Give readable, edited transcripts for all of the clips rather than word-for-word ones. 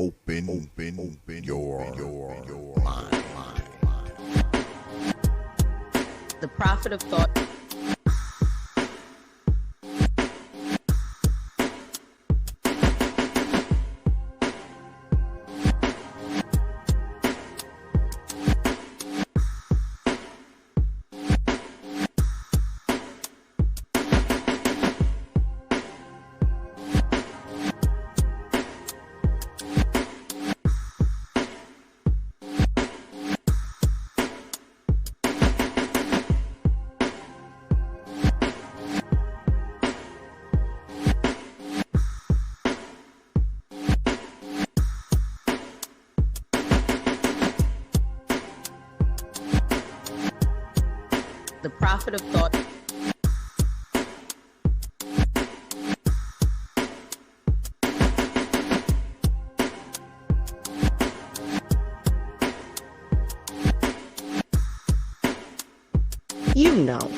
open your mind. The prophet of thought. The prophet of thought. You know.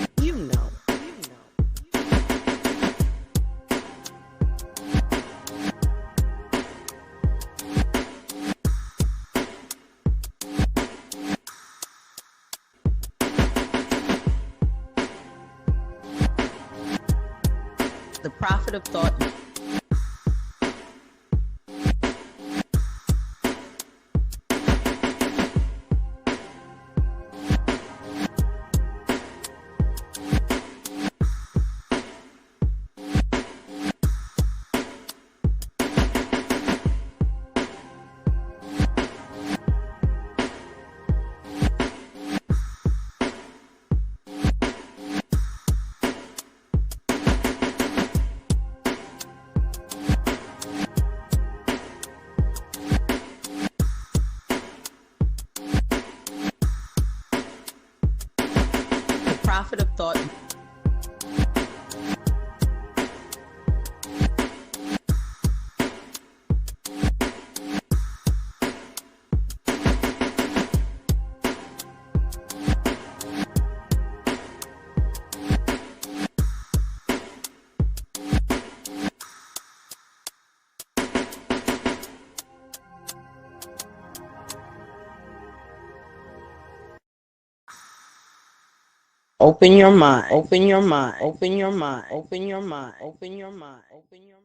The prophet of thought. The prophet of thought. Open your mind. Open your mind. Open your mind. Open your mind. Open your mind. Open your mind.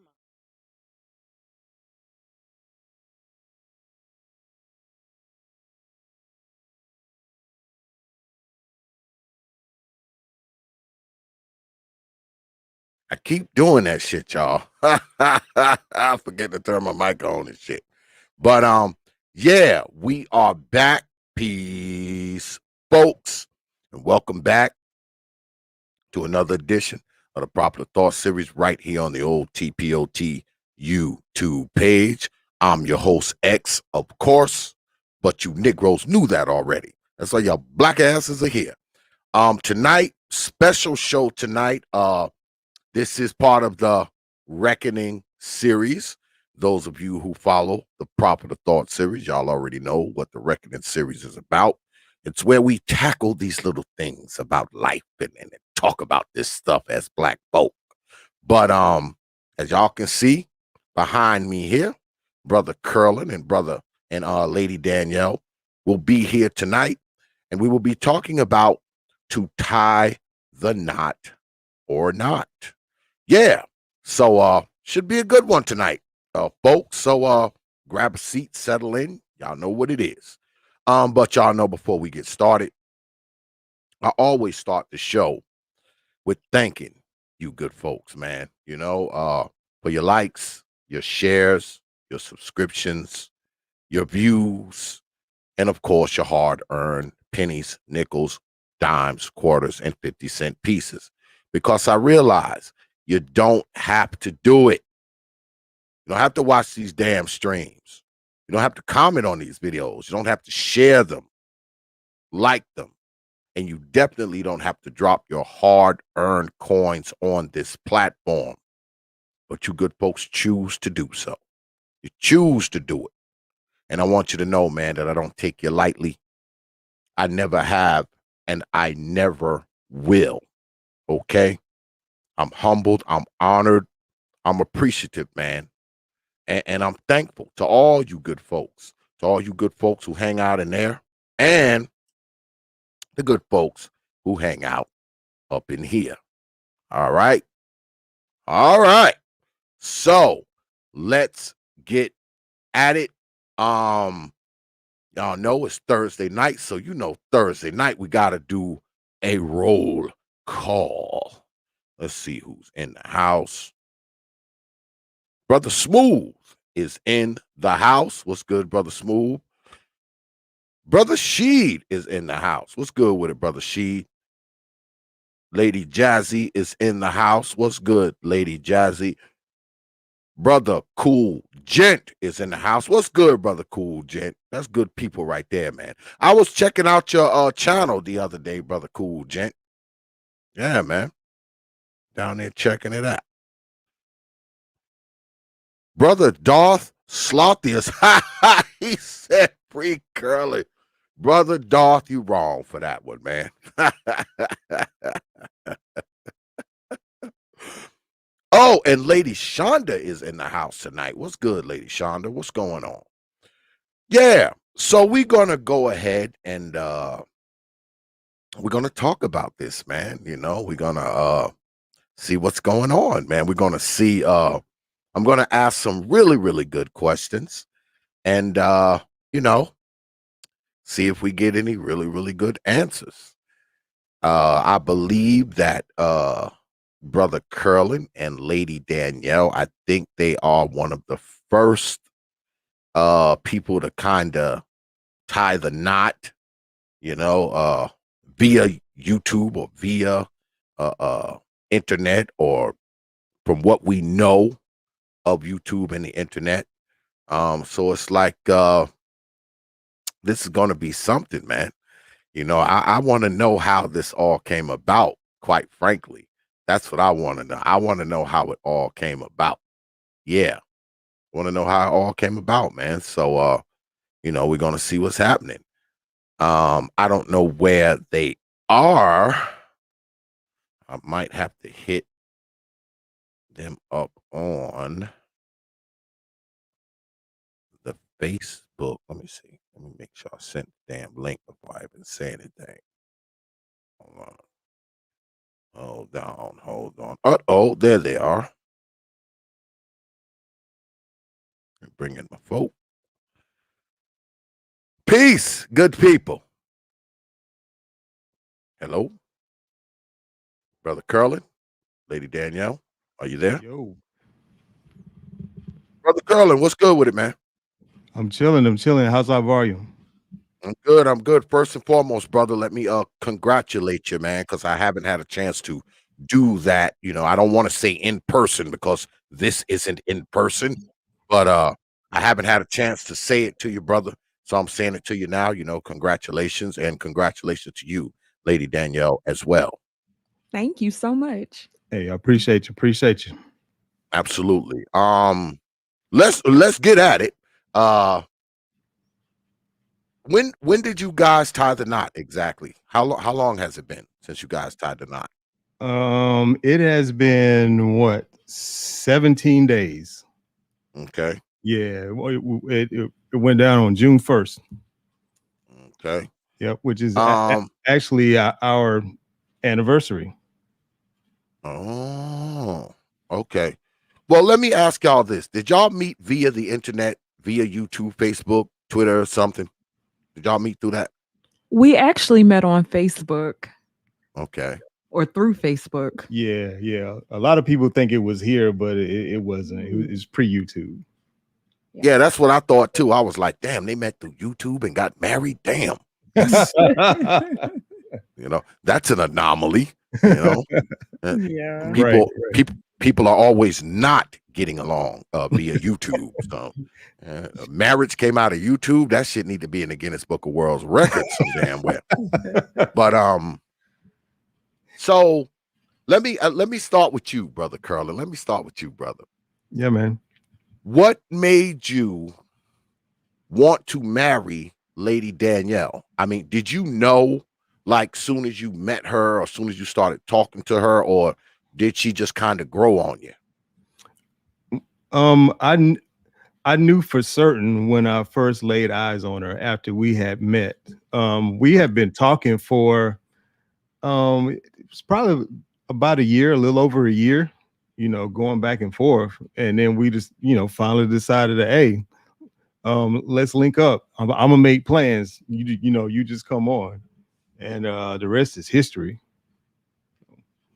I keep doing that shit, y'all. I forget to turn my mic on and shit. But yeah, we are back. Peace, folks, and welcome back to another edition of the Proper Thought series right here on the old T.P.O.T YouTube page. I'm your host, X, of course, but you Negroes knew that already. That's why y'all black asses are here. Tonight, special show tonight. This is part of the Reckoning series. Those of you who follow the Proper Thought series, y'all already know what the Reckoning series is about. It's where we tackle these little things about life and talk about this stuff as black folk. But as y'all can see behind me here, Brother Curlin and Lady Danielle will be here tonight, and we will be talking about to tie the knot or not. Yeah, so should be a good one tonight, folks. So grab a seat, settle in. Y'all know what it is. But y'all know before we get started, I always start the show with thanking you good folks, man. You know, for your likes, your shares, your subscriptions, your views, and of course your hard-earned pennies, nickels, dimes, quarters, and 50-cent pieces. Because I realize you don't have to do it. You don't have to watch these damn streams. You don't have to comment on these videos. You don't have to share them, like them. And you definitely don't have to drop your hard-earned coins on this platform. But you good folks choose to do so. You choose to do it. And I want you to know, man, that I don't take you lightly. I never have, and I never will. Okay? I'm humbled. I'm honored. I'm appreciative, man. And I'm thankful to all you good folks, who hang out in there, and the good folks who hang out up in here. All right. All right. So let's get at it. Y'all know it's Thursday night, so Thursday night we gotta do a roll call. Let's see who's in the house. Brother Smooth is in the house. What's good, Brother Smooth? Brother Sheed is in the house. What's good with it, Brother Sheed? Lady Jazzy is in the house. What's good, Lady Jazzy? Brother Cool Gent is in the house. What's good, Brother Cool Gent? That's good people right there, man. I was checking out your channel the other day, Brother Cool Gent. Yeah, man. Down there checking it out. Brother Darth Slothius. He said pre-curly. Brother Darth, you wrong for that one, man. Oh, and Lady Shonda is in the house tonight. What's good, Lady Shonda? What's going on? Yeah. So we're gonna go ahead and we're gonna talk about this, man. We're gonna see what's going on, man. We're gonna see I'm gonna ask some really, really good questions and see if we get any really, really good answers. I believe that Brother Curlin and Lady Danielle, I think they are one of the first people to kind of tie the knot, via YouTube or via internet, or from what we know of YouTube and the internet. So it's like this is gonna be something, man. I want to know how this all came about, quite frankly. That's what I want to know. I want to know how it all came about. Yeah. Want to know how it all came about, man. So we're gonna see what's happening. I don't know where they are. I might have to hit them up on the Facebook. Let me see. Let me make sure I sent the damn link before I even say anything. Hold on. Hold on. Hold on. Uh-oh, there they are. Bring in my folk. Peace, good people. Hello, Brother Curlin, Lady Danielle. Are you there? Yo, Brother Curlin, what's good with it, man? I'm chilling. I'm chilling. How's our volume? I'm good. I'm good. First and foremost, brother, let me congratulate you, man, because I haven't had a chance to do that. I don't want to say in person because this isn't in person, but I haven't had a chance to say it to you, brother. So I'm saying it to you now. Congratulations, and congratulations to you, Lady Danielle, as well. Thank you so much. Hey, I appreciate you. Appreciate you. Absolutely. Let's get at it. When did you guys tie the knot exactly? How long has it been since you guys tied the knot? It has been what, 17 days. Okay. Yeah, it went down on June 1st. Okay. Yep, which is actually our anniversary. Oh, okay. Well, let me ask y'all this. Did y'all meet via the internet, via YouTube, Facebook, Twitter, or something? Did y'all meet through that? We actually met on Facebook Okay. or through Facebook. Yeah. A lot of people think it was here, but it wasn't. It was pre-YouTube. Yeah, that's what I thought too. I was like, damn, they met through YouTube and got married. Damn. That's, that's an anomaly. Yeah. People are always not getting along via YouTube. So marriage came out of YouTube. That shit need to be in the Guinness Book of World Records some damn way. But so let me start with you, Brother Curlin. Let me start with you, brother. Yeah, man. What made you want to marry Lady Danielle? I mean, did you know, like, soon as you met her or soon as you started talking to her, or did she just kind of grow on you? I knew for certain when I first laid eyes on her after we had met. We had been talking for it was probably about a year, a little over a year, going back and forth. And then we just, finally decided that, hey, let's link up. I'm gonna make plans. You just come on. And the rest is history.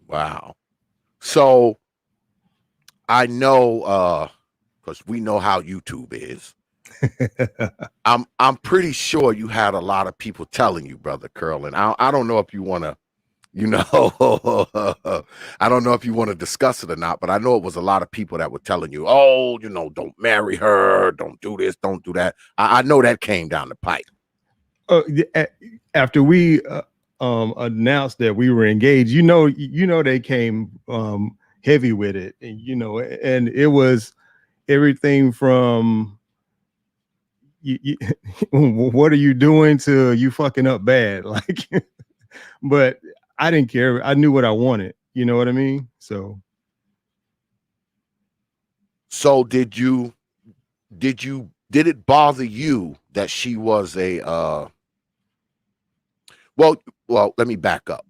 Wow. So I know because we know how YouTube is. I'm pretty sure you had a lot of people telling you, brother Curlin. I don't know if you want to, I don't know if you want to discuss it or not, but I know it was a lot of people that were telling you, oh, don't marry her, don't do this, don't do that. I know that came down the pipe. After we announced that we were engaged, they came heavy with it, and it was everything from what are you doing to you fucking up bad, like. But I didn't care. I knew what I wanted. You know what I mean? So did it bother you that she was a well, let me back up.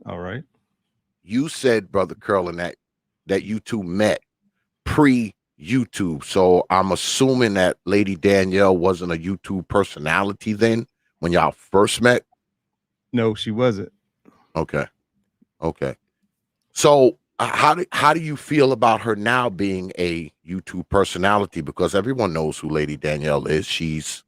All right. You said, brother Curlin, that you two met pre-YouTube. So I'm assuming that Lady Danielle wasn't a YouTube personality then when y'all first met? No, she wasn't. Okay. So how do you feel about her now being a YouTube personality? Because everyone knows who Lady Danielle is. She's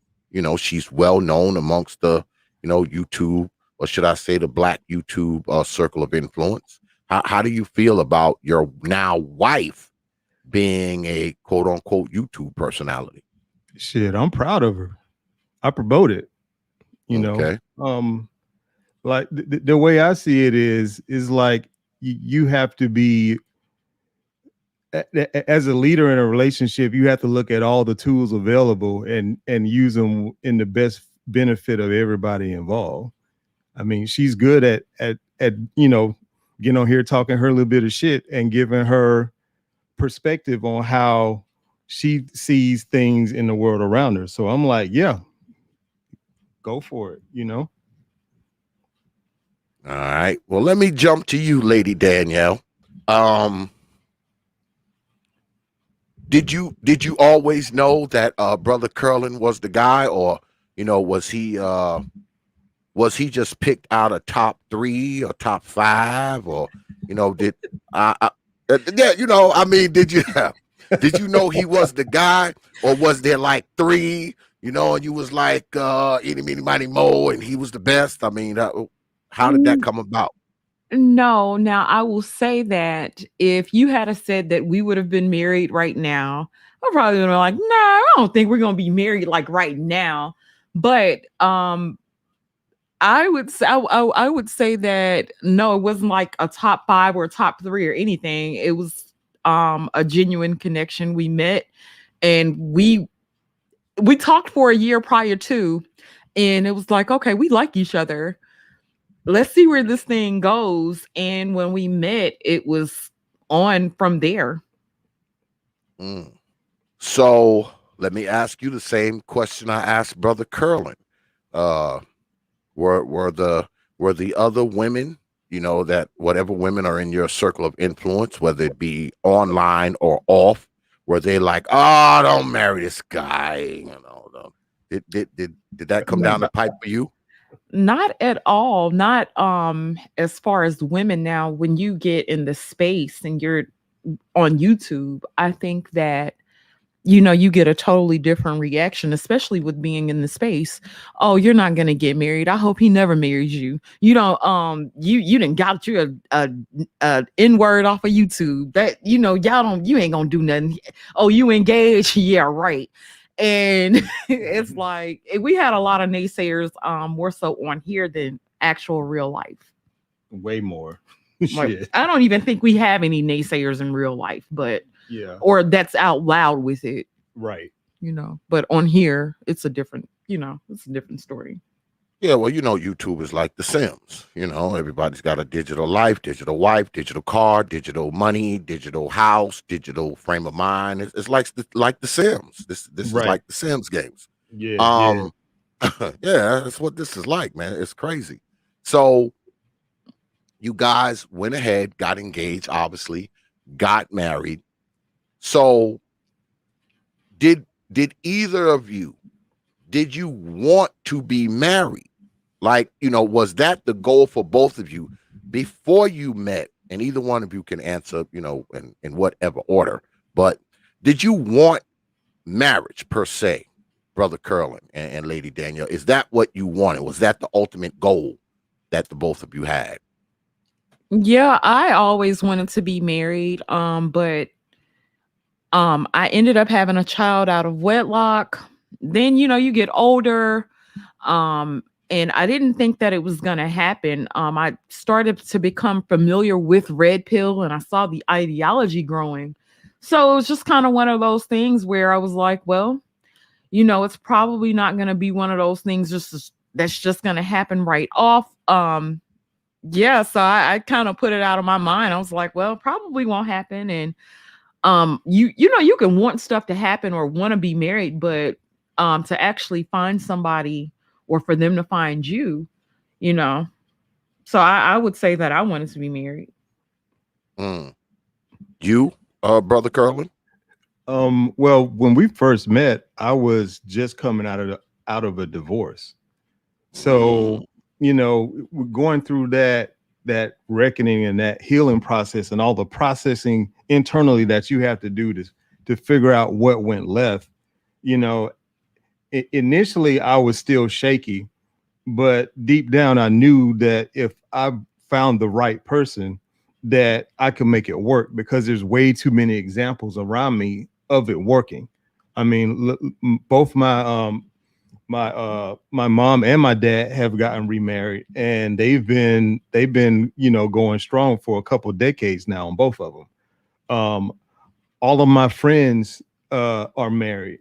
well known amongst the, YouTube, or should I say the Black YouTube circle of influence. How do you feel about your now wife being a quote unquote YouTube personality? Shit, I'm proud of her. I promote it. Okay. Like the way I see it is like you have to be, as a leader in a relationship, you have to look at all the tools available and use them in the best benefit of everybody involved. I mean, she's good at getting on here talking her little bit of shit and giving her perspective on how she sees things in the world around her. So I'm like, yeah, go for it, All right. Well, let me jump to you, Lady Danielle. Did you always know that brother Curlin was the guy, or was he just picked out of top 3 or top 5, or did I mean, did you know he was the guy, or was there like 3, and you was like eeny meeny miny mo and he was the best? I mean, how did that come about? No, now I will say that if you had said that we would have been married right now, I probably would have been like, no, I don't think we're gonna be married like right now. But I would say that no, it wasn't like a top 5 or a top 3 or anything. It was a genuine connection. We met and we talked for a year prior to, and it was like, okay, we like each other. Let's see where this thing goes. And when we met, it was on from there. So let me ask you the same question I asked brother Curlin. Were the other women, that whatever women are in your circle of influence, whether it be online or off, were they like, oh, don't marry this guy? Did that come down the pipe for you? Not at all. Not as far as women. Now, when you get in the space and you're on YouTube, I think that you get a totally different reaction, especially with being in the space. Oh, you're not gonna get married. I hope he never marries you. You don't you didn't got you a N-word off of YouTube. That you ain't gonna do nothing. Oh, you engaged? Yeah, right. And it's like we had a lot of naysayers, more so on here than actual real life. Way more. Like, I don't even think we have any naysayers in real life, but yeah, or that's out loud with it, right? But on here, it's a different, it's a different story. Yeah, well, YouTube is like The Sims. Everybody's got a digital life, digital wife, digital car, digital money, digital house, digital frame of mind. It's like The Sims. This is Right. like The Sims games. Yeah. Um, yeah, that's what this is like, man. It's crazy. So you guys went ahead, got engaged, obviously, got married. So did either of you did you want to be married? Like, was that the goal for both of you before you met? And either one of you can answer, in whatever order. But did you want marriage per se, Brother Curlin and Lady Danielle? Is that what you wanted? Was that the ultimate goal that the both of you had? Yeah, I always wanted to be married. But I ended up having a child out of wedlock. Then, you get older. And I didn't think that it was going to happen. I started to become familiar with red pill and I saw the ideology growing. So it was just kind of one of those things where I was like, well, it's probably not going to be one of those things that's just going to happen right off. Yeah, so I kind of put it out of my mind. I was like, well, probably won't happen. And you can want stuff to happen or want to be married, but to actually find somebody or for them to find you, you know. So I would say that I wanted to be married. You, Brother Curlin? Well, when we first met, I was just coming out of a divorce. So, going through that reckoning and that healing process and all the processing internally that you have to do to figure out what went left, initially I was still shaky, but deep down I knew that if I found the right person, that I could make it work because there's way too many examples around me of it working. I mean, both my mom and my dad have gotten remarried, and they've been going strong for a couple of decades now on both of them. All of my friends are married,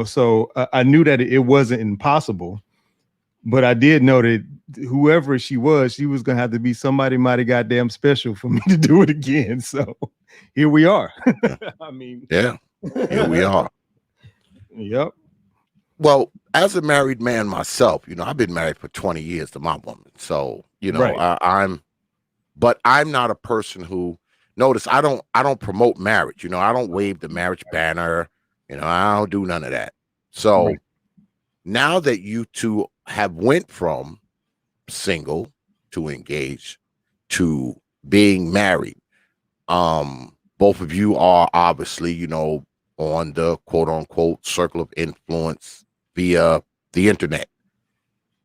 so I knew that it wasn't impossible, but I did know that whoever she was gonna have to be somebody mighty goddamn special for me to do it again. So here we are. I mean, yeah, here we are. Yep. Well, as a married man myself, I've been married for 20 years to my woman. So, Right. but I'm not a person who, notice I don't promote marriage. I don't wave the marriage banner. I don't do none of that. So Right. now that you two have went from single to engaged to being married, both of you are obviously, on the quote unquote circle of influence via the internet.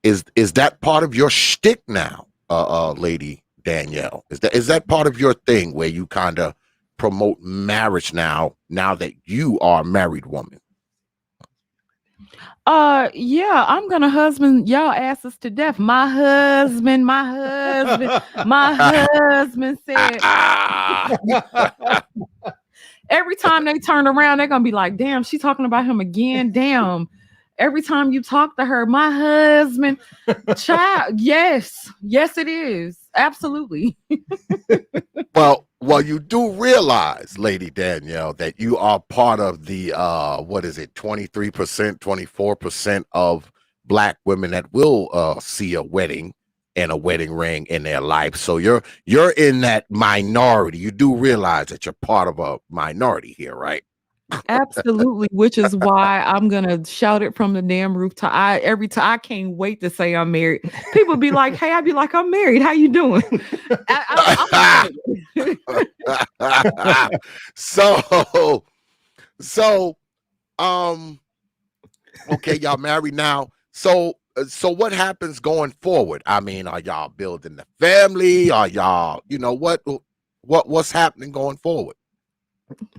Is that part of your shtick now, Lady Danielle? Is that part of your thing where you kind of promote marriage now that you are a married woman? Yeah, I'm gonna husband y'all asses to death. My husband said every time they turn around, they're gonna be like, damn, she talking about him again. Damn. Every time you talk to her, my husband, child, yes, it is. Absolutely. Well, you do realize, Lady Danielle, that you are part of the what is it, 23%, 24% of Black women that will see a wedding and a wedding ring in their life. So you're in that minority. You do realize that you're part of a minority here, right? Absolutely, which is why I'm gonna shout it from the damn rooftop. I can't wait to say I'm married. People be like, "Hey," I'd be like, "I'm married. How you doing?" So, okay, y'all married now. So what happens going forward? I mean, are y'all building the family? Are y'all, what's happening going forward?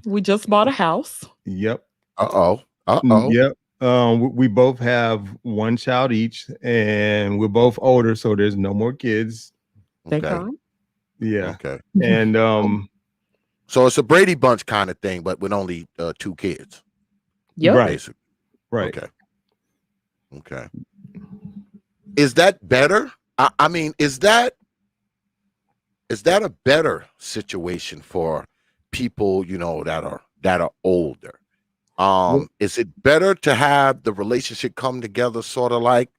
We just bought a house. Yep. Yep. We both have one child each, and we're both older, so there's no more kids. Thank God. Yeah. Okay. And so it's a Brady Bunch kind of thing, but with only 2 kids. Yep. Right. Basically. Right. Okay. Is that better? I mean, is that a better situation for people, that are older? Well, Is it better to have the relationship come together sort of like,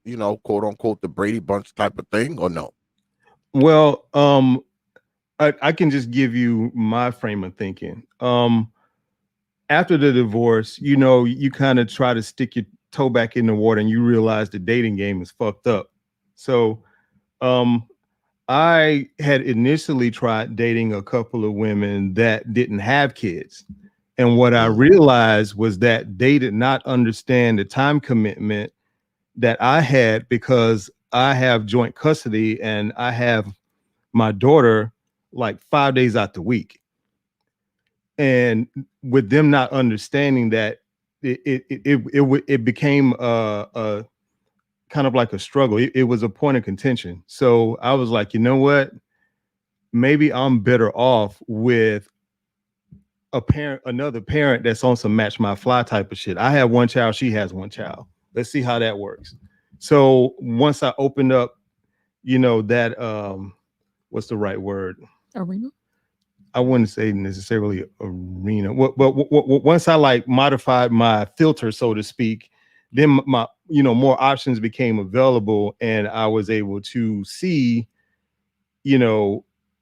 quote unquote, the Brady Bunch type of thing, or no? well, I can just give you my frame of thinking. After the divorce, you kind of try to stick your toe back in the water and you realize the dating game is fucked up. So, um, I had initially tried dating a couple of women that didn't have kids. And what I Mm. realized was that they did not understand the time commitment that I had because I have joint custody and I have my daughter like 5 days out the week. And with them not understanding that, it became a kind of like a struggle. It was a point of contention. So I was like, you know what? Maybe I'm better off with another parent that's on some match my fly type of shit. I have one child, she has one child. Let's see how that works. So once I opened up, that what's the right word? Arena. I wouldn't say necessarily arena. But once I like modified my filter, so to speak, then my more options became available, and I was able to see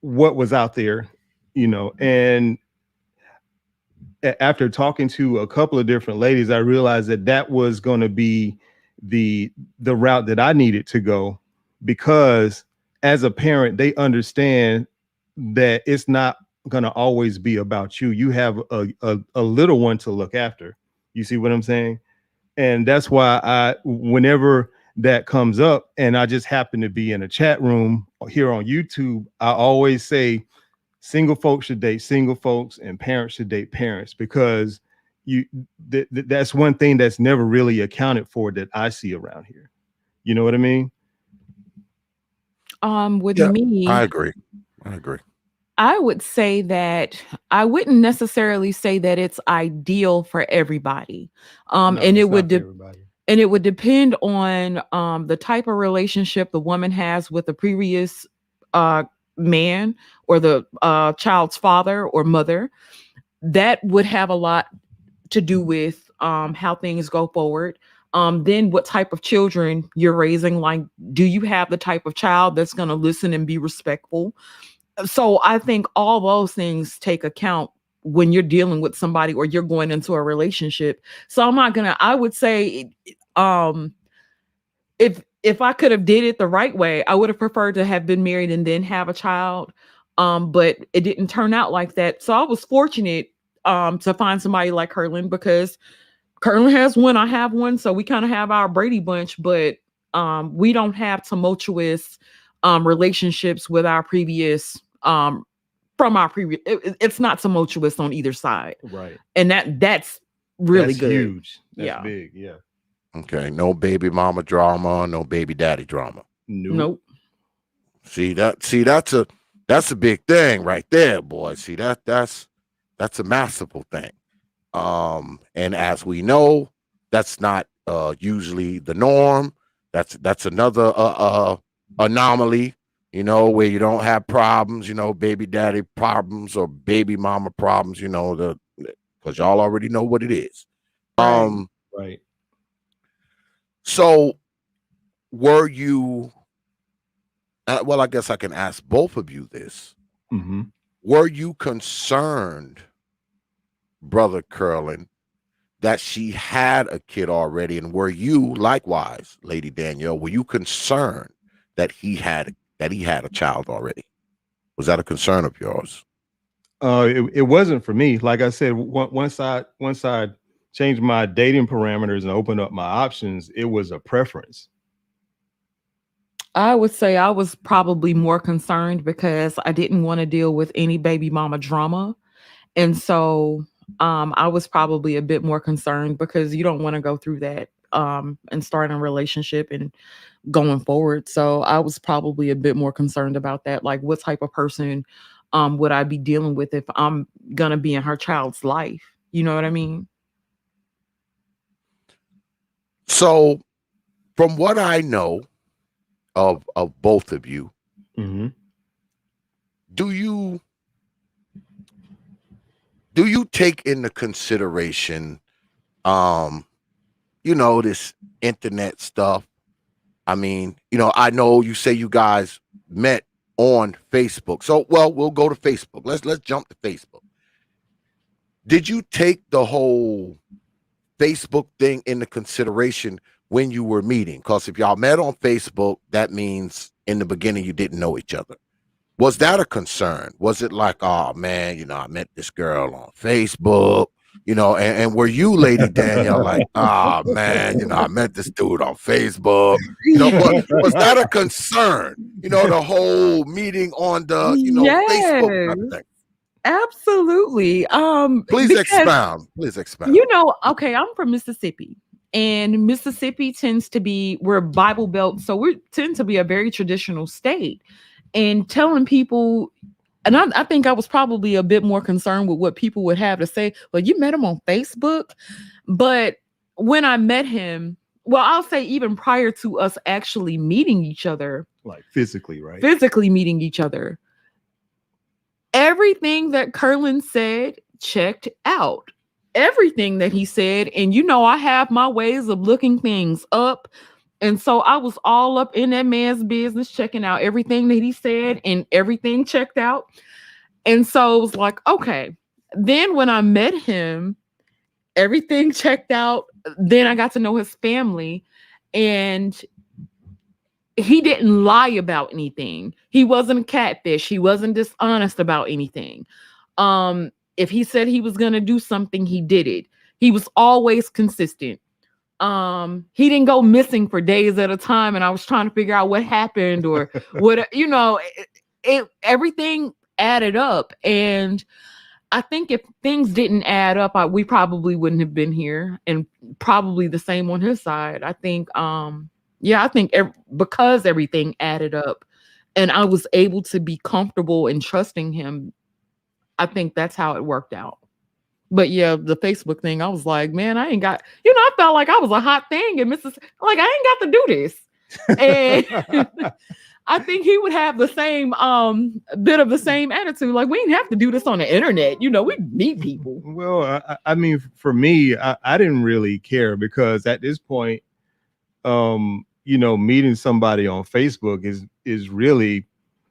what was out there, and after talking to a couple of different ladies, I realized that that was going to be the route that I needed to go, because as a parent, they understand that it's not going to always be about you. You have a little one to look after. You see what I'm saying? And that's why whenever that comes up and I just happen to be in a chat room here on YouTube, I always say single folks should date single folks and parents should date parents, because that's one thing that's never really accounted for that I see around here. You know what I mean? With Yeah, I me, agree. I agree. I would say that I wouldn't necessarily say that it's ideal for everybody. No, And it's it would not for everybody. and it would depend on the type of relationship the woman has with the previous uh man, or the child's father or mother. That would have a lot to do with how things go forward. Then what type of children you're raising? Like, do you have the type of child that's going to listen and be respectful? So I think all those things take account when you're dealing with somebody or you're going into a relationship. So I would say, um, if I could have did it the right way, I would have preferred to have been married and then have a child. But it didn't turn out like that. So I was fortunate to find somebody like Curlin, because Curlin has one, I have one. So we kind of have our Brady Bunch, but we don't have tumultuous relationships with our previous from our previous it's not tumultuous on either side. Right. And that's really That's good. huge. That's Yeah. big. Yeah. Okay, no baby mama drama, no baby daddy drama. Nope. Nope. See that's a big thing right there, boy. See that's a masterful thing. And as we know, that's not usually the norm. That's another anomaly, where you don't have problems, baby daddy problems or baby mama problems, because y'all already know what it is. Right. Right. So were you? Well, I guess I can ask both of you this. Mm-hmm. Were you concerned, brother Curlin, that she had a kid already, and were you likewise, Lady Danielle? Were you concerned that he had a child already? Was that a concern of yours? It wasn't for me. Like I said, once I changed my dating parameters and opened up my options, it was a preference. I would say I was probably more concerned because I didn't want to deal with any baby mama drama. And so I was probably a bit more concerned because you don't want to go through that and start a relationship and going forward. So I was probably a bit more concerned about that. Like, what type of person would I be dealing with if I'm gonna be in her child's life? You know what I mean? So, from what I know, of both of you, Mm-hmm. do you take into consideration this internet stuff? I mean, I know you say you guys met on Facebook. So, well, we'll go to Facebook. Let's jump to Facebook. Did you take the whole Facebook thing into consideration when you were meeting? Because if y'all met on Facebook, that means in the beginning you didn't know each other. Was that a concern? Was it like, oh man, I met this girl on Facebook, and were you, Lady Danielle, like, oh man, I met this dude on Facebook, was that a concern? The whole meeting on the, Facebook type of thing. Absolutely. Please because, expound. Okay, I'm from Mississippi, and Mississippi tends to be, we're Bible Belt, so we tend to be a very traditional state. And telling people, and I think I was probably a bit more concerned with what people would have to say. Well, you met him on Facebook. But when I met him, well, I'll say even prior to us actually meeting each other. Like physically, right? Physically meeting each other. Everything that Curlen said checked out. Everything that he said. And I have my ways of looking things up. And so I was all up in that man's business, checking out everything that he said, and everything checked out. And so it was like, okay. Then when I met him, everything checked out. Then I got to know his family, and he didn't lie about anything. He wasn't a catfish. He wasn't dishonest about anything. If he said he was going to do something, he did it. He was always consistent. He didn't go missing for days at a time, and I was trying to figure out what happened or what, everything added up. And I think if things didn't add up, we probably wouldn't have been here, and probably the same on his side. I think, because everything added up and I was able to be comfortable in trusting him, I think that's how it worked out. But yeah, the Facebook thing, I was like, man, I ain't got, I felt like I was a hot thing and like, I ain't got to do this. And I think he would have the same bit of the same attitude. Like, we didn't have to do this on the internet. We meet people. Well, I mean, for me, I didn't really care, because at this point, meeting somebody on Facebook is really,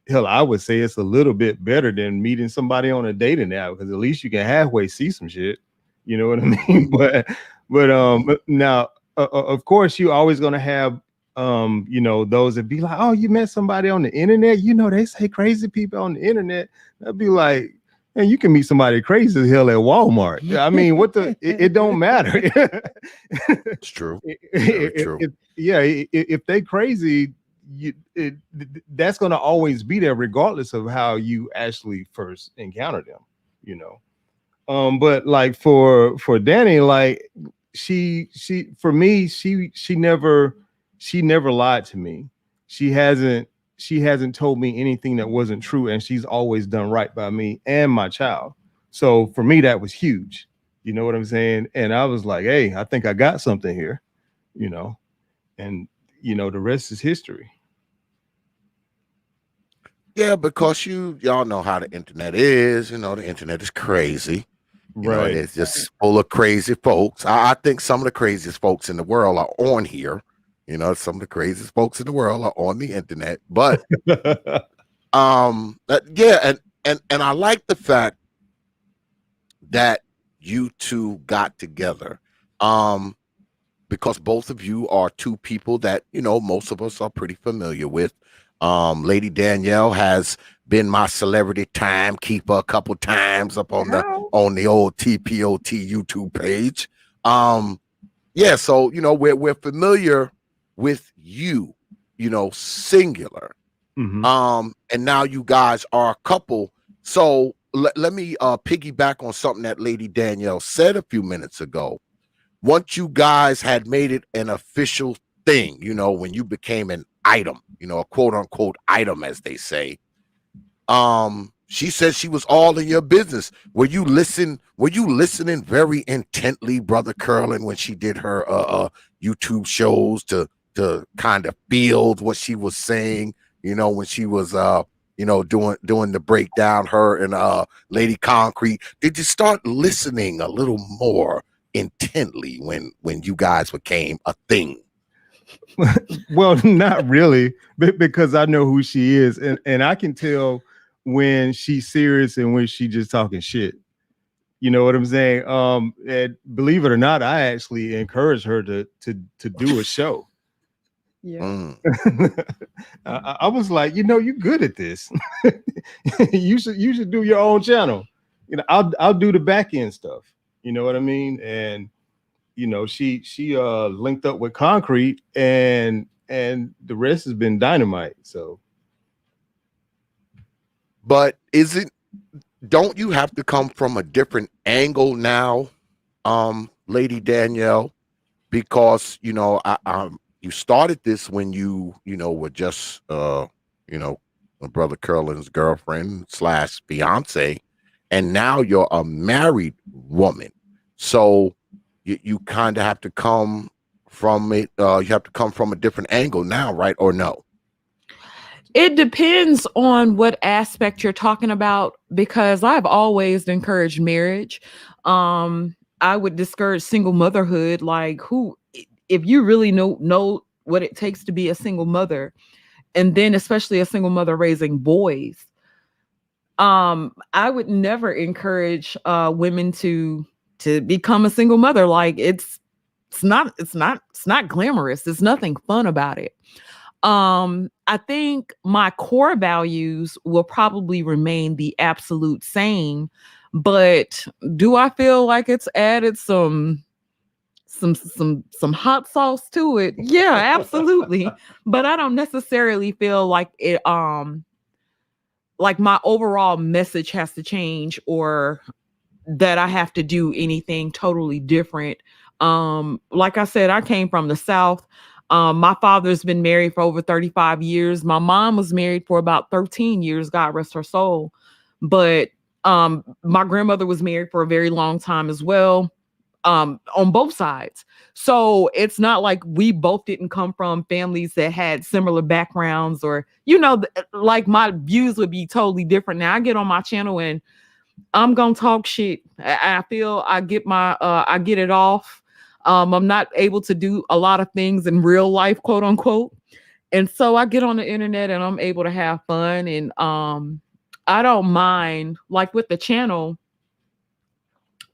hell, I would say it's a little bit better than meeting somebody on a dating app, because at least you can halfway see some shit. You know what I mean? But now, of course, you're always gonna have those that be like, oh, you met somebody on the internet. They say crazy people on the internet. I'd be like, and you can meet somebody crazy as hell at Walmart. I mean, it don't matter. It's true. True. If they crazy, that's going to always be there, regardless of how you actually first encounter them. But like for Danny, like she for me, she never lied to me. She hasn't told me anything that wasn't true, and she's always done right by me and my child. So for me, that was huge. You know what I'm saying? And I was like, hey, I think I got something here, and the rest is history. Yeah, because y'all know how the internet is. The internet is crazy. Right. It's just full of crazy folks. I think some of the craziest folks in the world are on here. Some of the craziest folks in the world are on the internet. But yeah, and I like the fact that you two got together. Because both of you are two people that, most of us are pretty familiar with. Lady Danielle has been my celebrity timekeeper a couple times up on the old T.P.O.T YouTube page. Yeah, so we're familiar with you, singular. Mm-hmm. And now you guys are a couple. So let me piggyback on something that Lady Danielle said a few minutes ago. Once you guys had made it an official thing, when you became an item, a quote unquote item, as they say, she said she was all in your business. Were you listening very intently, Brother Curlen, when she did her YouTube shows to to kind of field what she was saying, when she was doing the breakdown, her and Lady Concrete? Did you start listening a little more intently when you guys became a thing? Well, not really, because I know who she is, and I can tell when she's serious and when she just talking shit. You know what I'm saying? And believe it or not, I actually encouraged her to do a show. Yeah. I was like, you're good at this. you should do your own channel. I'll do the back end stuff. You know what I mean? And she linked up with Concrete, and the rest has been dynamite. So, but don't you have to come from a different angle now, Lady Danielle? Because you started this when you were just Brother Curlin's girlfriend / fiance, and now you're a married woman. So you kind of have to come from it. You have to come from a different angle now, right? Or no? It depends on what aspect you're talking about, because I've always encouraged marriage. I would discourage single motherhood. Like, if you really know what it takes to be a single mother, and then especially a single mother raising boys, I would never encourage women to become a single mother. Like, it's not glamorous. There's nothing fun about it. I think my core values will probably remain the absolute same, but do I feel like it's added some hot sauce to it? Yeah, absolutely. But I don't necessarily feel like it like my overall message has to change, or that I have to do anything totally different. Like I said, I came from the South. My father's been married for over 35 years. My mom was married for about 13 years, God rest her soul. But my grandmother was married for a very long time as well, on both sides. So it's not like we both didn't come from families that had similar backgrounds, or, like, my views would be totally different. Now I get on my channel and I'm gonna talk shit. I feel I get it off. I'm not able to do a lot of things in real life, quote unquote. And so I get on the internet and I'm able to have fun. And I don't mind, like with the channel,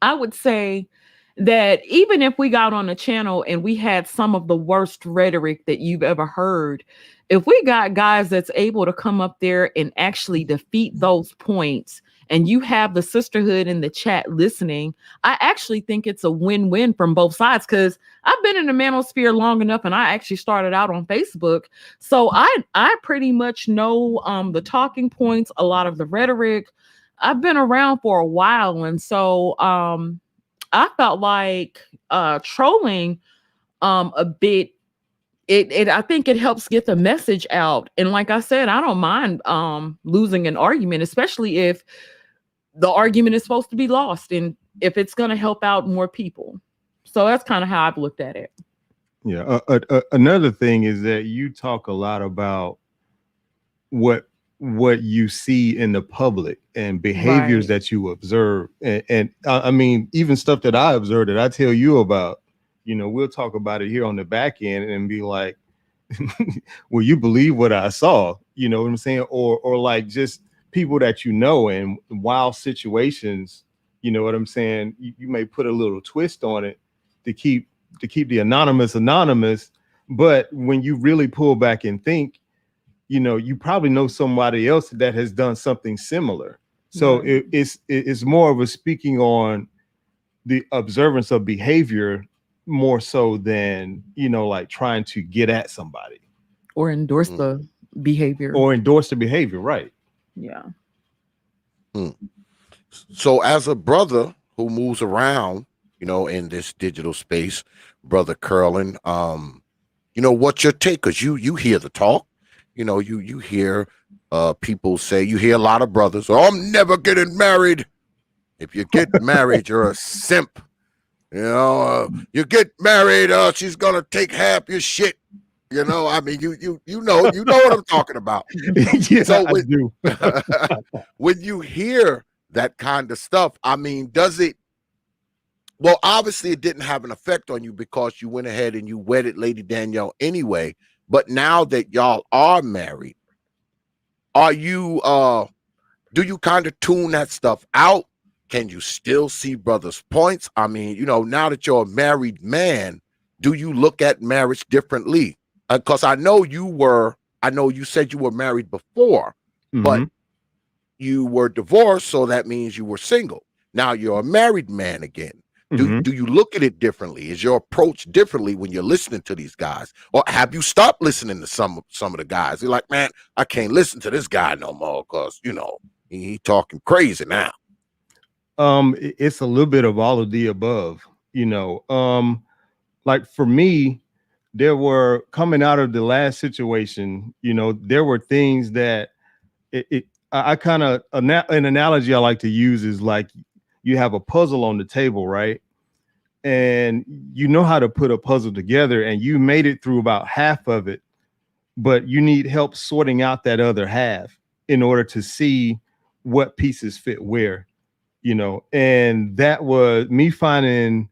I would say that even if we got on the channel and we had some of the worst rhetoric that you've ever heard, if we got guys that's able to come up there and actually defeat those points, and you have the sisterhood in the chat listening, I actually think it's a win-win from both sides, because I've been in the manosphere long enough, and I actually started out on Facebook. So I pretty much know the talking points, a lot of the rhetoric. I've been around for a while. And so I felt like trolling a bit, I think it helps get the message out. And like I said, I don't mind losing an argument, especially if the argument is supposed to be lost and if it's going to help out more people. So that's kind of how I've looked at it. Yeah. Another thing is that you talk a lot about what you see in the public and behaviors that you observe. And I mean, even stuff that I observed that I tell you about, we'll talk about it here on the back end and be like, well, you believe what I saw, you know what I'm saying? Or like just people that and wild situations, you know what I'm saying? You may put a little twist on it to keep the anonymous, but when you really pull back and think, you probably know somebody else that has done something similar. So it's more of a speaking on the observance of behavior more so than, like trying to get at somebody. Or endorse the behavior. Right. Yeah. So as a brother who moves around, in this digital space, Brother Curlen, what's your take? Because you hear the talk, you hear people say, you hear a lot of brothers, oh, I'm never getting married. If you get married, you're a simp. You get married, she's gonna take half your shit. You know, I mean, you know what I'm talking about. Yeah, So I do. when you hear that kind of stuff, I mean, does it? Well, obviously, it didn't have an effect on you because you went ahead and you wedded Lady Danielle anyway. But now that y'all are married, are you? Do you kind of tune that stuff out? Can you still see brothers' points? I mean, you know, now that you're a married man, do you look at marriage differently? Because I know you said you were married before, but Mhm. you were divorced, so that means you were single. Now you're a married man again. Do Mhm. you look at it differently? Is your approach differently when you're listening to these guys, or have you stopped listening to some of the guys? You're like, man, I can't listen to this guy no more because he talking crazy now. It's a little bit of all of the above, you know. Like for me, there were coming out of the last situation, you know, there were things that I kind of an analogy I like to use is like you have a puzzle on the table, right? And you know how to put a puzzle together and you made it through about half of it, but you need help sorting out that other half in order to see what pieces fit where, you know. And that was me finding,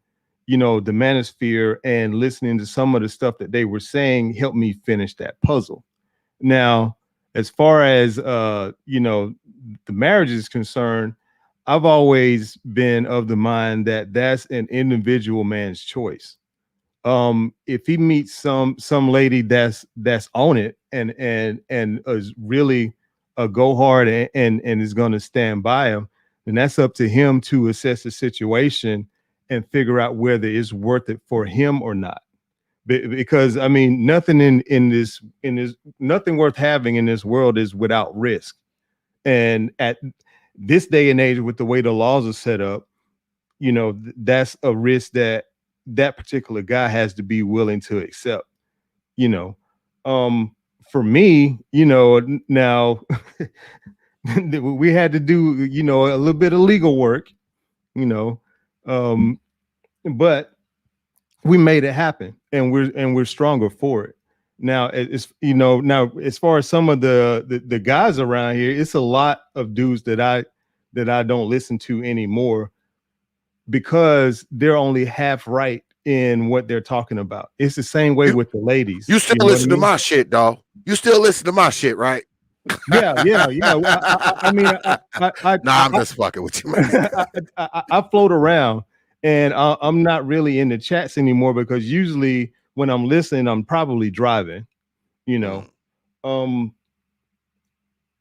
you know, the manosphere and listening to some of the stuff that they were saying helped me finish that puzzle. Now, as far as you know, the marriage is concerned, I've always been of the mind that that's an individual man's choice. If he meets some lady that's on it and is really a go hard and is going to stand by him, then that's up to him to assess the situation and figure out whether it's worth it for him or not. Because I mean, nothing in this nothing worth having in this world is without risk. And at this day and age, with the way the laws are set up, you know, that's a risk that that particular guy has to be willing to accept, you know. For me, you know, now we had to do, you know, a little bit of legal work, you know, but we made it happen and we're stronger for it. Now it's, you know, now as far as some of the guys around here, it's a lot of dudes that I don't listen to anymore because they're only half right in what they're talking about. It's the same way You with the ladies. you still You know what I listen to mean? my shit, dog. You still listen to my shit, right? Yeah. I mean, Nah, I'm just fucking with you, man. I float around, and I'm not really in the chats anymore because usually when I'm listening, I'm probably driving. You know, um,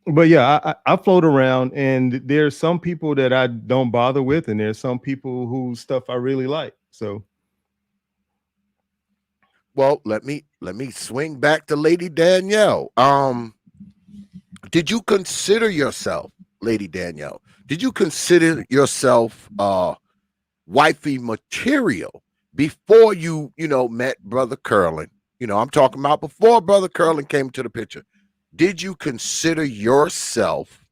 but yeah, I float around, and there's some people that I don't bother with, and there's some people whose stuff I really like. So. Well, let me swing back to Lady Danielle. Did you consider yourself, Lady Danielle? Did you consider yourself wifey material before you met Brother Curlin? You know, I'm talking about before Brother Curlin came to the picture. Did you consider yourself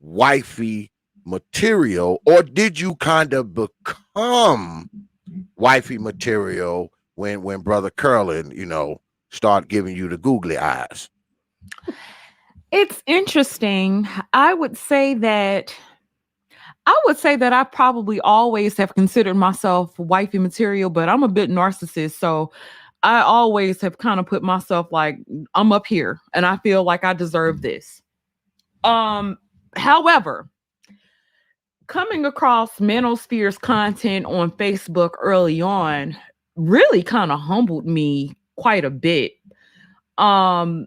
wifey material, or did you kind of become wifey material when Brother Curlin, start giving you the googly eyes? It's interesting. I would say that I probably always have considered myself wifey material, but I'm a bit narcissist. So I always have kind of put myself like I'm up here and I feel like I deserve this. However, coming across Manosphere's content on Facebook early on really kind of humbled me quite a bit. Um,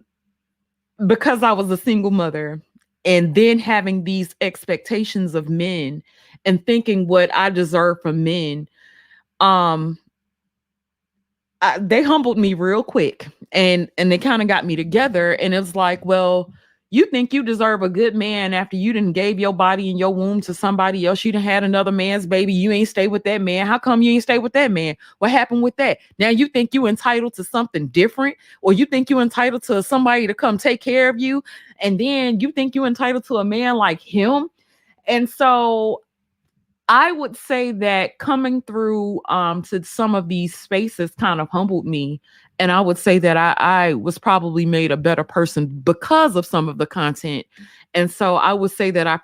because I was a single mother and then having these expectations of men and thinking what I deserve from men, um, they humbled me real quick and they kind of got me together. And it was like, well, you think you deserve a good man after you done gave your body and your womb to somebody else. You done had another man's baby. You ain't stay with that man. How come you ain't stay with that man? What happened with that? Now you think you entitled to something different, or you think you entitled to somebody to come take care of you. And then you think you entitled to a man like him. And so I would say that coming through to some of these spaces kind of humbled me And I would say that I was probably made a better person because of some of the content. And so I would say that I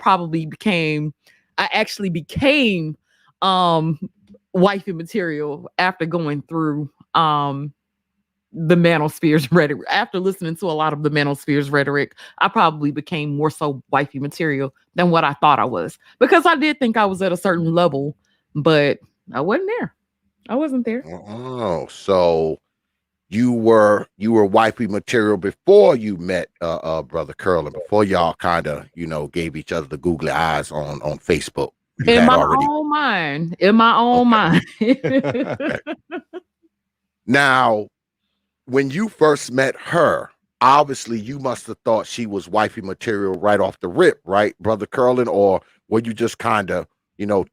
actually became wifey material after going through the manosphere's rhetoric. After listening to a lot of the manosphere's rhetoric, I probably became more so wifey material than what I thought I was, because I did think I was at a certain level, but I wasn't there. I wasn't there. Oh, so you were wifey material before you met Brother Curlin, before y'all kind of, gave each other the googly eyes on Facebook. You In had my already. own mind. In my own mind. Okay. Now, when you first met her, obviously you must have thought she was wifey material right off the rip, right, Brother Curlin? Or were you just kind of,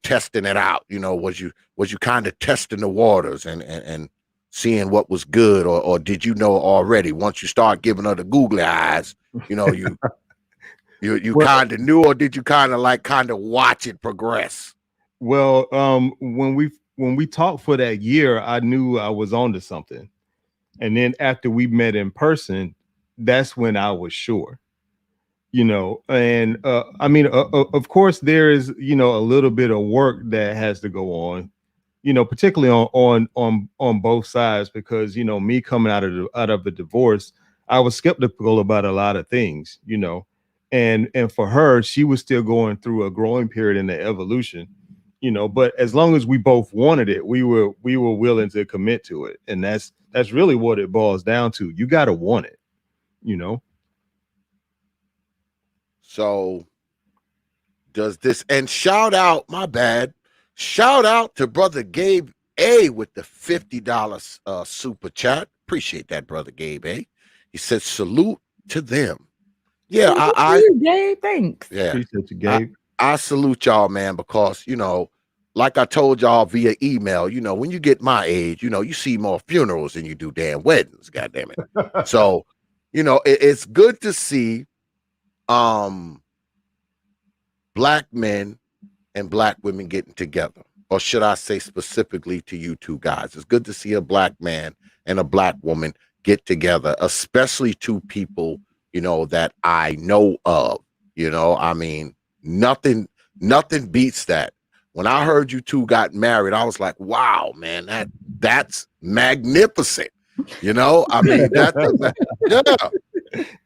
testing it out? Was you kind of testing the waters and seeing what was good, or did you know already once you start giving her the googly eyes, you Well, kind of knew, or did you kind of watch it progress? Well, when we talked for that year, I knew I was onto something. And then after we met in person, that's when I was sure. And I mean, of course, there is, a little bit of work that has to go on, particularly on both sides, because me coming out of the divorce, I was skeptical about a lot of things, and for her, she was still going through a growing period in the evolution, but as long as we both wanted it, we were willing to commit to it, and that's really what it boils down to. You got to want it, So does this, and shout out to Brother Gabe A with the $50 super chat. Appreciate that, Brother Gabe A. He said salute to them. Yeah, Gabe, thanks. Yeah, appreciate you, Gabe. I salute y'all, man, because like I told y'all via email, when you get my age, you see more funerals than you do damn weddings, goddamn it. So, it's good to see Black men and Black women getting together, or should I say specifically to you two guys. It's good to see a Black man and a Black woman get together, especially two people, that I know of. I mean, nothing beats that. When I heard you two got married, I was like, wow, man, that's magnificent. I mean, yeah.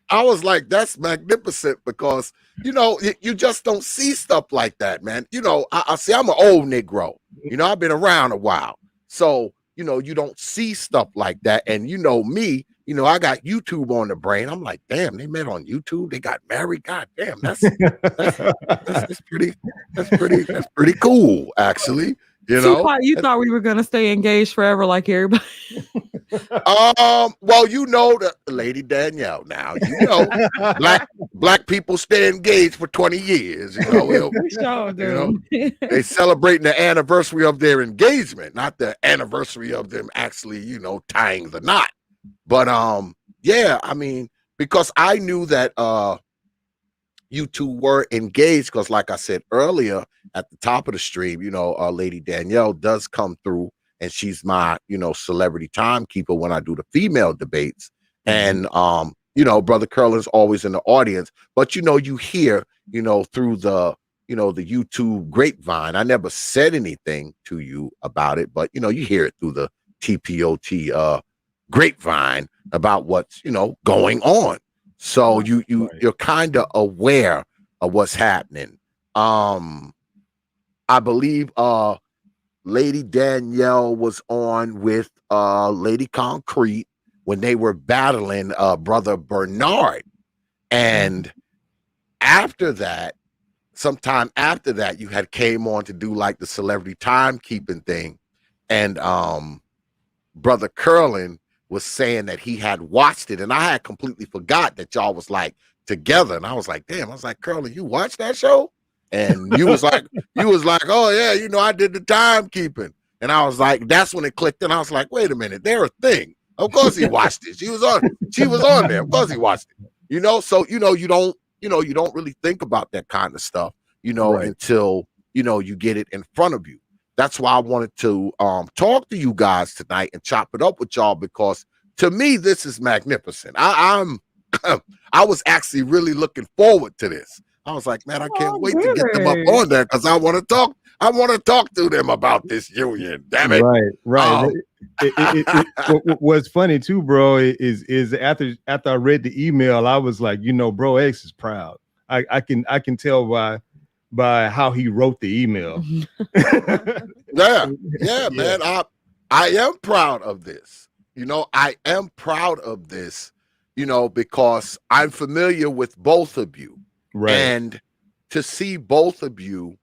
I was like, that's magnificent, because, you just don't see stuff like that, man. I see, I'm an old Negro, I've been around a while. So, you don't see stuff like that. And me, I got YouTube on the brain. I'm like, damn, they met on YouTube. They got married. God damn, that's pretty cool, actually. T.P.O.T, you thought we were gonna stay engaged forever like everybody. Well, the Lady Danielle. Now, black people stay engaged for 20 years. They celebrating the anniversary of their engagement, not the anniversary of them actually, tying the knot. But yeah, I mean, because I knew that you two were engaged, because like I said earlier at the top of the stream, Lady Danielle does come through, and she's my, celebrity timekeeper when I do the female debates. And Brother Curlin's always in the audience, but you hear, through the the YouTube grapevine. I never said anything to you about it, but you hear it through the T.P.O.T grapevine about what's going on. So you're kind of aware of what's happening. I believe Lady Danielle was on with Lady Concrete when they were battling Brother Bernard. And after that, sometime after that, you had came on to do like the celebrity timekeeping thing. And Brother Curlin was saying that he had watched it, and I had completely forgot that y'all was like together. And I was like, damn, I was like, Curlin, you watched that show? And you was like, oh yeah, I did the timekeeping. And I was like, that's when it clicked. And I was like, wait a minute, they're a thing. Of course he watched it. She was on there. Of course he watched it. So you don't really think about that kind of stuff, Right. until you get it in front of you. That's why I wanted to talk to you guys tonight and chop it up with y'all, because to me, this is magnificent. I'm I was actually really looking forward to this. I was like, man, I can't wait to get them up good. on there because I want to talk. I want to talk to them about this union. Damn it! Right. What's funny too, bro, is after I read the email, I was like, Bro X is proud. I can tell by how he wrote the email. Yeah, man. I am proud of this. I am proud of this. Because I'm familiar with both of you, right? And to see both of you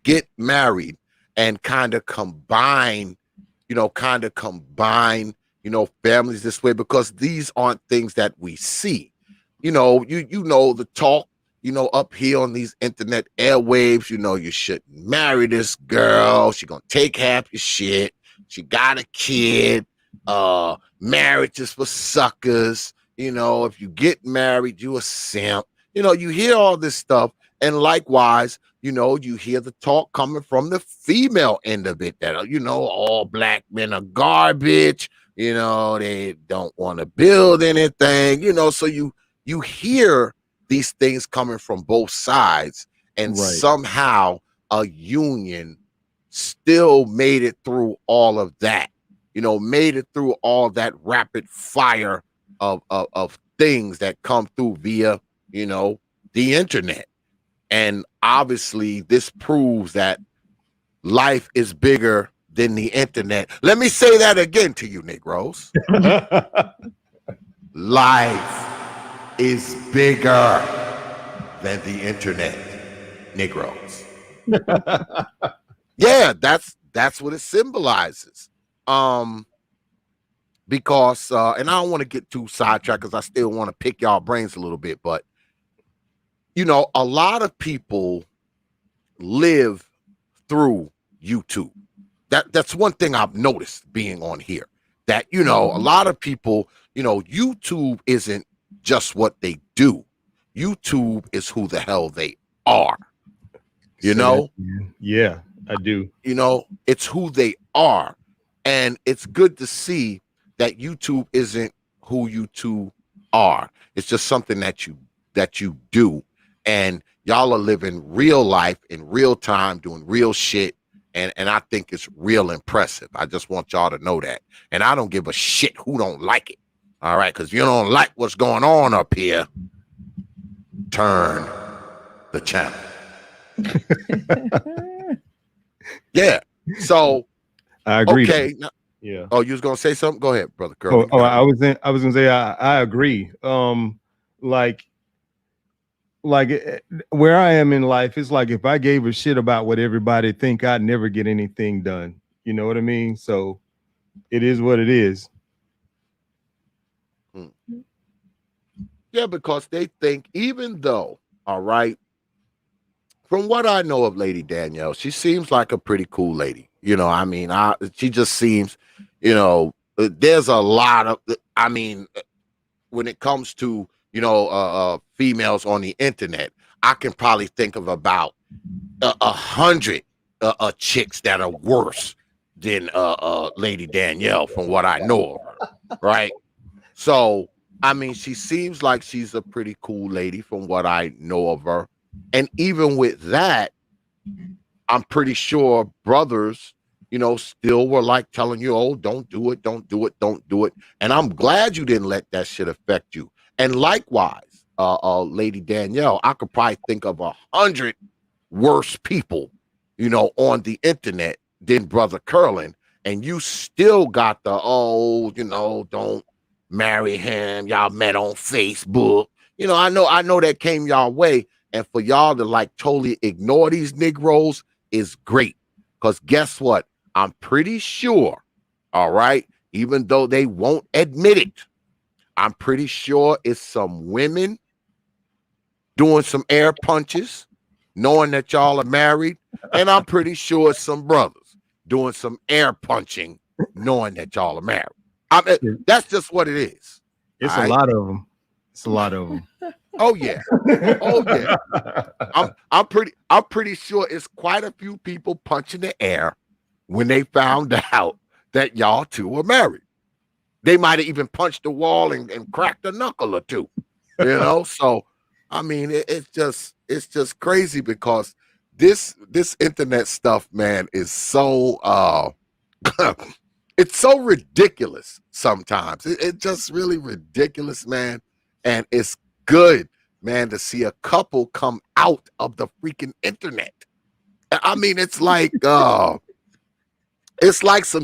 get married and kind of combine families this way, because these aren't things that we see. You know the talk, up here on these internet airwaves, you shouldn't marry this girl. She gonna take half your shit. She got a kid. Marriage is for suckers. If you get married, you a simp. You hear all this stuff. And likewise, you hear the talk coming from the female end of it that, all black men are garbage. They don't want to build anything, so you hear these things coming from both sides, and somehow a union still made it through all of that, made it through all that rapid fire of things that come through via, the internet. And obviously this proves that life is bigger than the internet. Let me say that again to you, Negroes. Life is bigger than the internet, Negroes. Yeah, that's what it symbolizes. Because and I don't want to get too sidetracked because I still want to pick y'all brains a little bit, but a lot of people live through YouTube. That's one thing I've noticed being on here, that a lot of people, YouTube isn't just what they do. YouTube is who the hell they are. Yeah, I do. It's who they are. And it's good to see that YouTube isn't who you two are. It's just something that you do. And y'all are living real life in real time, doing real shit. And I think it's real impressive. I just want y'all to know that. And I don't give a shit who don't like it. All right. Because you don't like what's going on up here, turn the channel. Yeah. So I agree. Okay. Now, yeah. Oh, you was gonna say something? Go ahead, brother Curly. I was gonna say I agree. Like where I am in life, it's like if I gave a shit about what everybody think, I'd never get anything done. You know what I mean? So it is what it is. Yeah, because they think, even though, all right, from what I know of Lady Danielle, she seems like a pretty cool lady. She just seems, there's a lot of, when it comes to, females on the internet, I can probably think of about 100 chicks that are worse than Lady Danielle from what I know of her, right? So, she seems like she's a pretty cool lady from what I know of her. And even with that, I'm pretty sure brothers, still were like telling you, oh, don't do it, don't do it, don't do it. And I'm glad you didn't let that shit affect you. And likewise, Lady Danielle, I could probably think of 100 worse people, on the internet than Brother Curlin. And you still got the, don't marry him. Y'all met on Facebook. I know that came y'all way. And for y'all to like totally ignore these Negroes is great. Because guess what? I'm pretty sure, all right, even though they won't admit it, I'm pretty sure it's some women doing some air punches, knowing that y'all are married. And I'm pretty sure it's some brothers doing some air punching, knowing that y'all are married. That's just what it is. It's a lot of them. It's a lot of them. Oh yeah. Oh yeah. I'm pretty sure it's quite a few people punching the air when they found out that y'all two were married. They might have even punched the wall and cracked a knuckle or two, you know. So I mean, it's just crazy because this internet stuff, man, is so it's so ridiculous sometimes. It's just really ridiculous, man. And it's good, man, to see a couple come out of the freaking internet. I mean, it's like some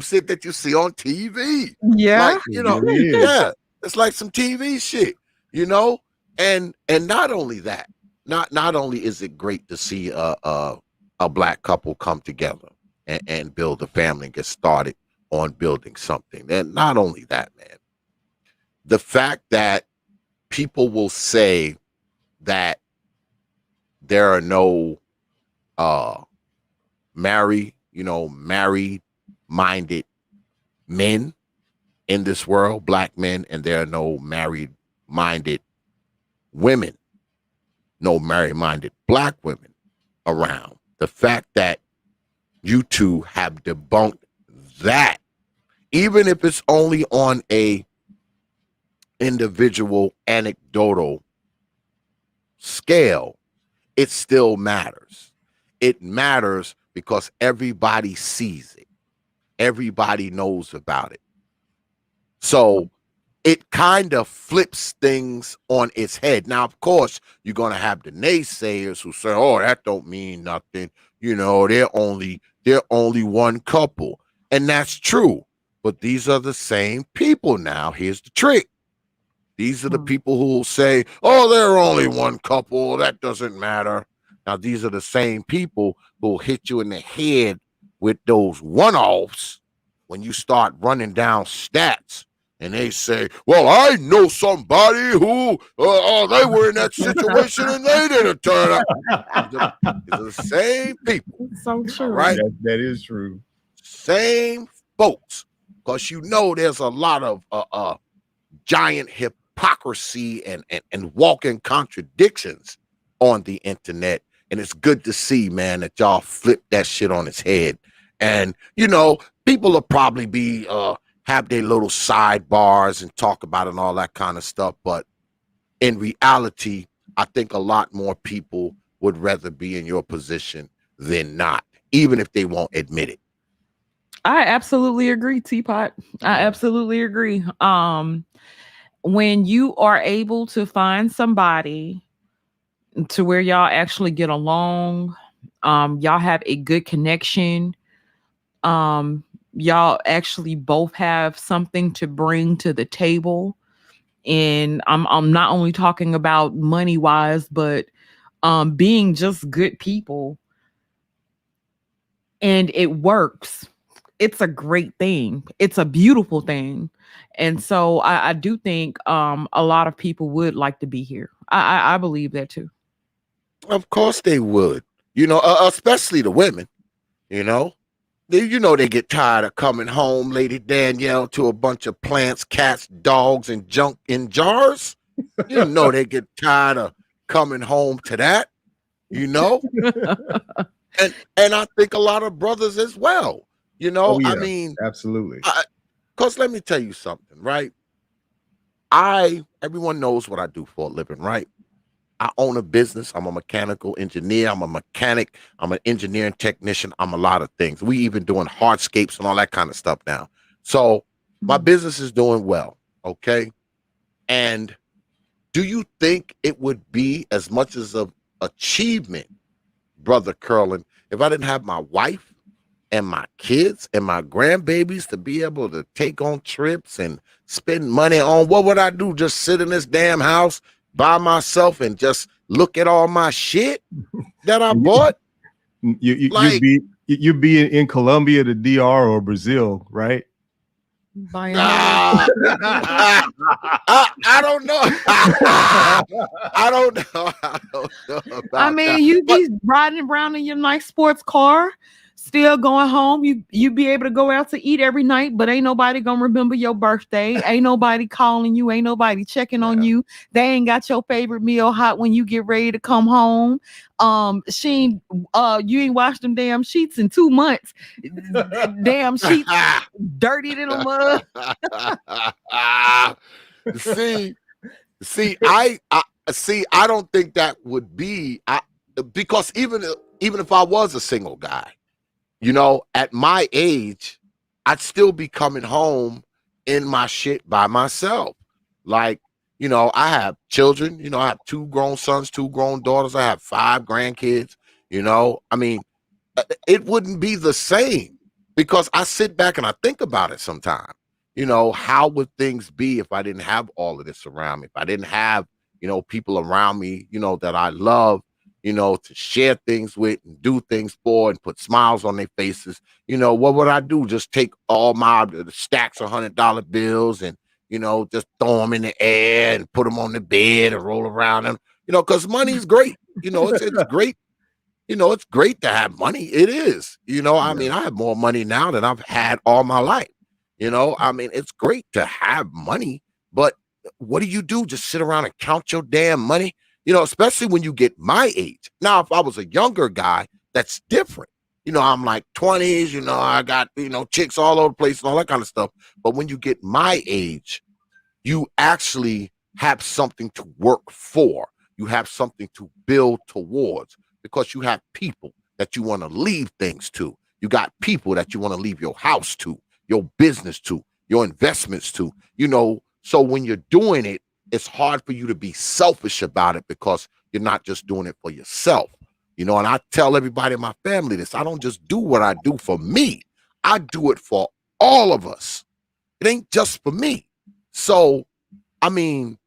shit that you see on TV. Yeah. Like, you know, It is. yeah, it's like some TV shit, you know? And not only that, not only is it great to see a black couple come together and build a family and get started on building something. And not only that, man, the fact that people will say that there are no married minded men in this world, black men, and there are no married minded women, no married minded black women around. The fact that you two have debunked that, even if it's only on a individual anecdotal scale, it still matters. It matters because everybody sees it. Everybody knows about it. So it kind of flips things on its head. Now, of course, you're going to have the naysayers who say, oh, that don't mean nothing. You know, they're only one couple. And that's true. But these are the same people now. Here's the trick. These are the people who will say, oh, they're only one couple. That doesn't matter. Now, these are the same people who will hit you in the head with those one-offs when you start running down stats. And they say, well, I know somebody who they were in that situation and they didn't turn out. These are the same people. So true. Right? That is true. Same folks. Because you know there's a lot of giant hypocrisy and walking contradictions on the internet. And it's good to see, man, that y'all flip that shit on its head. And, you know, people will probably be have their little sidebars and talk about it and all that kind of stuff. But in reality, I think a lot more people would rather be in your position than not, even if they won't admit it. I absolutely agree, T.P.O.T. I absolutely agree. When you are able to find somebody to where y'all actually get along, y'all have a good connection, y'all actually both have something to bring to the table. And I'm not only talking about money wise, but being just good people, and it works. It's a great thing. It's a beautiful thing. And so I do think a lot of people would like to be here. I believe that too. Of course they would, you know, especially the women, you know. They get tired of coming home, Lady Danielle, to a bunch of plants, cats, dogs, and junk in jars. You know they get tired of coming home to that, you know. and I think a lot of brothers as well, you know. Oh, yeah, I mean, absolutely. Because let me tell you something, right? Everyone knows what I do for a living, right? I own a business. I'm a mechanical engineer. I'm a mechanic. I'm an engineering technician. I'm a lot of things. We even doing hardscapes and all that kind of stuff now. So my business is doing well. Okay. And do you think it would be as much as an achievement, Brother Curlin, if I didn't have my wife and my kids and my grandbabies to be able to take on trips and spend money on? What would I do? Just sit in this damn house by myself and just look at all my shit that I bought? You'd be in Colombia, the DR, or Brazil, right? I don't know. I don't know about I mean, that. you be riding around in your nice sports car, still going home. You be able to go out to eat every night, but ain't nobody gonna remember your birthday. Ain't nobody calling you. Ain't nobody checking on you. They ain't got your favorite meal hot when you get ready to come home. She ain't, you ain't washed them damn sheets in 2 months. Damn sheets dirtied in a mug. See, I see. I don't think that would be because even if I was a single guy, you know, at my age, I'd still be coming home in my shit by myself. Like, you know, I have children. You know, I have 2 grown sons, 2 grown daughters. I have 5 grandkids. You know, I mean, it wouldn't be the same because I sit back and I think about it sometimes. You know, how would things be if I didn't have all of this around me? If I didn't have, you know, people around me, you know, that I love, you know, to share things with and do things for and put smiles on their faces. You know, what would I do? Just take all my stacks of $100 bills and, you know, just throw them in the air and put them on the bed and roll around them, you know, because money's great. You know, it's great. You know, it's great to have money. It is. You know, I mean, I have more money now than I've had all my life. You know, I mean, it's great to have money, but what do you do? Just sit around and count your damn money? You know, especially when you get my age. Now, if I was a younger guy, that's different. You know, I'm like 20s, you know, I got, you know, chicks all over the place and all that kind of stuff. But when you get my age, you actually have something to work for. You have something to build towards because you have people that you want to leave things to. You got people that you want to leave your house to, your business to, your investments to, you know. So when you're doing it, it's hard for you to be selfish about it because you're not just doing it for yourself. You know, and I tell everybody in my family this. I don't just do what I do for me. I do it for all of us. It ain't just for me. So, I mean,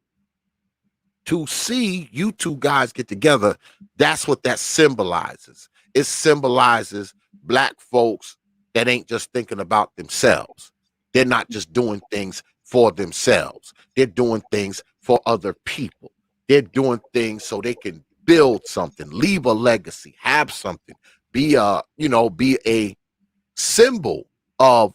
to see you 2 guys get together, that's what that symbolizes. It symbolizes Black folks that ain't just thinking about themselves. They're not just doing things for themselves. They're doing things for other people. They're doing things so they can build something, leave a legacy, have something, be a, you know, be a symbol of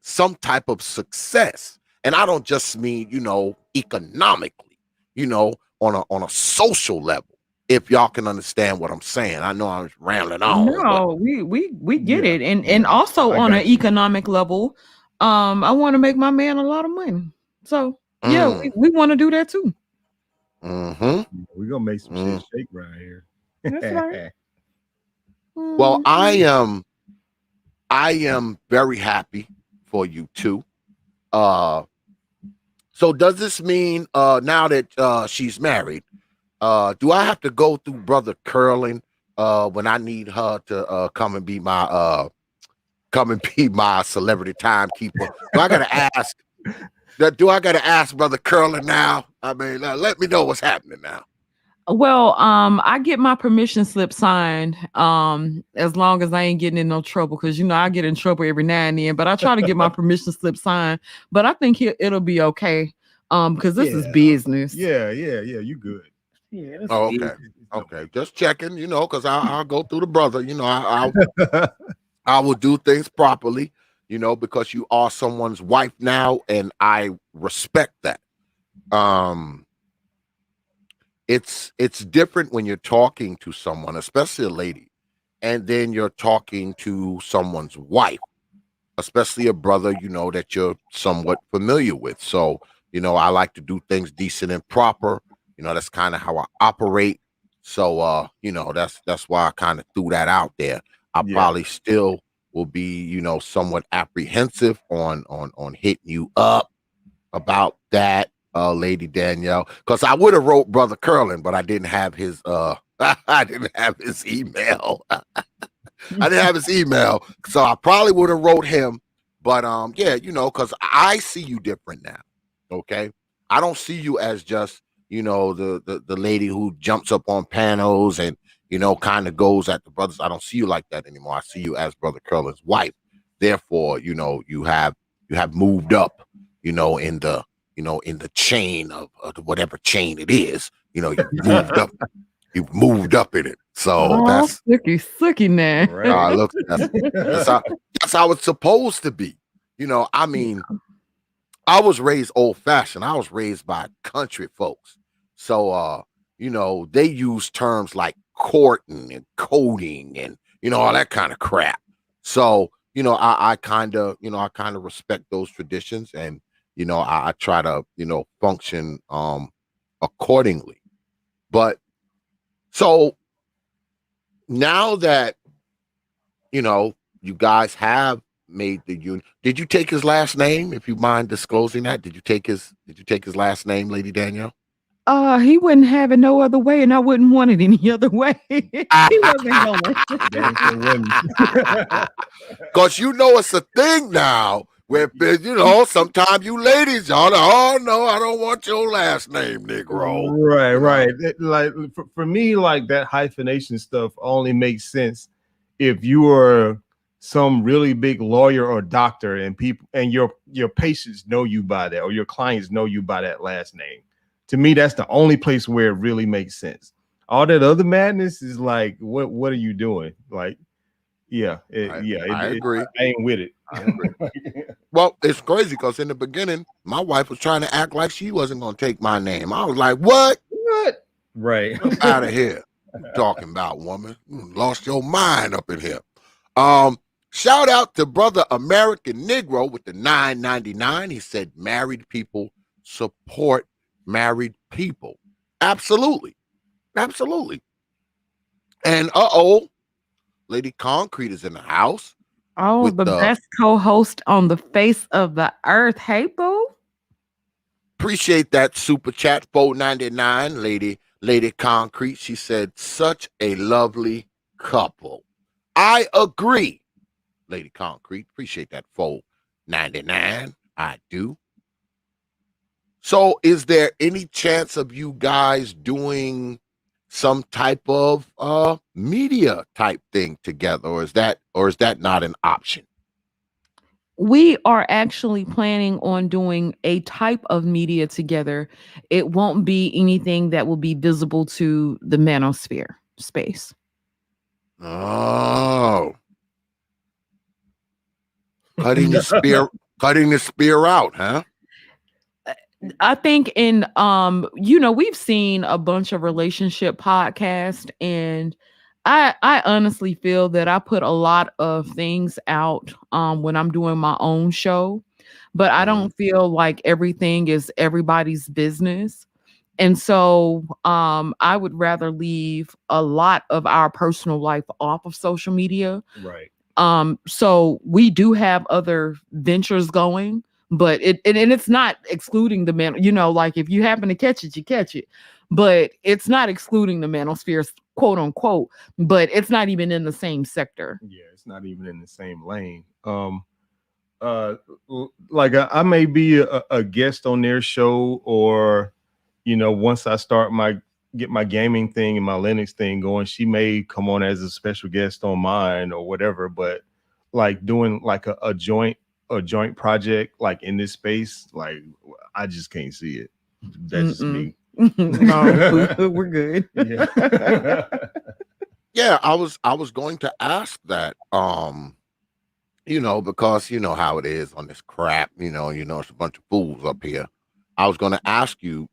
some type of success. And I don't just mean, you know, economically, you know, on a social level. If y'all can understand what I'm saying. I know I'm rambling on. No, we get it. And also on an economic level, I want to make my man a lot of money. So yeah, we want to do that too. We're gonna make some shit shake right here. That's right. Well, I am very happy for you 2. So does this mean now that she's married, do I have to go through Brother Curlen when I need her to come and be my celebrity timekeeper? Do I gotta ask Brother Curlen now? I mean, let me know what's happening now. Well, I get my permission slip signed as long as I ain't getting in no trouble, because you know I get in trouble every now and then, but I try to get my permission slip signed. But I think it'll be okay because this is business. Yeah, you good. Yeah. Oh, okay. Just checking, you know, because I'll go through the brother. You know, I will do things properly, you know, because you are someone's wife now, and I respect that. It's different when you're talking to someone, especially a lady, and then you're talking to someone's wife, especially a brother, you know, that you're somewhat familiar with. So, you know, I like to do things decent and proper. You know, that's kind of how I operate. So, you know, that's why I kind of threw that out there. I probably still will be, you know, somewhat apprehensive on hitting you up about that, Lady Danielle, because I would have wrote Brother Curlen, but I didn't have his I didn't have his email. I didn't have his email, so I probably would have wrote him. But yeah, you know, because I see you different now. Okay, I don't see you as just, you know, the lady who jumps up on panels and, you know, kind of goes at the brothers. I don't see you like that anymore. I see you as Brother Curlen's wife. Therefore, you know, you have moved up, you know, in the chain of whatever chain it is. You know, you've moved up in it. So Oh, sookie now. Right. look, that's how it's supposed to be. I mean, I was raised old fashioned. I was raised by country folks. So they use terms like courting and coding and all that kind of crap. So, I kind of, respect those traditions, and I try to, function accordingly. But so now that, you guys have made the union. Did you take his last name? If you mind disclosing that, did you take his last name, Lady Danielle? He wouldn't have it no other way, and I wouldn't want it any other way. He wasn't going. Damn sure wouldn't. Because it's a thing now where sometimes you ladies, y'all, oh no, I don't want your last name, Negro. Right. Like for me, like that hyphenation stuff only makes sense if you are some really big lawyer or doctor, and people and your patients know you by that, or your clients know you by that last name. To me, that's the only place where it really makes sense. All that other madness is like, what are you doing? Like, I agree. I ain't with it. I agree. Well, it's crazy because in the beginning, my wife was trying to act like she wasn't going to take my name. I was like, what? Right. Out of here. Talking about, woman. You lost your mind up in here. Shout out to Brother American Negro with the $9.99. He said, married people support married people. Absolutely. And Lady Concrete is in the house. Oh, the best co-host on the face of the earth. Hey, boo. Appreciate that super chat, $4.99, Lady Concrete. She said, such a lovely couple. I agree, Lady Concrete. Appreciate that, $4.99. I do. So is there any chance of you guys doing some type of media type thing together, or is that not an option? We are actually planning on doing a type of media together. It won't be anything that will be visible to the manosphere space. Oh. Cutting the spear out, huh? I think we've seen a bunch of relationship podcasts, and I honestly feel that I put a lot of things out when I'm doing my own show, but I don't feel like everything is everybody's business. And so I would rather leave a lot of our personal life off of social media. Right. So we do have other ventures going, but it's not excluding the man, like if you happen to catch it, you catch it. But it's not excluding the manosphere, quote unquote, but it's not even in the same sector. Yeah, it's not even in the same lane. Like I may be a guest on their show, or once I get my gaming thing and my Linux thing going, she may come on as a special guest on mine or whatever. But like doing like a joint project like in this space, like I just can't see it. That's just me. No, we're good. Yeah. Yeah, I was going to ask that, because how it is on this crap, it's a bunch of fools up here. I was going to ask you,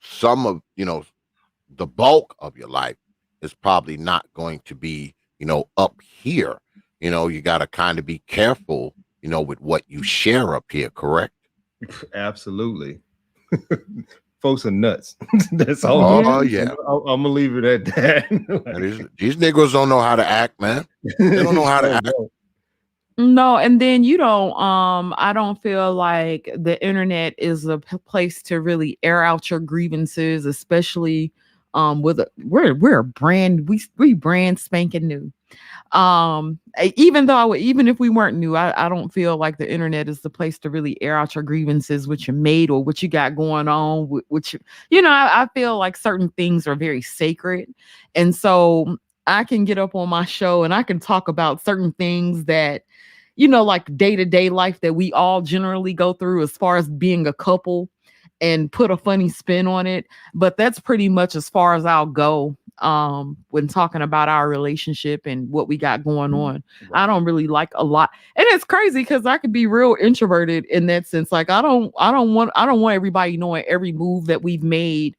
some of, the bulk of your life is probably not going to be, up here. You got to kind of be careful, with what you share up here, correct? Absolutely. Folks are nuts. That's all. Oh, yeah. I'm gonna leave it at that. These niggas don't know how to act, man. They don't know how to act. No, and then I don't feel like the internet is a place to really air out your grievances, especially we're a brand, we brand spanking new. Even if we weren't new, I don't feel like the internet is the place to really air out your grievances with your mate or what you got going on, which I feel like certain things are very sacred. And so I can get up on my show and I can talk about certain things that, like day-to-day life that we all generally go through as far as being a couple, and put a funny spin on it. But that's pretty much as far as I'll go. when talking about our relationship and what we got going on. Right. I don't really like a lot. And it's crazy because I could be real introverted in that sense. Like I don't want everybody knowing every move that we've made.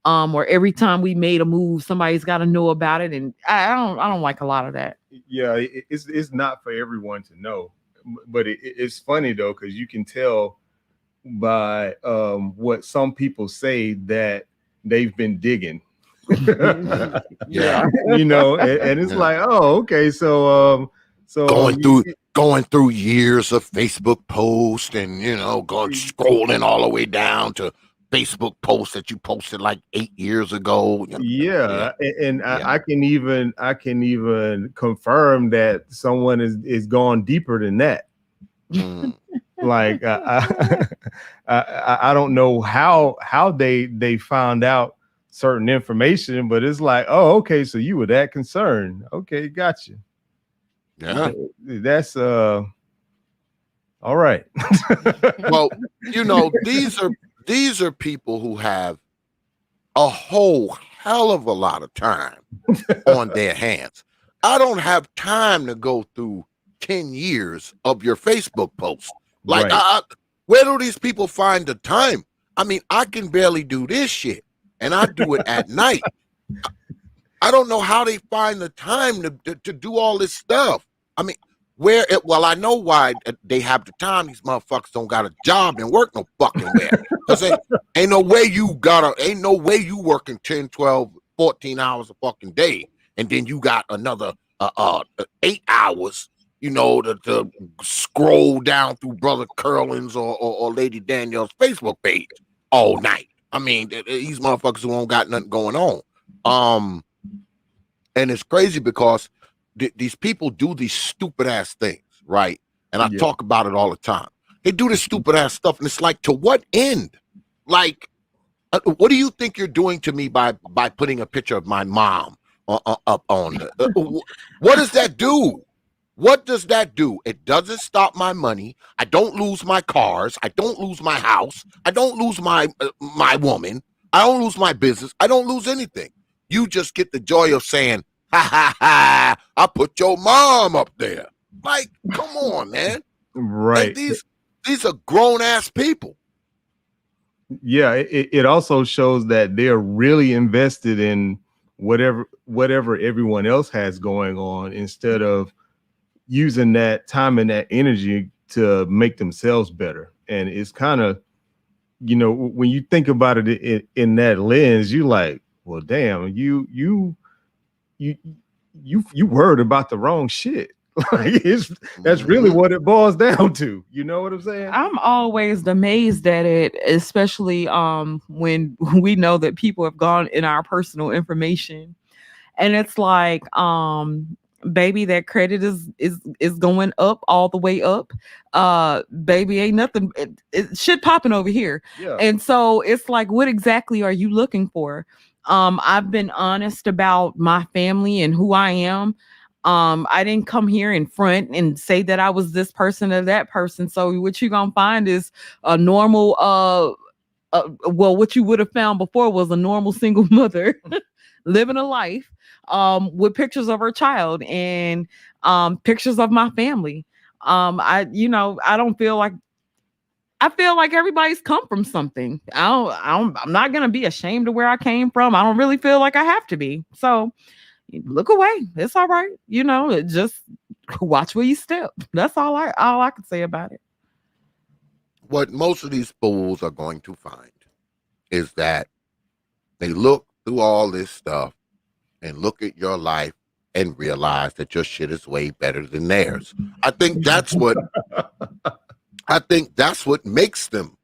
Or every time we made a move, somebody's got to know about it. And I don't like a lot of that. Yeah, it's not for everyone to know. But it's funny though, because you can tell by what some people say that they've been digging. Yeah. You know, and it's like, oh, okay, so going through years of Facebook posts and going scrolling all the way down to Facebook posts that you posted like 8 years ago. Yeah. And I can even confirm that someone is gone deeper than that. Like I don't know how they found out certain information, but it's like, oh, okay, so you were that concerned. Okay, gotcha. Yeah, that's all right. Well, these are people who have a whole hell of a lot of time on their hands. I don't have time to go through 10 years of your Facebook posts. Like, right. where do these people find the time? I mean, I can barely do this shit, and I do it at night. I don't know how they find the time to do all this stuff. I mean, well, I know why they have the time. These motherfuckers don't got a job and work no fucking where. Because ain't no way you working 10, 12, 14 hours a fucking day, and then you got another 8 hours, to scroll down through Brother Curlin's or Lady Danielle's Facebook page all night. I mean, these motherfuckers who don't got nothing going on. And it's crazy because these people do these stupid ass things, right? And I talk about it all the time. They do this stupid ass stuff, and it's like, to what end? Like, what do you think you're doing to me by putting a picture of my mom up on? What does that do? What does that do? It doesn't stop my money. I don't lose my cars. I don't lose my house. I don't lose my woman. I don't lose my business. I don't lose anything. You just get the joy of saying, ha ha ha, I put your mom up there. Like, come on, man. Right. And these are grown ass people. Yeah, it also shows that they're really invested in whatever everyone else has going on, instead of using that time and that energy to make themselves better. And it's kind of, when you think about it in that lens, you like, well, damn, you worried about the wrong shit. Like, that's really what it boils down to. You know what I'm saying? I'm always amazed at it, especially when we know that people have gone in our personal information, and it's like, baby, that credit is going up, all the way up. Baby, ain't nothing, it shit popping over here. Yeah. And so it's like, what exactly are you looking for? I've been honest about my family and who I am. I didn't come here in front and say that I was this person or that person. So what you're gonna find is a normal well, what you would have found before was a normal single mother living a life with pictures of her child and pictures of my family. I don't feel like, I feel like everybody's come from something. I'm not gonna be ashamed of where I came from. I don't really feel like I have to be. So look away. It's all right. Just watch where you step. That's all I can say about it. What most of these fools are going to find is that they look through all this stuff and look at your life and realize that your shit is way better than theirs. I think that's what makes them,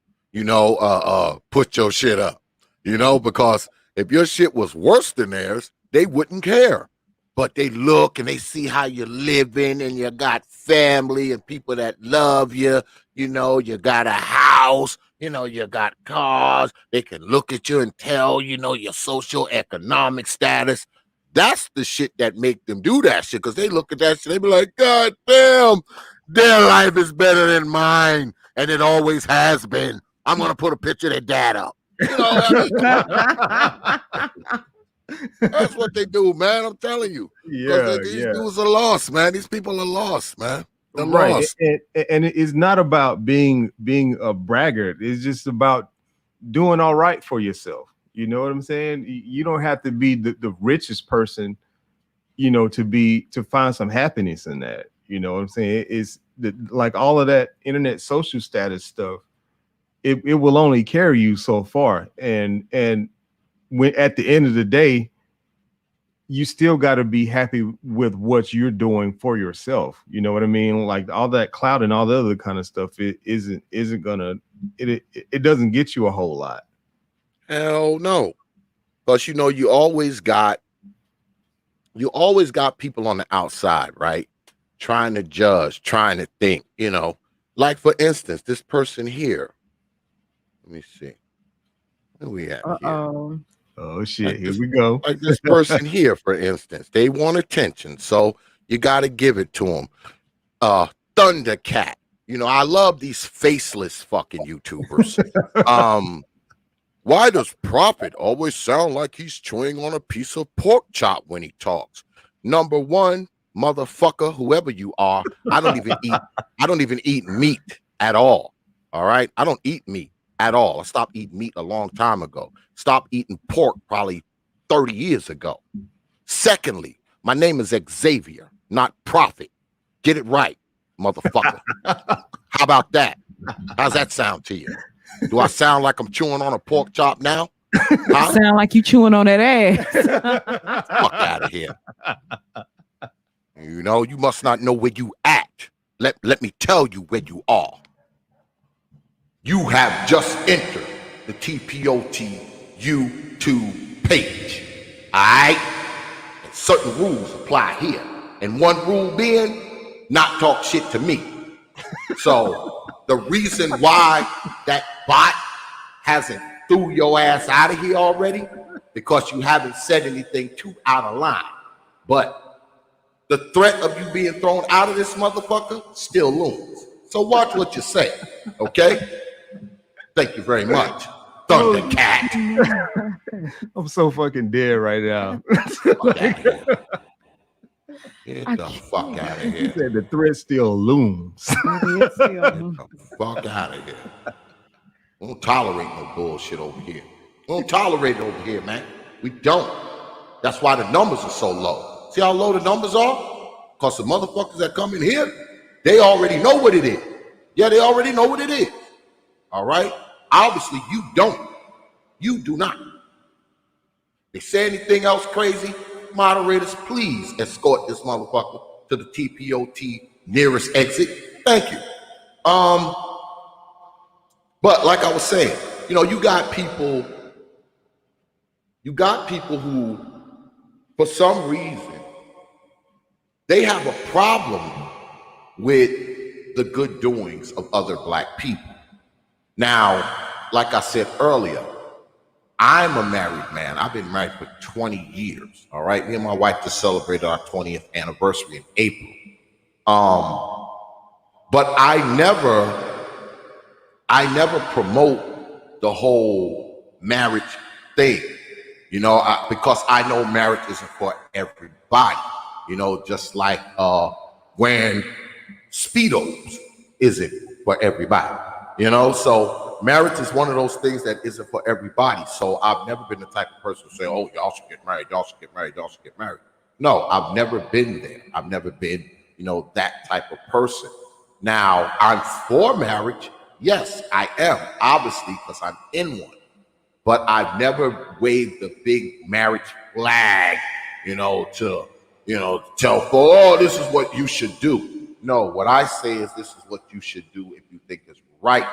put your shit up, because if your shit was worse than theirs, they wouldn't care. But they look and they see how you're living, and you got family and people that love you. You got a house, you got cars. They can look at you and tell, your social economic status. That's the shit that make them do that shit, because they look at that shit, they be like, God damn, their life is better than mine, and it always has been. I'm going to put a picture of their dad up. That's what they do, man. I'm telling you. Because Yeah, these yeah. dudes are lost, man. These people are lost, man. They're Right. lost. And it's not about being a braggart. It's just about doing all right for yourself. You know what I'm saying? You don't have to be the richest person, you know, to find some happiness in that. You know what I'm saying? It's like all of that internet social status stuff. It will only carry you so far. And when at the end of the day, you still got to be happy with what you're doing for yourself. You know what I mean? Like all that clout and all the other kind of stuff, it isn't gonna it doesn't get you a whole lot. Hell no. Because you always got people on the outside, right? Trying to judge, trying to think, Like for instance, this person here. Let me see. Who we at here? Uh-oh. Oh shit, Like here this, we go. like this person here, for instance. They want attention, so you got to give it to them. Thundercat. I love these faceless fucking YouTubers. Why does Prophet always sound like he's chewing on a piece of pork chop when he talks? Number one, motherfucker, whoever you are, I don't even eat meat at all. All right? I don't eat meat at all. I stopped eating meat a long time ago. Stopped eating pork probably 30 years ago. Secondly, my name is Xavier, not Prophet. Get it right, motherfucker. How about that? How's that sound to you? Do I sound like I'm chewing on a pork chop now? Huh? Sound like you chewing on that ass. Fuck out of here. You must not know where you at. Let me tell you where you are. You have just entered the T.P.O.T. YouTube page. All right? And certain rules apply here. And one rule being, not talk shit to me. So the reason why that bot hasn't threw your ass out of here already, because you haven't said anything too out of line. But the threat of you being thrown out of this motherfucker still looms. So watch what you say, okay? Thank you very much, Thundercat. I'm so fucking dead right now. Get the fuck out of He here. said the threat still looms. Get the fuck out of here. We don't tolerate no bullshit over here. We don't tolerate it over here, man. We don't. That's why the numbers are so low. See how low the numbers are? Because the motherfuckers that come in here, they already know what it is. Yeah, they already know what it is. All right? Obviously, you don't. You do not. They say anything else crazy, moderators, please escort this motherfucker to the T.P.O.T. nearest exit. Thank you. But like I was saying, you got people who, for some reason, they have a problem with the good doings of other black people. Now, like I said earlier, I'm a married man. I've been married for 20 years. All right. Me and my wife just celebrated our 20th anniversary in April. But I never promote the whole marriage thing, because I know marriage isn't for everybody, just like wearing Speedos isn't for everybody, so marriage is one of those things that isn't for everybody. So I've never been the type of person to say, oh, y'all should get married, y'all should get married, y'all should get married. No, I've never been there. I've never been, that type of person. Now, I'm for marriage. Yes, I am, obviously, because I'm in one. But I've never waved the big marriage flag, to tell for, oh, this is what you should do. No, what I say is this is what you should do if you think it's right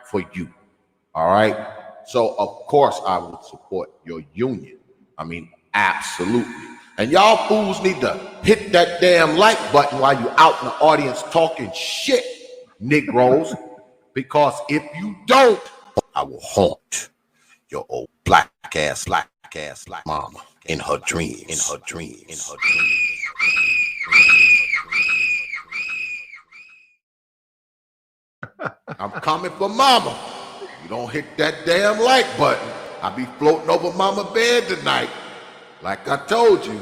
for you. All right? So, of course, I would support your union. I mean, absolutely. And y'all fools need to hit that damn like button while you're out in the audience talking shit, Negroes. Because if you don't, I will haunt your old black ass mama in her dreams. I'm coming for mama. You don't hit that damn like button, I'll be floating over mama bed tonight. Like I told you,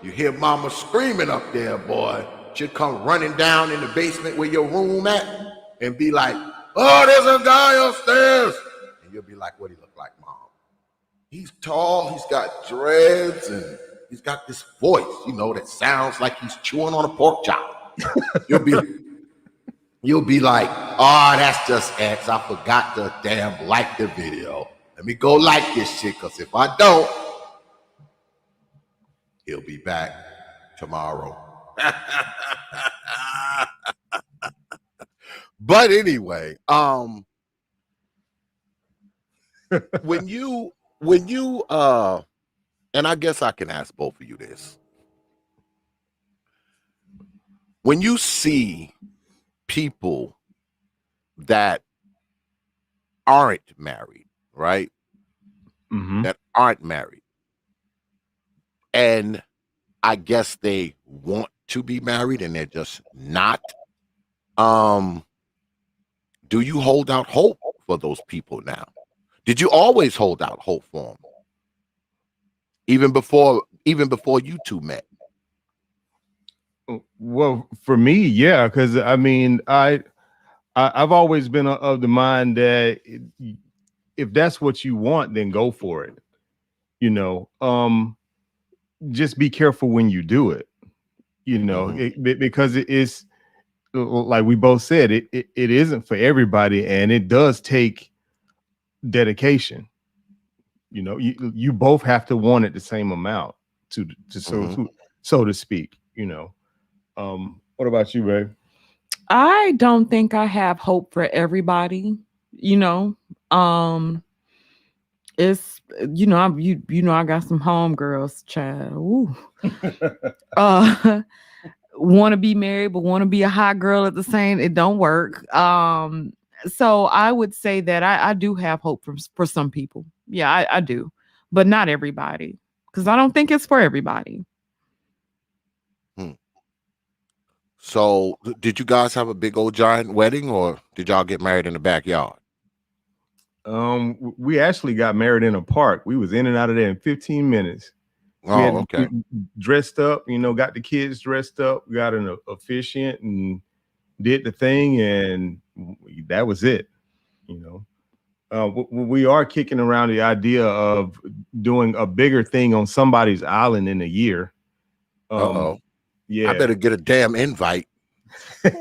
you hear mama screaming up there, boy. She'll come running down in the basement where your room at and be like, oh, there's a guy upstairs. And you'll be like, what do he look like, mom? He's tall, he's got dreads, and he's got this voice, you know, that sounds like he's chewing on a pork chop. You'll be like, oh, that's just X. I forgot to damn like the video. Let me go like this shit, because if I don't, he'll be back tomorrow. But anyway, when you and I guess I can ask both of you this. When you see people that aren't married, right? Mm-hmm. That aren't married, and I guess they want to be married and they're just not. Do you hold out hope for those people now? Did you always hold out hope for them? Even before you two met? Well, for me, yeah, because I mean, I've always been of the mind that if that's what you want, then go for it. You know, just be careful when you do it. You know, because it is, like we both said, it isn't for everybody, and it does take dedication. You know, you both have to want it the same amount so to speak. You know, what about you, babe? I don't think I have hope for everybody. You know, it's I got some homegirls, child. Ooh. Want to be married but want to be a hot girl at the same. It don't work. So I would say that I do have hope for some people. Yeah, I do, but not everybody, because I don't think it's for everybody. So did you guys have a big old giant wedding, or did y'all get married in the backyard? We actually got married in a park. We was in and out of there in 15 minutes. Okay. We dressed up, you know, got the kids dressed up, got an officiant and did the thing, and that was it. You know, we are kicking around the idea of doing a bigger thing on somebody's island in a year. Yeah, I better get a damn invite. Come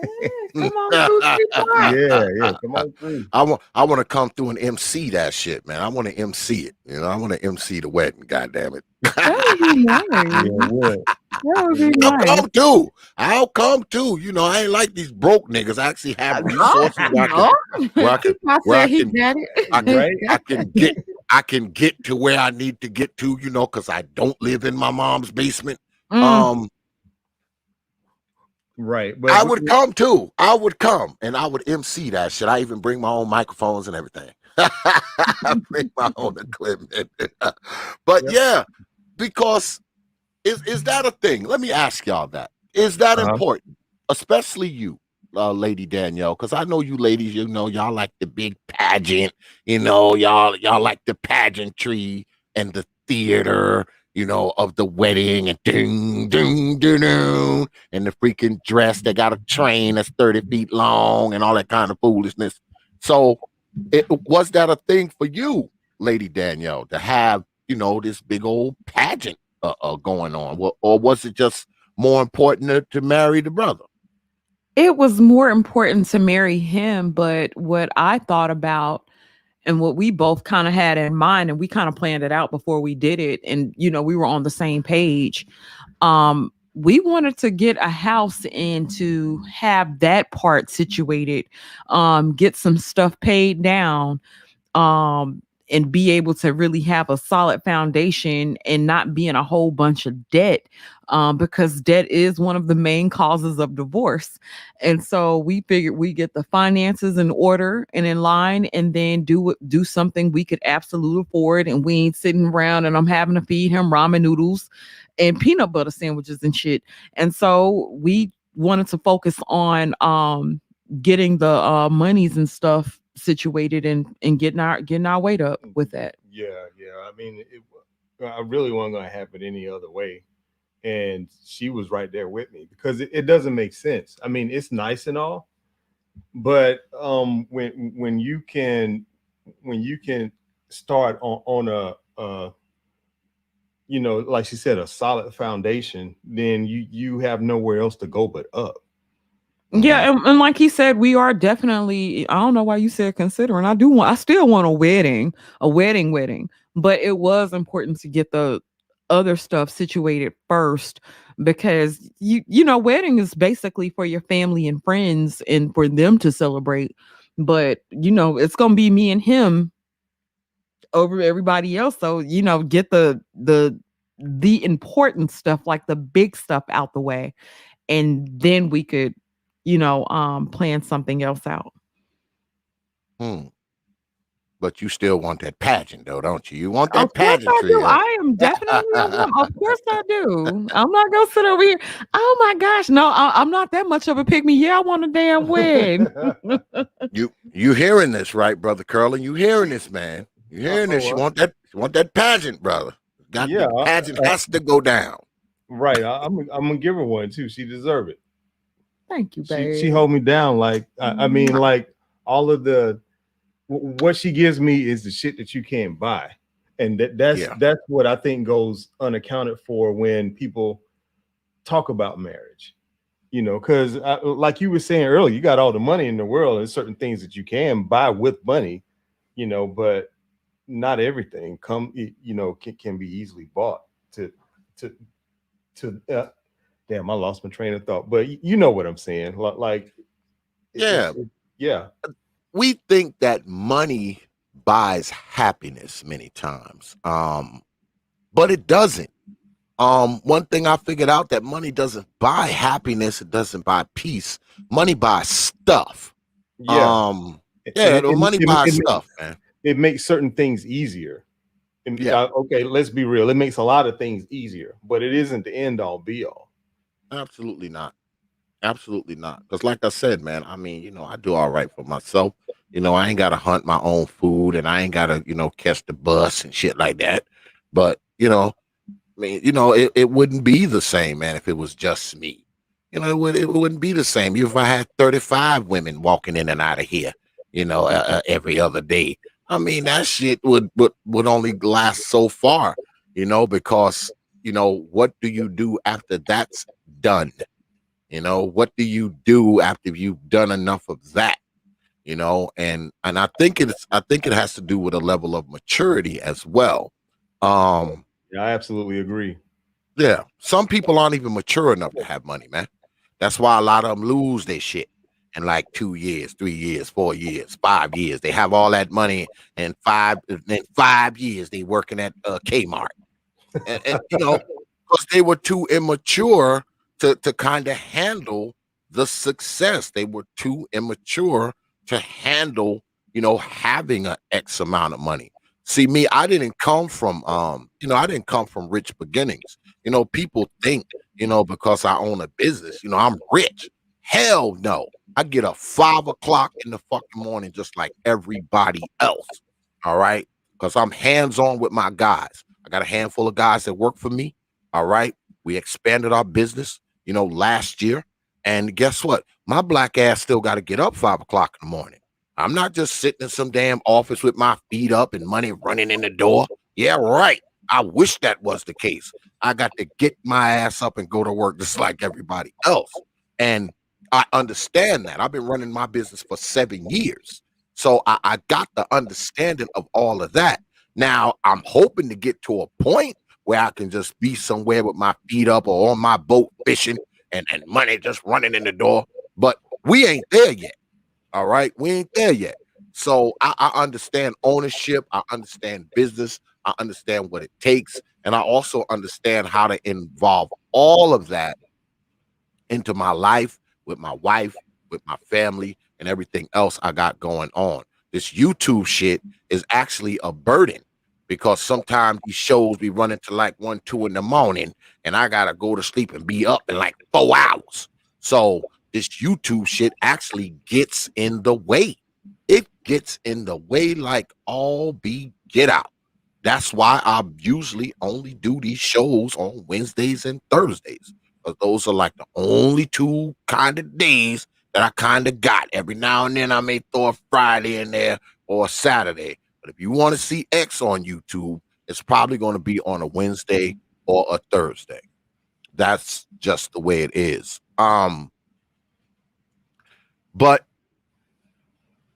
on, yeah, come on through. I want to come through and MC that shit, man. I want to MC it. You know, I want to MC the wedding. God damn it. That would be nice. That would be nice. I'll come too. You know, I ain't like these broke niggas. I actually have resources I can get to where I need to get to, you know, because I don't live in my mom's basement. Right, but I would come too. I would come and I would MC that shit. I even bring my own microphones and everything. I bring my own equipment. But yeah, because is that a thing? Let me ask y'all that. Is that important? Especially you, Lady Danielle, because I know you ladies, you know, y'all like the big pageant, you know, y'all like the pageantry and the theater, you know, of the wedding and ding, ding, ding, ding, and the freaking dress that got a train that's 30 feet long and all that kind of foolishness. So was that a thing for you, Lady Danielle, to have, you know, this big old pageant going on? Or was it just more important to marry the brother? It was more important to marry him, but what I thought about and what we both kind of had in mind, and we kind of planned it out before we did it, and you know, we were on the same page. We wanted to get a house and to have that part situated, get some stuff paid down, and be able to really have a solid foundation and not be in a whole bunch of debt, because debt is one of the main causes of divorce. And so we figured we get the finances in order and in line, and then do something we could absolutely afford, and we ain't sitting around and I'm having to feed him ramen noodles and peanut butter sandwiches and shit. And so we wanted to focus on getting the monies and stuff situated and getting our weight up with that. Yeah. I mean, I really wasn't going to have it any other way. And she was right there with me because it doesn't make sense. I mean, it's nice and all, but when you can start on a you know, like she said, a solid foundation, then you have nowhere else to go but up. Yeah, and like he said, we are definitely. I don't know why you said considering. I still want a wedding, but it was important to get the other stuff situated first because you know, wedding is basically for your family and friends and for them to celebrate. But you know, it's gonna be me and him over everybody else. So you know, get the important stuff, like the big stuff, out the way, and then we could, you know, plan something else out. But you still want that pageant, though, don't you? You want Of that course I pageantry. do. I am definitely a woman. Of course I do. I'm not gonna sit over here. Oh my gosh, no, I'm not that much of a pick me. Yeah, I want a damn wig. You hearing this, right, brother Curlin? You hearing this, man? You hearing this? You want that pageant, brother? Yeah, The pageant has to go down. Right. I'm gonna give her one too. She deserve it. Thank you, babe. She hold me down. Like I mean, like all of what she gives me is the shit that you can't buy, and that's what I think goes unaccounted for when people talk about marriage. You know, because like you were saying earlier, you got all the money in the world, and certain things that you can buy with money. You know, but not everything can be easily bought to damn, I lost my train of thought, but you know what I'm saying. Like yeah. We think that money buys happiness many times, but it doesn't. One thing I figured out, that money doesn't buy happiness, it doesn't buy peace. Money buys stuff. Money buys stuff, man. It makes certain things easier. Okay, let's be real. It makes a lot of things easier, but it isn't the end all be all. Absolutely not. Absolutely not. Because like I said, man, I mean, you know, I do all right for myself. You know, I ain't got to hunt my own food and I ain't got to, you know, catch the bus and shit like that. But, you know, I mean, you know, it wouldn't be the same, man, if it was just me. You know, it wouldn't be the same. If I had 35 women walking in and out of here, you know, every other day. I mean, that shit would only last so far, you know, because, you know, what do you do after that's done? You know, what do you do after you've done enough of that? You know, and I think it has to do with a level of maturity as well. Yeah, I absolutely agree. Yeah, some people aren't even mature enough to have money, man. That's why a lot of them lose their shit in like 2 years, 3 years, 4 years, 5 years. They have all that money, and in 5 years they working at Kmart, and you know, because they were too immature to kind of handle the success. They were too immature to handle, you know, having an X amount of money. See, me, I didn't come from I didn't come from rich beginnings. You know, people think, you know, because I own a business, you know, I'm rich. Hell no. I get up 5 o'clock in the fucking morning just like everybody else. All right. Because I'm hands-on with my guys. I got a handful of guys that work for me. All right. We expanded our business, you know, last year. And guess what? My black ass still got to get up 5 o'clock in the morning. I'm not just sitting in some damn office with my feet up and money running in the door. Yeah, right. I wish that was the case. I got to get my ass up and go to work just like everybody else. And I understand that. I've been running my business for 7 years. So I got the understanding of all of that. Now, I'm hoping to get to a point where I can just be somewhere with my feet up or on my boat fishing and money just running in the door. But we ain't there yet. All right. We ain't there yet. So I understand ownership. I understand business. I understand what it takes. And I also understand how to involve all of that into my life, with my wife, with my family, and everything else I got going on. This YouTube shit is actually a burden because sometimes these shows be running to like 1, 2 in the morning, and I gotta go to sleep and be up in like 4 hours. So this YouTube shit actually gets in the way. It gets in the way like all be get out. That's why I usually only do these shows on Wednesdays and Thursdays. 'Cause those are like the only two kind of days that I kind of got. Every now and then I may throw a Friday in there or a Saturday. But if you want to see X on YouTube, it's probably going to be on a Wednesday or a Thursday. That's just the way it is. But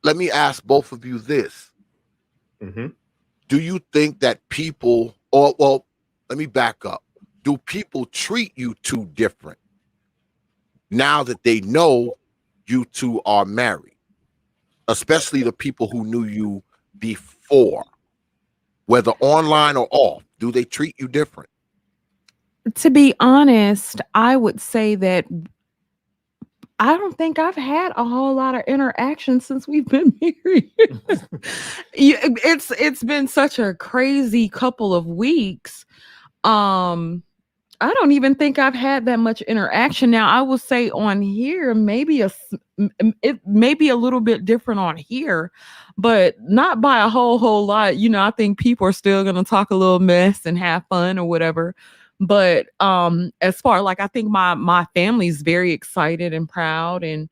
let me ask both of you this. Mm-hmm. Do you think that people, or well, let me back up. Do people treat you two different now that they know you two are married? Especially the people who knew you before, whether online or off. Do they treat you different? To be honest, I would say that I don't think I've had a whole lot of interaction since we've been married. It's been such a crazy couple of weeks. I don't even think I've had that much interaction. Now, I will say on here, it may be a little bit different on here, but not by a whole lot. I think people are still going to talk a little mess and have fun or whatever. But as far like I think my family's very excited and proud, and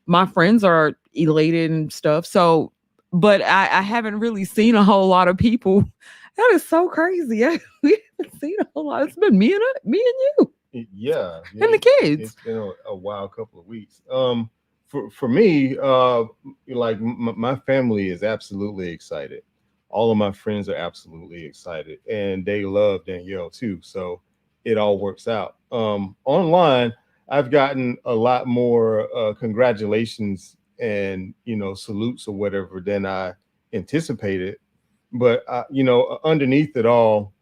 my friends are elated and stuff. So, but I haven't really seen a whole lot of people. That is so crazy. We haven't seen a whole lot. It's been me and you Yeah, and the kids. It's been a wild couple of weeks. For me, like my family is absolutely excited. All of my friends are absolutely excited, and they love Danielle too. So it all works out. Online, I've gotten a lot more congratulations and salutes or whatever than I anticipated. But underneath it all,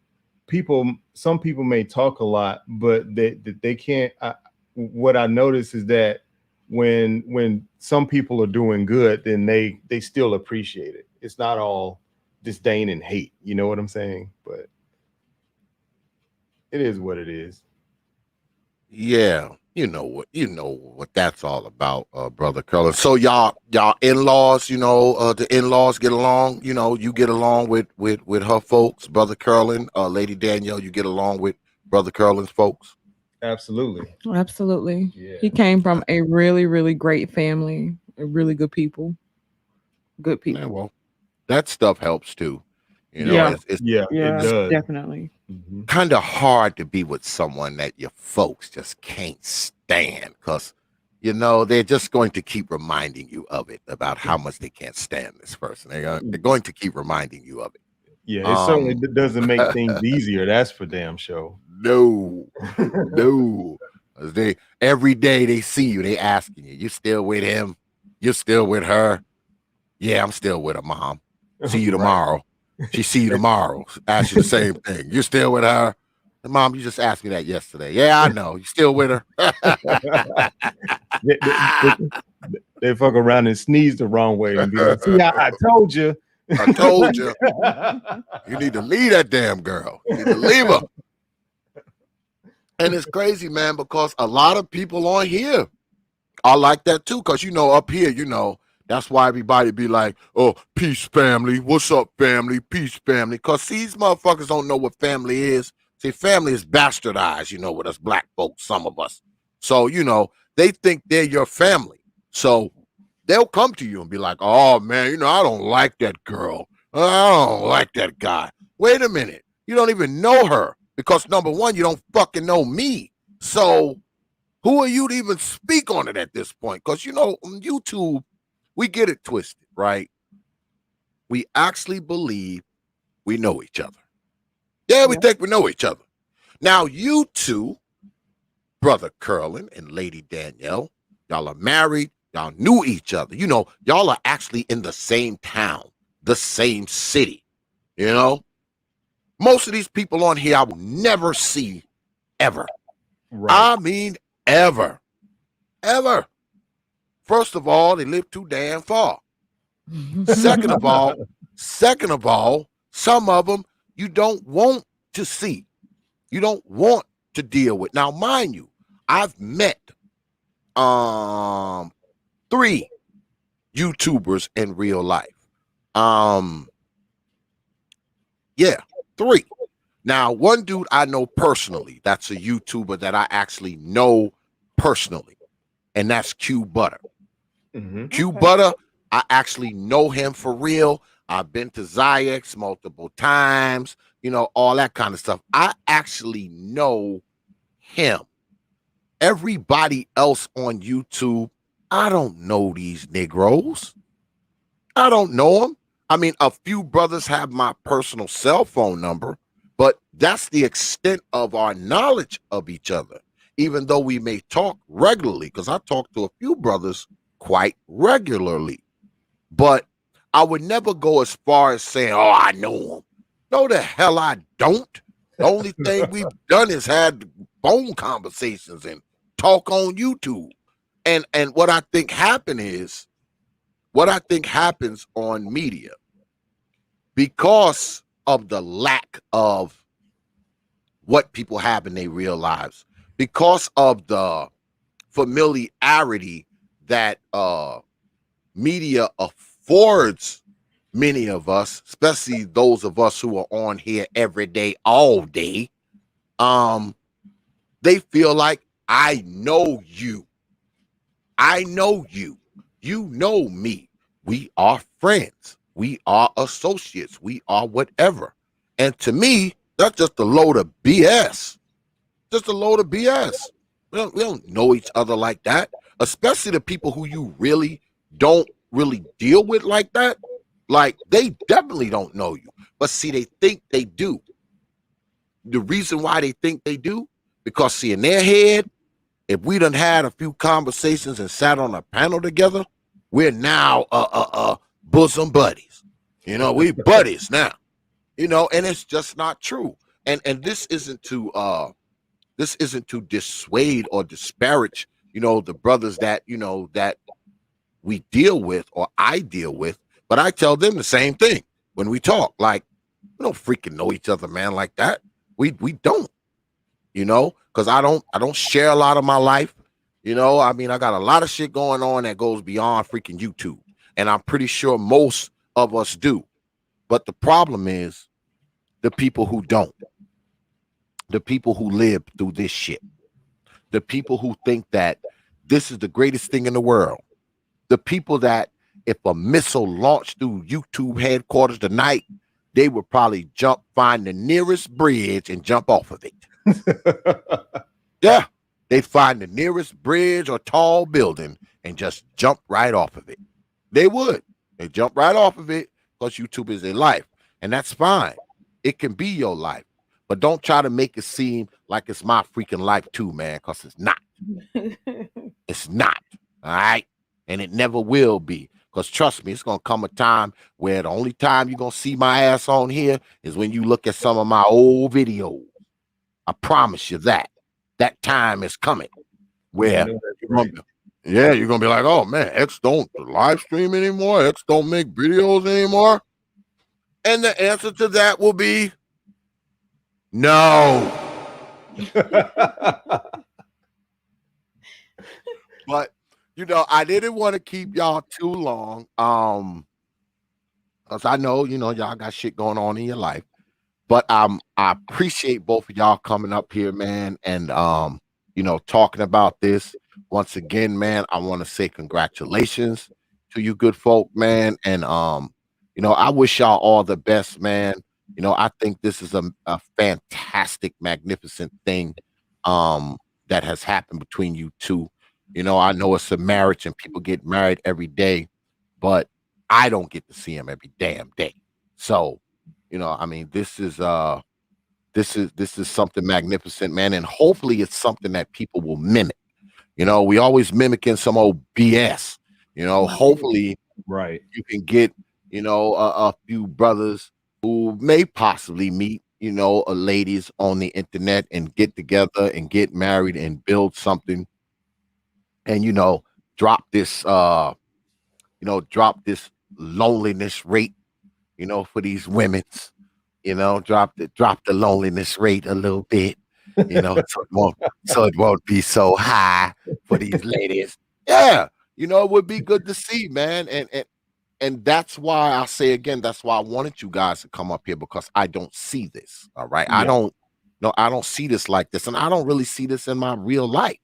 some people may talk a lot, but they can't. What I notice is that when some people are doing good, then they still appreciate it. It's not all disdain and hate. You know what I'm saying? But it is what it is. Yeah, you know what that's all about, brother Curlin. So y'all in-laws, the in-laws get along. You get along with her folks, brother Curlin. Lady Danielle, you get along with brother Curlin's folks. Absolutely. Absolutely. Yeah. He came from a really, really great family, really good people. Good Yeah, people. well, that stuff helps too. Yeah. It's Yeah, it does. Definitely. Mhm. kind of hard to be with someone that your folks just can't stand because they're just going to keep reminding you of it, about how much they can't stand this person. They're going to keep reminding you of it. Yeah, it certainly um doesn't make things easier. That's for damn sure. no, no. 'Cause they every day they see you, they asking you still with him, you still with her? Yeah, I'm still with her, mom. See you Right. tomorrow. She see you tomorrow. Ask you the same thing. You still with her? Mom, you just asked me that yesterday. Yeah, I know. You still with her? they, they, they fuck around and sneeze the wrong way and be like, "See, I told you." I told you. You need to leave that damn girl. You need to leave her. And it's crazy, man, because a lot of people on here are like that too. Because up here, that's why everybody be like, "Oh, peace, family. What's up, family? Peace, family." Because these motherfuckers don't know what family is. See, family is bastardized, with us black folks, some of us. So, they think they're your family. So they'll come to you and be like, "Oh, man, I don't like that girl. I don't like that guy." Wait a minute. You don't even know her because, number one, you don't fucking know me. So who are you to even speak on it at this point? Because, on YouTube, we get it twisted, right? We actually believe we know each other. Yeah, we think we know each other. Now, you two, brother Curlin and Lady Danielle, y'all are married. Y'all knew each other. Y'all are actually in the same town, the same city. Most of these people on here I will never see ever. Right. I mean, ever. Ever. First of all, they live too damn far. Second of all, some of them you don't want to see. You don't want to deal with. Now, mind you, I've met 3 YouTubers in real life. Yeah, 3. Now, one dude I know personally, that's a YouTuber that I actually know personally, and that's Q Butter. Q Butter, I actually know him for real. I've been to Zyx multiple times, all that kind of stuff. I actually know him. Everybody else on YouTube, I don't know these Negroes. I don't know them. I mean, a few brothers have my personal cell phone number, but that's the extent of our knowledge of each other, even though we may talk regularly, because I talk to a few brothers quite regularly. But I would never go as far as saying, oh, I know him. No, the hell I don't. The only thing we've done is had phone conversations and talk on YouTube. And what I think happens on media, because of the lack of what people have in their real lives, because of the familiarity that media affords many of us, especially those of us who are on here every day, all day, they feel like, I know you. I know you. You know me. We are friends. We are associates. We are whatever. And to me, that's just a load of BS. Just a load of BS. We don't know each other like that, especially the people who you really don't really deal with like that. Like, they definitely don't know you. But see, they think they do. The reason why they think they do, because see, in their head, if we done had a few conversations and sat on a panel together, we're now bosom buddies. We buddies now. And it's just not true. And this isn't to dissuade or disparage, the brothers that that we deal with or I deal with, but I tell them the same thing when we talk. Like, we don't freaking know each other, man, like that. We don't, because I don't share a lot of my life. I mean, I got a lot of shit going on that goes beyond freaking YouTube, and I'm pretty sure most of us do. But the problem is the people who don't, the people who live through this shit, the people who think that this is the greatest thing in the world, the people that if a missile launched through YouTube headquarters tonight, they would probably find the nearest bridge and jump off of it. Yeah, they'd find the nearest bridge or tall building and just jump right off of it. They would. They jump right off of it because YouTube is their life. And that's fine. It can be your life. But don't try to make it seem like it's my freaking life too, man, because it's not. It's not. All right? And it never will be. Because trust me, it's going to come a time where the only time you're going to see my ass on here is when you look at some of my old videos. I promise you that. That time is coming where you're going to be like, oh, man, X don't live stream anymore. X don't make videos anymore. And the answer to that will be no. But I didn't want to keep y'all too long. Because I know, y'all got shit going on in your life. But I appreciate both of y'all coming up here, man, and talking about this. Once again, man, I want to say congratulations to you good folk, man. And I wish y'all all the best, man. I think this is a fantastic, magnificent thing that has happened between you two. I know it's a marriage and people get married every day, but I don't get to see them every damn day. So, I mean, this is something magnificent, man, and hopefully it's something that people will mimic. We always mimicking some old BS. Hopefully, right, you can get a few brothers who may possibly meet ladies on the internet and get together and get married and build something, and drop this loneliness rate for these women's. Drop the loneliness rate a little bit, so it won't be so high for these ladies. Yeah, it would be good to see, man. And And that's why I say again, that's why I wanted you guys to come up here, because I don't see this. All right. I Yeah. don't I don't see this like this. And I don't really see this in my real life.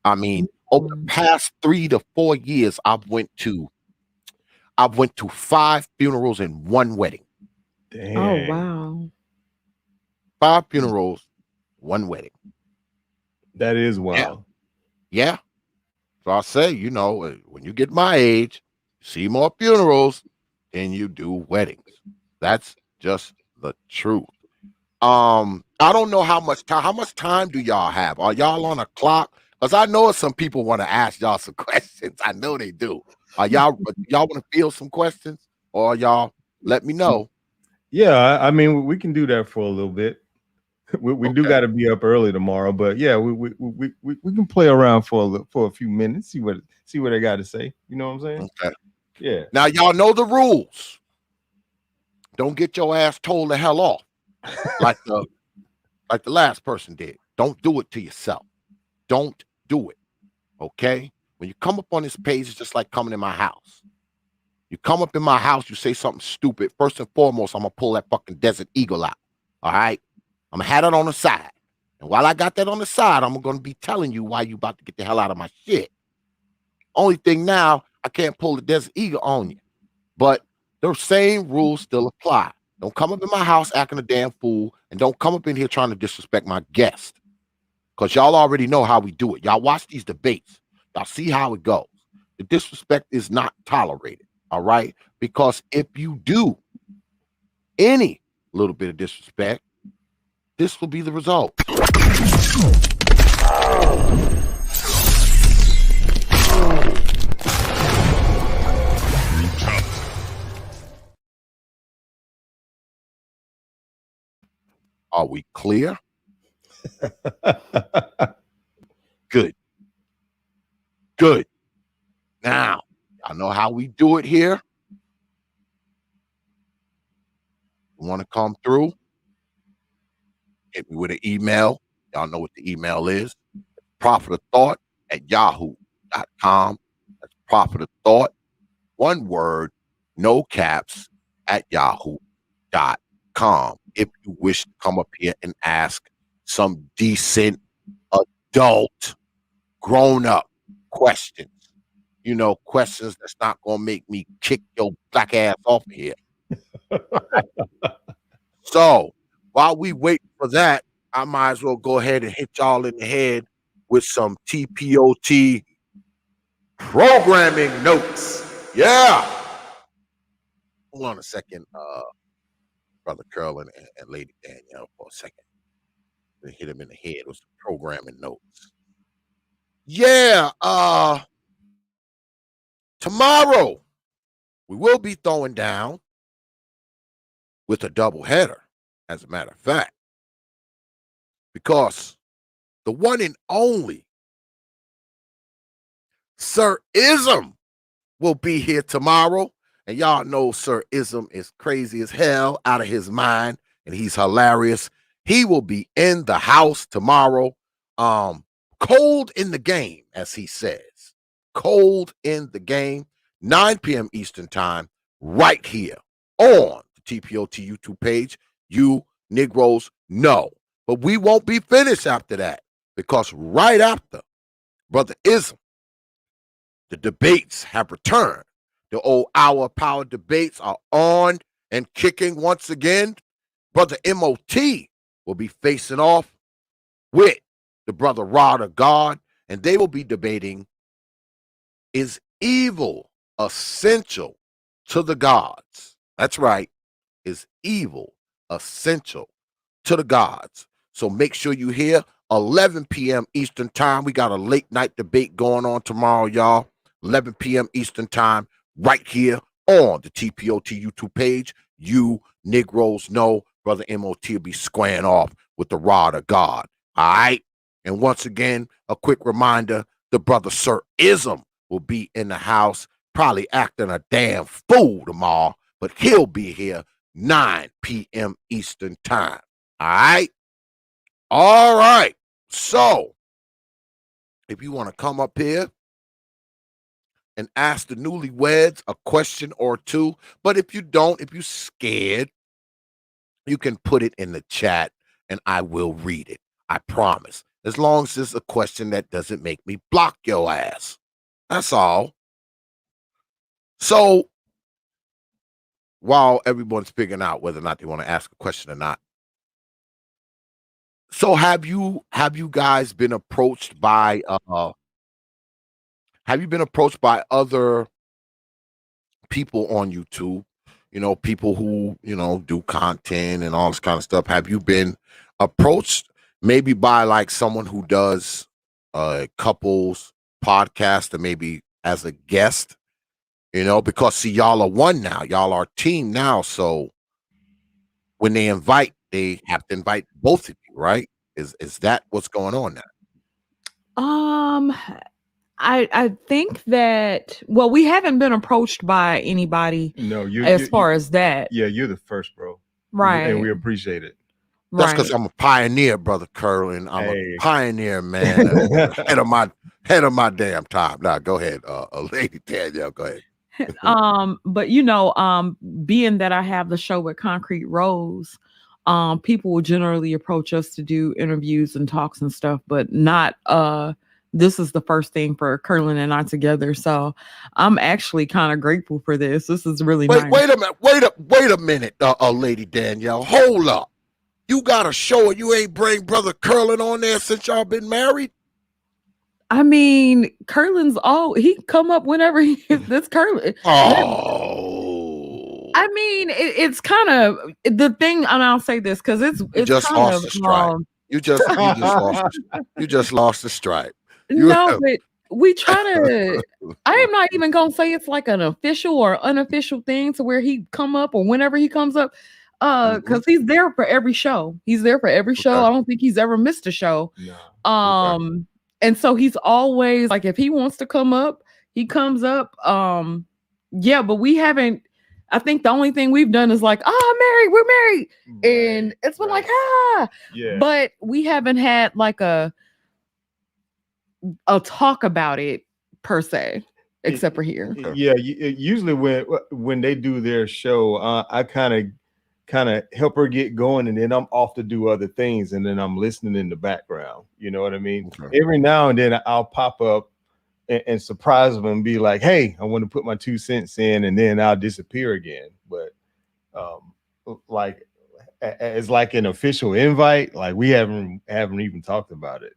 I mean, over the past 3 to 4 years, I've went to 5 funerals and 1 wedding. Dang. Oh wow. 5 funerals, 1 wedding. That is Yeah. wild. Yeah. So I say, when you get my age, see more funerals than you do weddings. That's just the truth. I don't know how much time do y'all have? Are y'all on a clock? Because I know some people want to ask y'all some questions. I know they do. Are y'all want to field some questions, or y'all let me know? Yeah, I mean, we can do that for a little bit. We do Okay. got to be up early tomorrow, but yeah, we can play around for a few minutes, see what they got to say. You know what I'm saying? Okay. Yeah. Now y'all know the rules. Don't get your ass told the hell off, like the last person did. Don't do it to yourself. Don't do it. Okay. When you come up on this page, it's just like coming in my house. You come up in my house, you say something stupid. First and foremost, I'm gonna pull that fucking Desert Eagle out. All right. I'm gonna have it on the side. And while I got that on the side, I'm gonna be telling you why you about to get the hell out of my shit. Only thing now, I can't pull the Desert Eagle on you. But the same rules still apply. Don't come up in my house acting a damn fool, and don't come up in here trying to disrespect my guest. Because y'all already know how we do it. Y'all watch these debates. Y'all see how it goes. The disrespect is not tolerated. All right? Because if you do any little bit of disrespect, this will be the result. Are we clear? Good. Good. Now, I know how we do it here. You want to come through? Hit me with an email. Y'all know what the email is. Prophet of Thought at yahoo.com. That's Prophet of Thought, one word, no caps, at yahoo.com. If you wish to come up here and ask some decent, adult, grown up questions. Questions that's not going to make me kick your black ass off of here. So while we wait for that, I might as well go ahead and hit y'all in the head with some T.P.O.T programming notes. Yeah. Hold on a second, Brother Curlin and Lady Danielle, for a second. They hit him in the head with some programming notes. Yeah, tomorrow we will be throwing down with a double header, as a matter of fact, because the one and only Sir Ism will be here tomorrow. And y'all know Sir Ism is crazy as hell, out of his mind, and he's hilarious. He will be in the house tomorrow. Cold in the game, as he says. Cold in the game, 9 p.m. Eastern time, right here on the T.P.O.T YouTube page. You Negroes know. But we won't be finished after that, because right after Brother Ism, the debates have returned. The old hour power debates are on and kicking once again. Brother M.O.T will be facing off with the brother Rod of God, and they will be debating, is evil essential to the gods? That's right. Is evil essential to the gods? So make sure you hear 11 p.m. Eastern time. We got a late night debate going on tomorrow, y'all. 11 p.m. Eastern time, right here on the T.P.O.T YouTube page. You Negroes know Brother M.O.T will be squaring off with the Rod of God. All right? And once again, a quick reminder, the brother Sir Ism will be in the house, probably acting a damn fool tomorrow, but he'll be here 9 p.m. Eastern time. All right? All right. So, if you want to come up here and ask the newlyweds a question or two. But if you don't, if you're scared, you can put it in the chat and I will read it. I promise. As long as it's a question that doesn't make me block your ass. That's all. So while everyone's figuring out whether or not they want to ask a question or not. So have you guys been approached by other people on YouTube? You know, people who, you know, do content and all this kind of stuff. Have you been approached maybe by like someone who does couples podcast, or maybe as a guest? You know, because see, y'all are one now. Y'all are a team now. So when they invite, they have to invite both of you, right? Is that what's going on now? I think that, well, we haven't been approached by anybody. No, as far as that. Yeah, you're the first, bro. Right. And we appreciate it. That's because I'm a pioneer, brother Curlin. I'm a pioneer, man. head of my damn time. Now, go ahead, Lady Danielle. Go ahead. But you know, being that I have the show with Concrete Rose, people will generally approach us to do interviews and talks and stuff, but not this is the first thing for Curlin and I together. So I'm actually kind of grateful for this. This is really nice. Wait a minute, Lady Danielle. Hold up. You got a show and you ain't bring brother Curlin on there since y'all been married? I mean, Curlin's he come up whenever this Curlin. Oh. I mean, it's kind of the thing, and I'll say this because it's just kind lost of the stripe. You just lost the stripe. But we try to. I am not even gonna say it's like an official or unofficial thing to where he come up or whenever he comes up, because he's there for every show. He's there for every show. I don't think he's ever missed a show. No. And so he's always like, if he wants to come up, he comes up. Yeah, but we haven't. I think the only thing we've done is like, we're married, and it's been like, yeah. But we haven't had like a talk about it per se, except for here. Yeah, usually when they do their show, I kind of help her get going, and then I'm off to do other things, and then I'm listening in the background. You know what I mean? Okay. Every now and then I'll pop up and surprise them and be like, "Hey, I want to put my 2 cents in," and then I'll disappear again. But like as like an official invite, like we haven't even talked about it.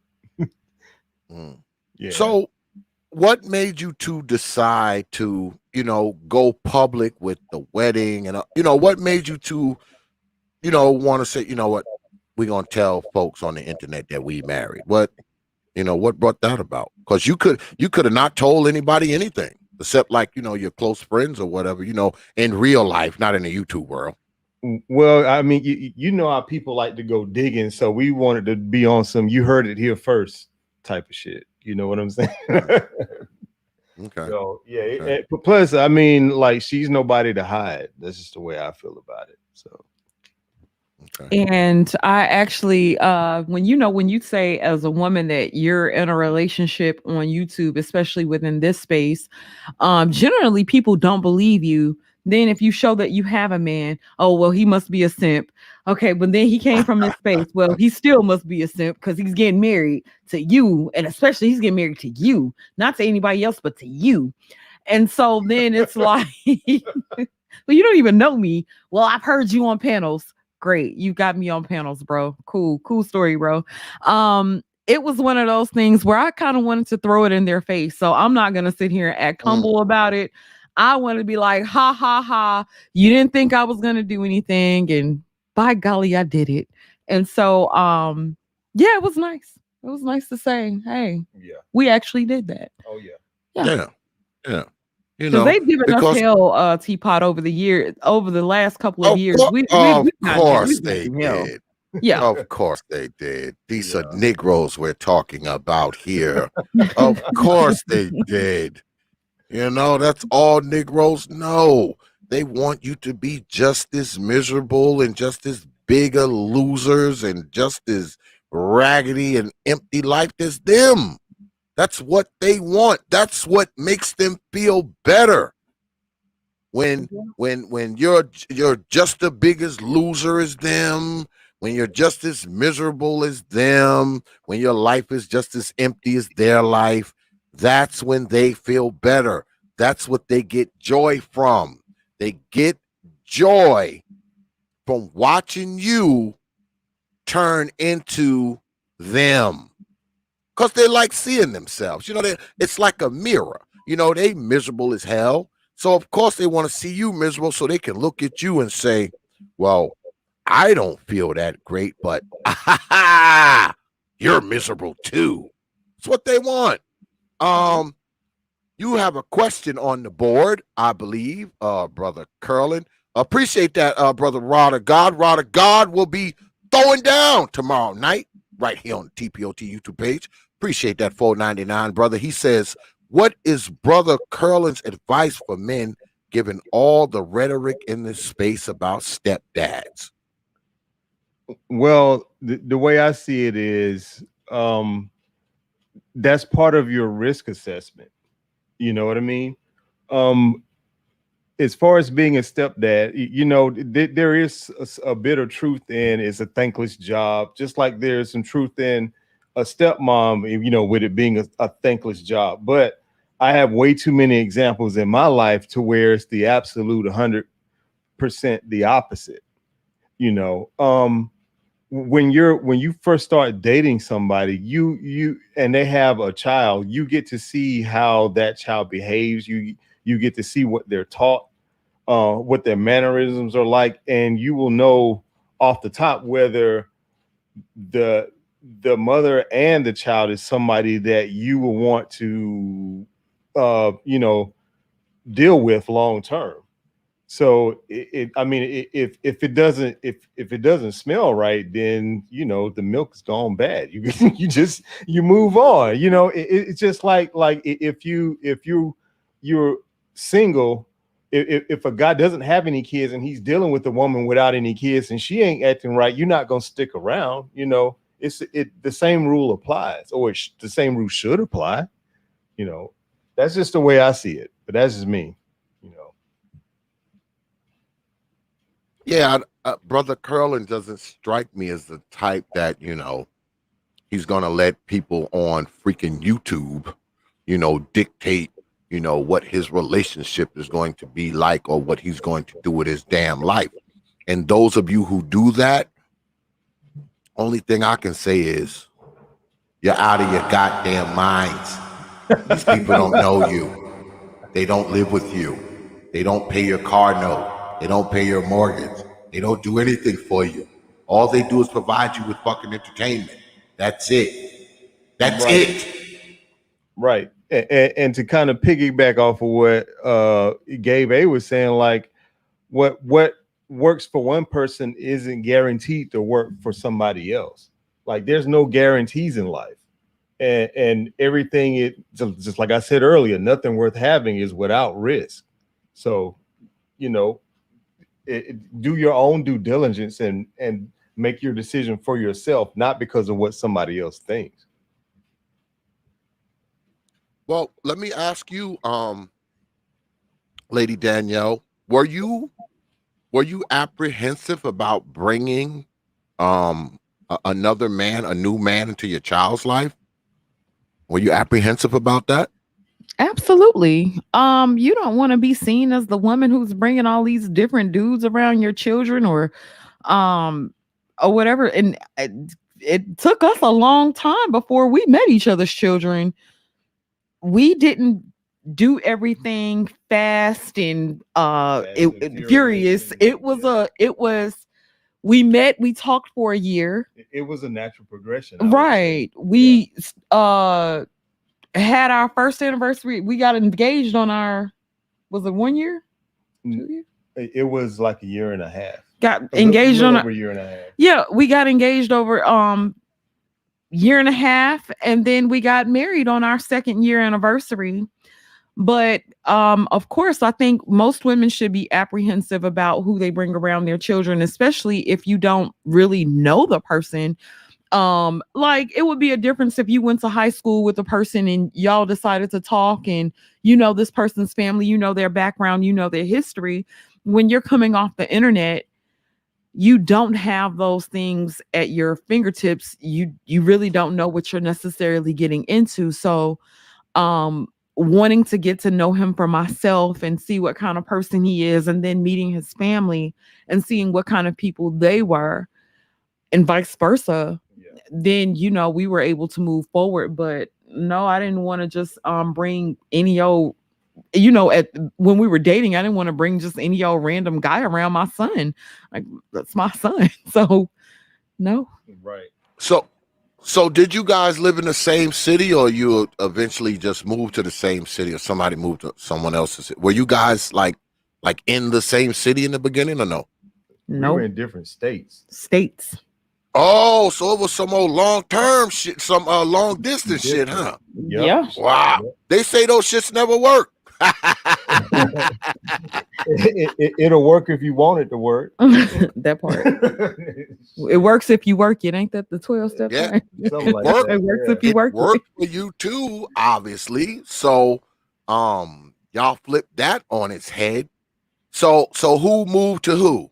Yeah. So what made you two decide to, you know, go public with the wedding? And, you know, what made you two, you know, want to say, you know what, we're going to tell folks on the internet that we married? What brought that about? Because you could have not told anybody anything except like, you know, your close friends or whatever, you know, in real life, not in the YouTube world. Well, I mean, you know how people like to go digging. So we wanted to be on some, you heard it here first type of shit. You know what I'm saying? Okay. So yeah. Plus, I mean, like she's nobody to hide. That's just the way I feel about it. So. Okay. And I actually, when you say as a woman that you're in a relationship on YouTube, especially within this space, generally people don't believe you. Then if you show that you have a man, oh, well, he must be a simp. Okay, but then he came from this space. Well, he still must be a simp because he's getting married to you. And especially he's getting married to you, not to anybody else, but to you. And so then it's like, well, you don't even know me. Well, I've heard you on panels. Great. You got me on panels, bro. Cool story, bro. It was one of those things where I kind of wanted to throw it in their face. So I'm not going to sit here and act humble about it. I want to be like, ha, ha, ha. You didn't think I was going to do anything. And by golly, I did it. And so, yeah, it was nice. It was nice to say, hey, we actually did that. Oh, yeah. Yeah. You know, they've given us hell, T.P.O.T over the last couple of years. Of course they did. Yeah. Of course they did. These are Negroes we're talking about here. Of course they did. You know, that's all Negroes know. They want you to be just as miserable and just as big a losers and just as raggedy and empty life as them. That's what they want. That's what makes them feel better. When you're just the biggest loser as them, when you're just as miserable as them, when your life is just as empty as their life, that's when they feel better. That's what they get joy from. They get joy from watching you turn into them, because they like seeing themselves. It's like a mirror. They miserable as hell. So of course they want to see you miserable so they can look at you and say, well, I don't feel that great, but you're miserable too. It's what they want. You have a question on the board, I believe, Brother Curlin. Appreciate that, Brother Rod of God. Rod of God will be throwing down tomorrow night right here on the T.P.O.T YouTube page. Appreciate that, $4.99, brother. He says, what is Brother Curlin's advice for men given all the rhetoric in this space about stepdads? Well, the way I see it is that's part of your risk assessment. You know what I mean? As far as being a stepdad, there is a bit of truth in it's a thankless job, just like there's some truth in a stepmom, with it being a thankless job. But I have way too many examples in my life to where it's the absolute 100% the opposite. When you first start dating somebody, you and they have a child, you get to see how that child behaves. You get to see what they're taught, what their mannerisms are like, and you will know off the top whether the mother and the child is somebody that you will want to deal with long term. So if it doesn't smell right, then the milk is gone bad. You move on. It's just like if you're single, if a guy doesn't have any kids and he's dealing with a woman without any kids and she ain't acting right, you're not gonna stick around. The same rule applies, or the same rule should apply. That's just the way I see it. But that's just me. Yeah, Brother Curlin doesn't strike me as the type that, he's going to let people on freaking YouTube, dictate, what his relationship is going to be like or what he's going to do with his damn life. And those of you who do that, only thing I can say is you're out of your goddamn minds. These people don't know you. They don't live with you. They don't pay your car note. They don't pay your mortgage. They don't do anything for you. All they do is provide you with fucking entertainment. That's it. That's it. Right. And to kind of piggyback off of what Gabe A was saying, like what works for one person isn't guaranteed to work for somebody else. Like there's no guarantees in life. And everything, just like I said earlier, nothing worth having is without risk. So, do your own due diligence and make your decision for yourself, not because of what somebody else thinks. Well, let me ask you, Lady Danielle, were you apprehensive about bringing another man, a new man, into your child's life? Were you apprehensive about that? Absolutely. You don't want to be seen as the woman who's bringing all these different dudes around your children or whatever. And it took us a long time before we met each other's children. We didn't do everything fast and furious. We met, we talked for a year. It was a natural progression. Right. We had our first anniversary. We got engaged on was it 1 year? 2 years? It was like a year and a half. Got engaged on over a year and a half. Yeah, we got engaged over year and a half, and then we got married on our 2nd year anniversary. But of course, I think most women should be apprehensive about who they bring around their children, especially if you don't really know the person. Like it would be a difference if you went to high school with a person and y'all decided to talk and you know this person's family, you know their background, you know their history. When you're coming off the internet, you don't have those things at your fingertips. You really don't know what you're necessarily getting into. So wanting to get to know him for myself and see what kind of person he is, and then meeting his family and seeing what kind of people they were and vice versa, then you know we were able to move forward. But no, I didn't want to just bring any old, you know, when we were dating, I didn't want to bring just any old random guy around my son. Like that's my son. So no. Right. So did you guys live in the same city, or you eventually just moved to the same city, or somebody moved to someone else's city? Were you guys like in the same city in the beginning, or no? We No. were in different states. Oh, so it was some old long-term shit, some long distance shit, huh? Yep. Yeah. Wow. Yep. They say those shits never work. It'll work if you want it to work. That part. It works if you work it. Ain't that the 12-step? Yeah. Something like Work. that. It works Yeah. if you It work worked for you too, obviously. So y'all flipped that on its head. So who moved to who?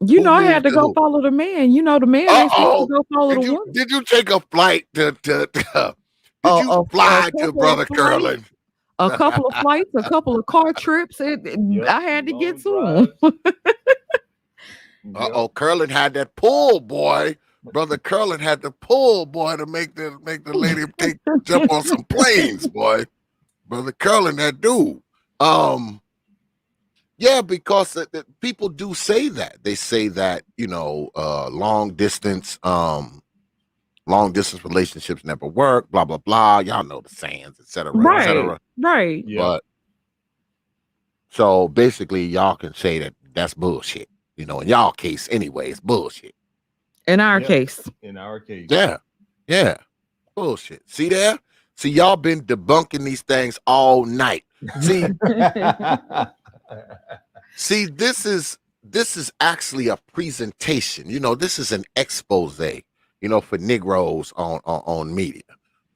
You Who know, I had moved to to go who? follow the man. You know, the man ain't supposed to go follow the woman. Did you take a flight to did you A fly to couple of Brother flights. Curlin? A couple of flights, a couple of car trips. Yep. I had to Long get to him. drives. Uh-oh, Curlin had that pull, boy. Brother Curlin had the pull, boy, to make the lady jump on some planes, boy. Brother Curlin, that dude. Yeah, because people do say that. They say that, you know, long distance relationships never work, blah, blah, blah. Y'all know the sayings, et cetera, et cetera. Right. Yeah. But so basically y'all can say that that's bullshit. You know, in y'all case anyway, it's bullshit. In our Yeah. case. In our case. Yeah. Yeah. Bullshit. See there? See, y'all been debunking these things all night. See, see, this is actually a presentation. You know, this is an expose, you know, for Negroes on media.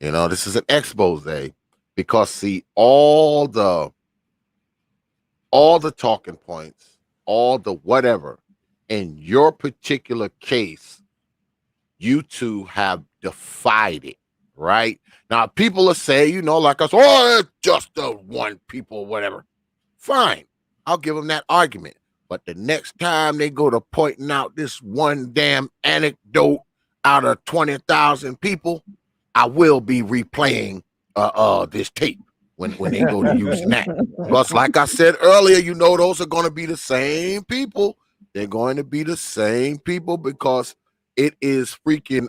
You know, this is an expose because see, all the talking points, all the whatever, in your particular case, you two have defied it, right? Now, people will say, you know, like us, oh, it's just the one people, whatever. Fine. I'll give them that argument. But the next time they go to pointing out this one damn anecdote out of 20,000 people, I will be replaying this tape when they go to using that. Because like I said earlier, you know, those are going to be the same people. They're going to be the same people because it is freaking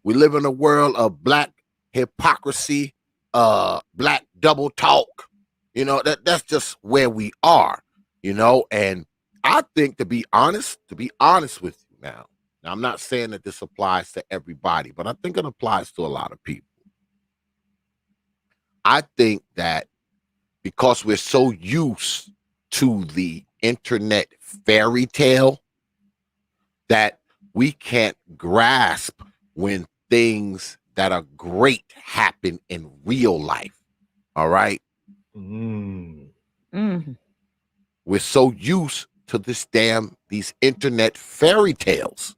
we live in a world of black hypocrisy, black double talk. You know, that's just where we are, you know, and I think to be honest with you now, I'm not saying that this applies to everybody, but I think it applies to a lot of people. I think that because we're so used to the internet fairy tale that we can't grasp when things that are great happen in real life. All right. We're so used to these internet fairy tales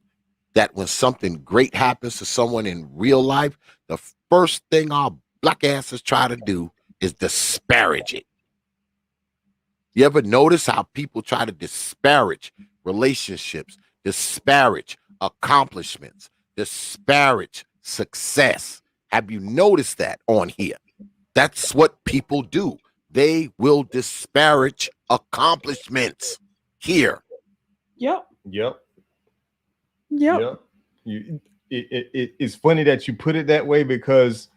that when something great happens to someone in real life, the first thing our black asses try to do is disparage it. You ever notice how people try to disparage relationships, disparage accomplishments, disparage success? Have you noticed that on here? That's what people do. They will disparage accomplishments here. Yep. It's funny that you put it that way because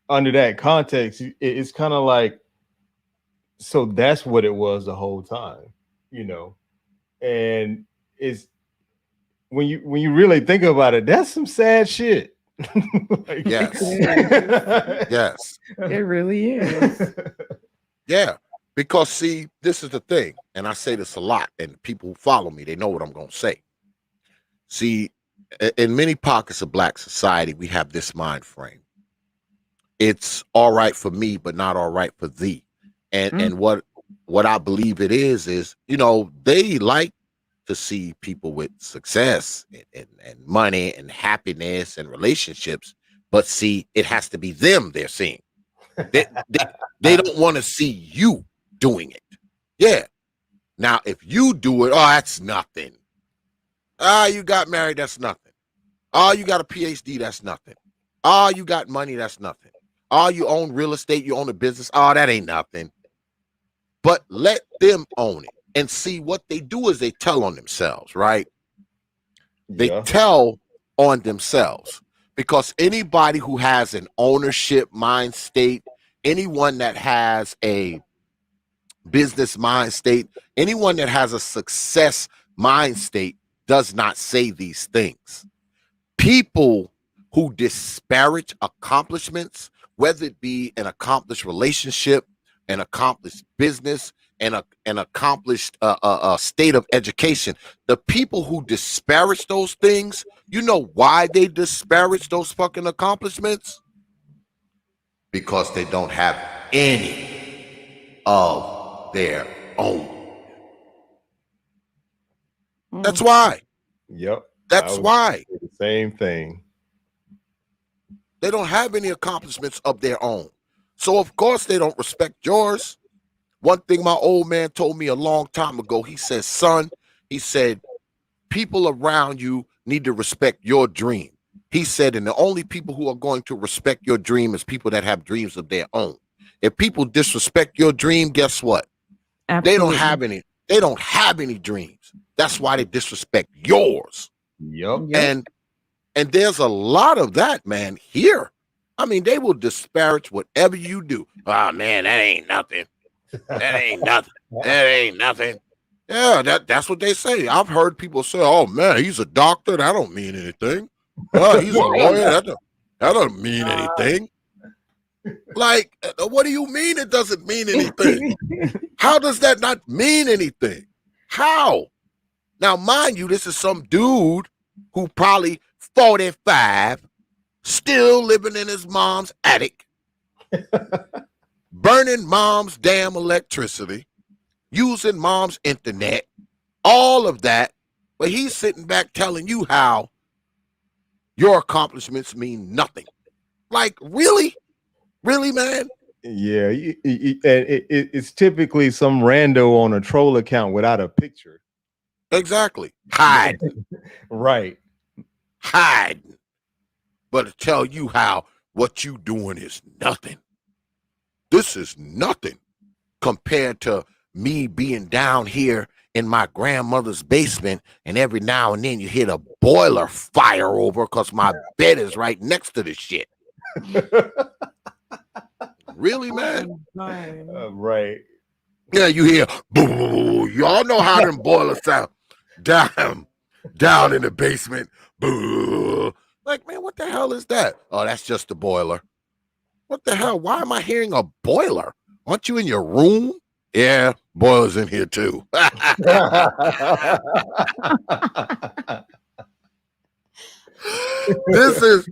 under that context, it's kind of like, so that's what it was the whole time, you know. And it's when you really think about it, that's some sad shit. Like, yes. Yes. It really is. Yeah. Because see, this is the thing, and I say this a lot, and people who follow me, they know what I'm going to say. See, in many pockets of black society, we have this mind frame. It's all right for me, but not all right for thee. And what I believe it is, they like to see people with success and money and happiness and relationships, but see, it has to be them they're seeing. They don't want to see you doing it. Yeah. Now, if you do it, oh, that's nothing. Ah, you got married, that's nothing. Oh, you got a PhD, that's nothing. Oh, you got money, that's nothing. Oh, you own real estate, you own a business. Oh, that ain't nothing. But let them own it and see what they do is they tell on themselves, right? They tell on themselves because anybody who has an ownership mind state, anyone that has a business mind state, anyone that has a success mind state does not say these things. People who disparage accomplishments, whether it be an accomplished relationship, an accomplished business, and an accomplished state of education, the people who disparage those things, you know why they disparage those fucking accomplishments? Because they don't have any of their own. That's why. Yep. That's why. The same thing. They don't have any accomplishments of their own. So, of course, they don't respect yours. One thing my old man told me a long time ago, he said, son, he said, people around you need to respect your dream. He said, and the only people who are going to respect your dream is people that have dreams of their own. If people disrespect your dream, guess what? Absolutely. They don't have any dreams. That's why they disrespect yours. Yep. And there's a lot of that, man, here. I mean, they will disparage whatever you do. Oh, man, that ain't nothing. That ain't nothing. That ain't nothing. Yeah, that's what they say. I've heard people say, oh, man, he's a doctor. That don't mean anything. He's a lawyer. That don't mean anything. Like, what do you mean it doesn't mean anything? How does that not mean anything? How? Now, mind you, this is some dude who probably 45, still living in his mom's attic, burning mom's damn electricity, using mom's internet, all of that. But he's sitting back telling you how your accomplishments mean nothing. Like, really? Really, man? Yeah. It's typically some rando on a troll account without a picture. Exactly. Hide. Right. Hide. But to tell you how what you doing is nothing. This is nothing compared to me being down here in my grandmother's basement, and every now and then you hear the boiler fire over because my bed is right next to the shit. Really, man? Right. Yeah, you hear, boo. Y'all know how them boilers sound. Down in the basement. Boo. Like, man, what the hell is that? Oh, that's just the boiler. What the hell? Why am I hearing a boiler? Aren't you in your room? Yeah, boiler's in here too. This is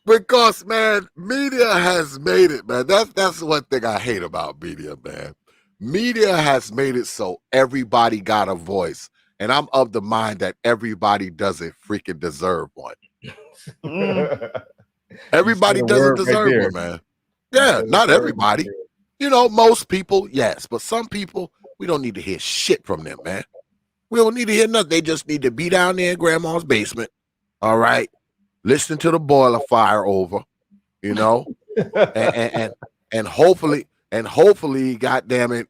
because, man, media has made it, man. That's one thing I hate about media, man. Media has made it so everybody got a voice. And I'm of the mind that everybody doesn't freaking deserve one. Everybody doesn't deserve one, man. Yeah, not everybody. You know, most people, yes. But some people, we don't need to hear shit from them, man. We don't need to hear nothing. They just need to be down there in grandma's basement, all right? Listen to the boiler fire over, you know? and hopefully, goddamn it,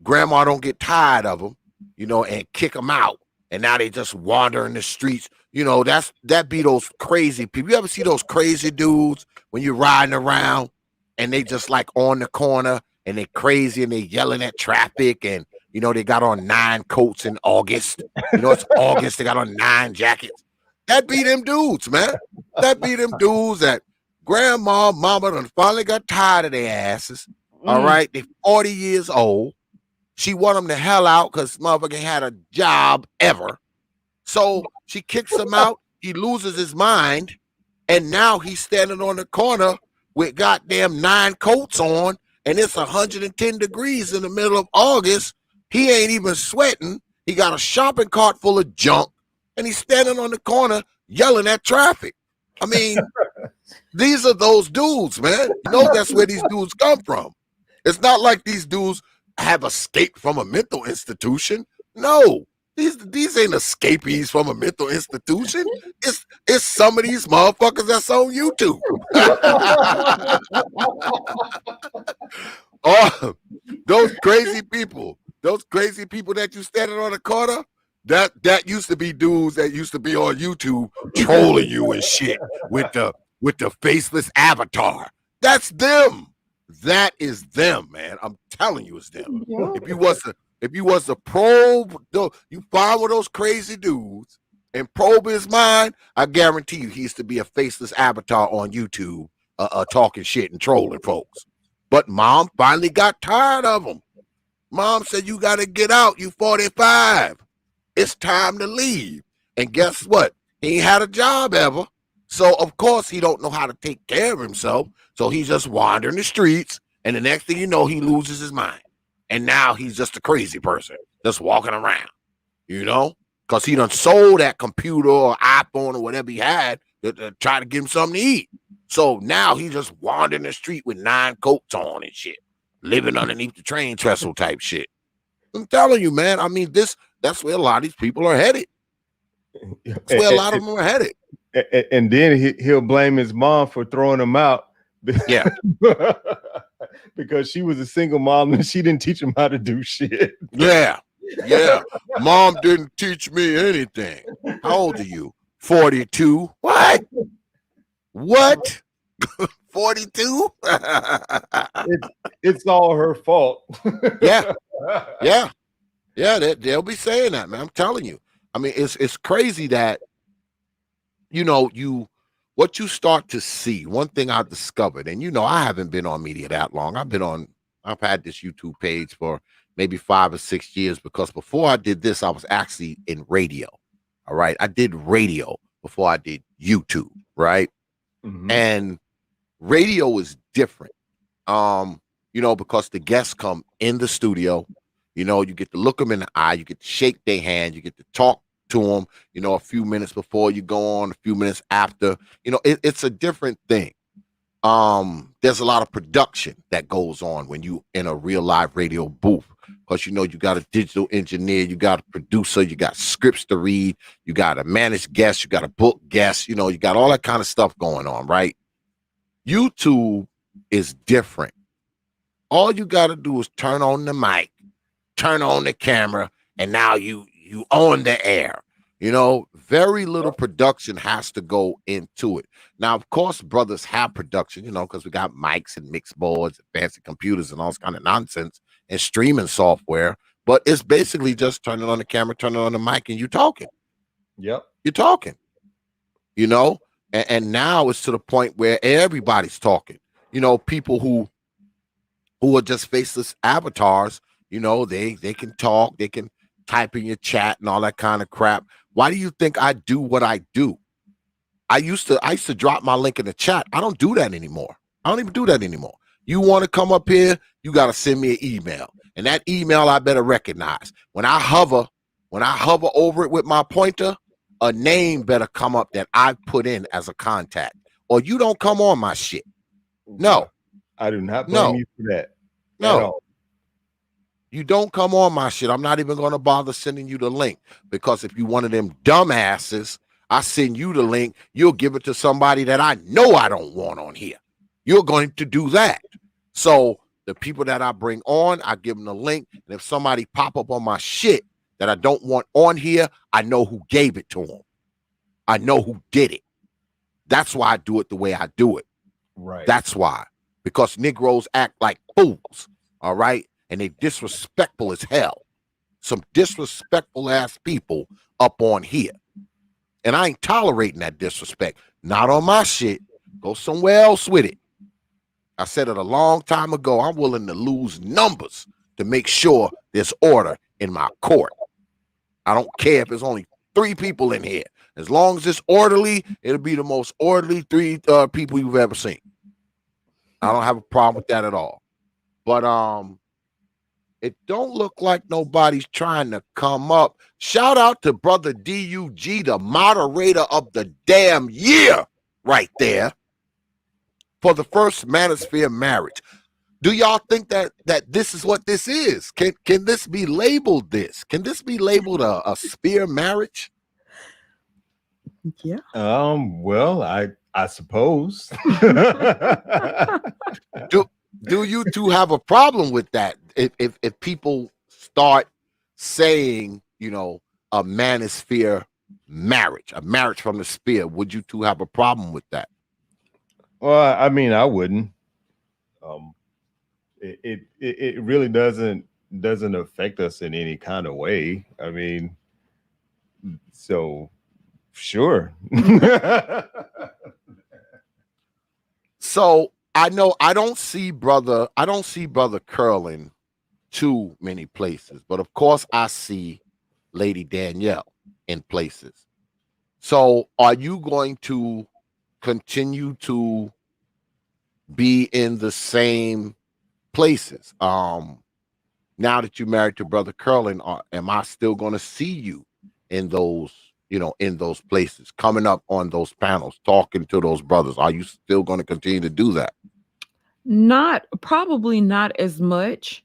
grandma don't get tired of them, you know, and kick them out. And now they just wander in the streets. You know, that be those crazy people. You ever see those crazy dudes when you're riding around and they just like on the corner and they crazy and they yelling at traffic and, you know, they got on 9 coats in August. You know, it's August. They got on 9 jackets. That be them dudes, man. That be them dudes that grandma, mama done finally got tired of their asses. All right. They 40 years old. She want them the hell out because motherfucker had a job ever. So she kicks him out. He loses his mind. And now he's standing on the corner with goddamn 9 coats on. And it's 110 degrees in the middle of August. He ain't even sweating. He got a shopping cart full of junk. And he's standing on the corner yelling at traffic. I mean, these are those dudes, man. You know that's where these dudes come from. It's not like these dudes have escaped from a mental institution. No, these ain't escapees from a mental institution. It's some of these motherfuckers that's on YouTube. Oh, those crazy people that you standing on the corner, that used to be dudes that used to be on YouTube trolling you and shit with the faceless avatar. That's them. That is them, man. I'm telling you, it's them. If you was to probe, you find one of those crazy dudes and probe his mind, I guarantee you he used to be a faceless avatar on YouTube, talking shit and trolling folks. But mom finally got tired of him. Mom said, you got to get out. You 45. It's time to leave. And guess what? He ain't had a job ever. So, of course, he don't know how to take care of himself. So he's just wandering the streets. And the next thing you know, he loses his mind. And now he's just a crazy person just walking around, you know, because he done sold that computer or iPhone or whatever he had to try to give him something to eat. So now he's just wandering the street with 9 coats on and shit, living underneath the train trestle type shit. I'm telling you, man. I mean, that's where a lot of these people are headed. That's where a lot of them are headed. And then he'll blame his mom for throwing him out. Yeah. Because she was a single mom and she didn't teach him how to do shit. Yeah. Mom didn't teach me anything. How old are you? 42. What? 42? It's all her fault. Yeah. They'll be saying that, man. I'm telling you. I mean, it's crazy that, you know, what you start to see. One thing I discovered, and you know, I haven't been on media that long. I've had this YouTube page for maybe 5 or 6 years, because before I did this, I was actually in radio. All right. I did radio before I did YouTube. Right. Mm-hmm. And radio is different. You know, because the guests come in the studio, you know, you get to look them in the eye, you get to shake their hand, you get to talk to them, you know, a few minutes before you go on, a few minutes after, you know, it's a different thing. There's a lot of production that goes on when you in a real live radio booth, because, you know, you got a digital engineer, you got a producer, you got scripts to read, you got a managed guest, you got a book guest, you know, you got all that kind of stuff going on, right? YouTube is different. All you got to do is turn on the mic, turn on the camera, and now you own the air. You know, very little production has to go into it. Now, of course, brothers have production, you know, because we got mics and mix boards and fancy computers and all this kind of nonsense and streaming software. But it's basically just turning on the camera, turning on the mic, and you talking. Yep. You're talking, you know, and now it's to the point where everybody's talking. You know, people who are just faceless avatars, you know, they can talk, they can type in your chat and all that kind of crap. Why do you think I do what I do? I used to drop my link in the chat. I don't do that anymore. I don't even do that anymore. You want to come up here, you got to send me an email. And that email I better recognize. When I hover over it with my pointer, a name better come up that I put in as a contact. Or you don't come on my shit. No. I do not blame you for that. No. You don't come on my shit. I'm not even going to bother sending you the link, because if you one of them dumbasses, I send you the link, you'll give it to somebody that I know I don't want on here. You're going to do that. So the people that I bring on, I give them the link. And if somebody pop up on my shit that I don't want on here, I know who gave it to them. I know who did it. That's why I do it the way I do it. Right. That's why. Because Negroes act like fools. All right. And they disrespectful as hell. Some disrespectful ass people up on here. And I ain't tolerating that disrespect. Not on my shit. Go somewhere else with it. I said it a long time ago. I'm willing to lose numbers to make sure there's order in my court. I don't care if it's only 3 people in here. As long as it's orderly, it'll be the most orderly 3 people you've ever seen. I don't have a problem with that at all. But it don't look like nobody's trying to come up. Shout out to brother DUG, the moderator of the damn year, right there, for the first manosphere marriage. Do y'all think that this is what this is? Can this be labeled this? Can this be labeled a sphere marriage? Yeah. Well, I suppose. Do you two have a problem with that? If people start saying, you know, a manosphere marriage, a marriage from the sphere, would you two have a problem with that? Well, I mean, I wouldn't. It really doesn't affect us in any kind of way. I mean, so sure. So I know I don't see brother Curlin too many places, but of course I see Lady Danielle in places. So are you going to continue to be in the same places? Now that you're married to brother Curlin, am I still going to see you in those, you know, in those places, coming up on those panels, talking to those brothers? Are you still going to continue to do that? Probably not as much.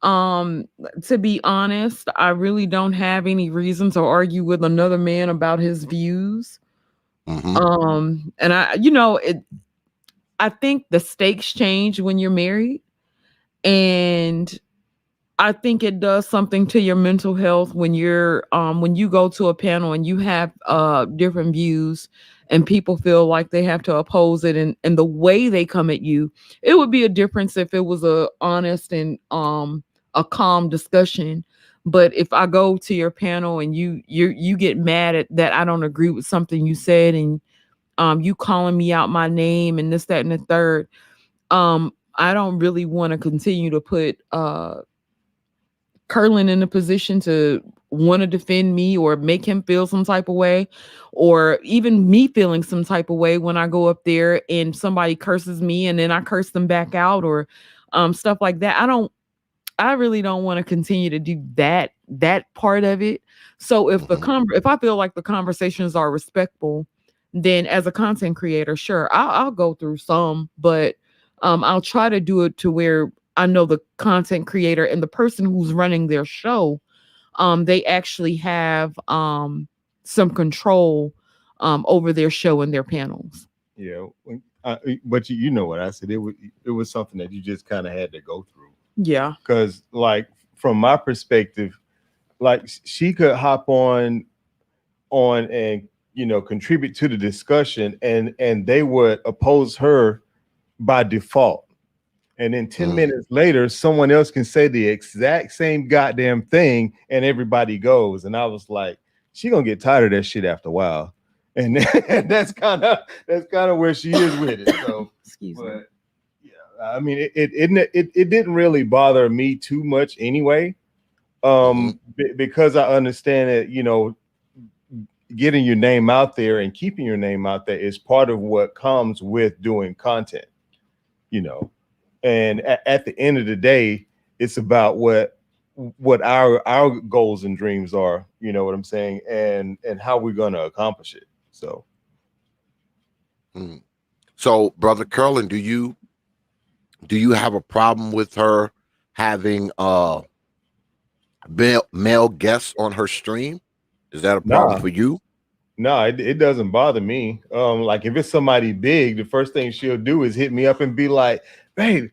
To be honest, I really don't have any reason to argue with another man about his views. And I think the stakes change when you're married, and I think it does something to your mental health when you go to a panel and you have different views and people feel like they have to oppose it, and the way they come at you. It would be a difference if it was a honest and a calm discussion. But if I go to your panel and you get mad at that, I don't agree with something you said, and you calling me out my name and this, that, and the third, I don't really want to continue to put Curlin in a position to want to defend me or make him feel some type of way, or even me feeling some type of way when I go up there and somebody curses me and then I curse them back out, or stuff like that. I really don't want to continue to do that part of it. So if if I feel like the conversations are respectful, then as a content creator, sure, I'll go through some, but I'll try to do it to where I know the content creator and the person who's running their show, they actually have some control over their show and their panels. Yeah, but you know what I said. It was something that you just kind of had to go through. Yeah, because like from my perspective, like she could hop on and contribute to the discussion, and they would oppose her by default. And then 10 minutes later, someone else can say the exact same goddamn thing, and everybody goes. And I was like, she gonna get tired of that shit after a while. And that's kind of where she is with it. So, excuse me. Yeah, I mean, it didn't really bother me too much anyway, because I understand that getting your name out there and keeping your name out there is part of what comes with doing content, And at the end of the day, it's about what our goals and dreams are, you know what I'm saying, and how we're going to accomplish it. So, brother Curlin, do you have a problem with her having male guests on her stream? Is that a problem for you? No, it doesn't bother me. Like if it's somebody big, the first thing she'll do is hit me up and be like, "Babe,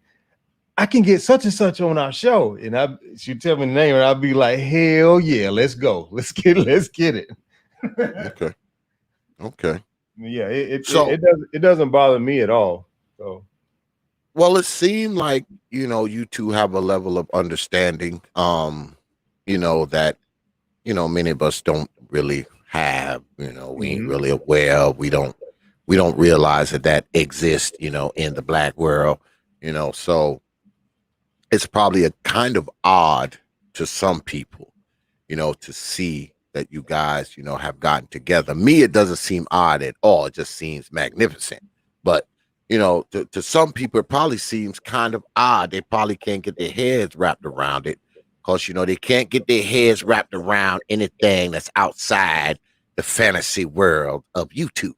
I can get such and such on our show," and she'd tell me the name, and I'll be like, "Hell yeah, let's go, let's get it." Okay. Yeah, it doesn't bother me at all. So, well, it seemed like you two have a level of understanding, that many of us don't really have. We ain't really aware of. We don't realize that exists. In the Black world. So it's probably a kind of odd to some people, to see that you guys, have gotten together. Me, it doesn't seem odd at all. It just seems magnificent. But to some people, it probably seems kind of odd. They probably can't get their heads wrapped around it because they can't get their heads wrapped around anything that's outside the fantasy world of YouTube.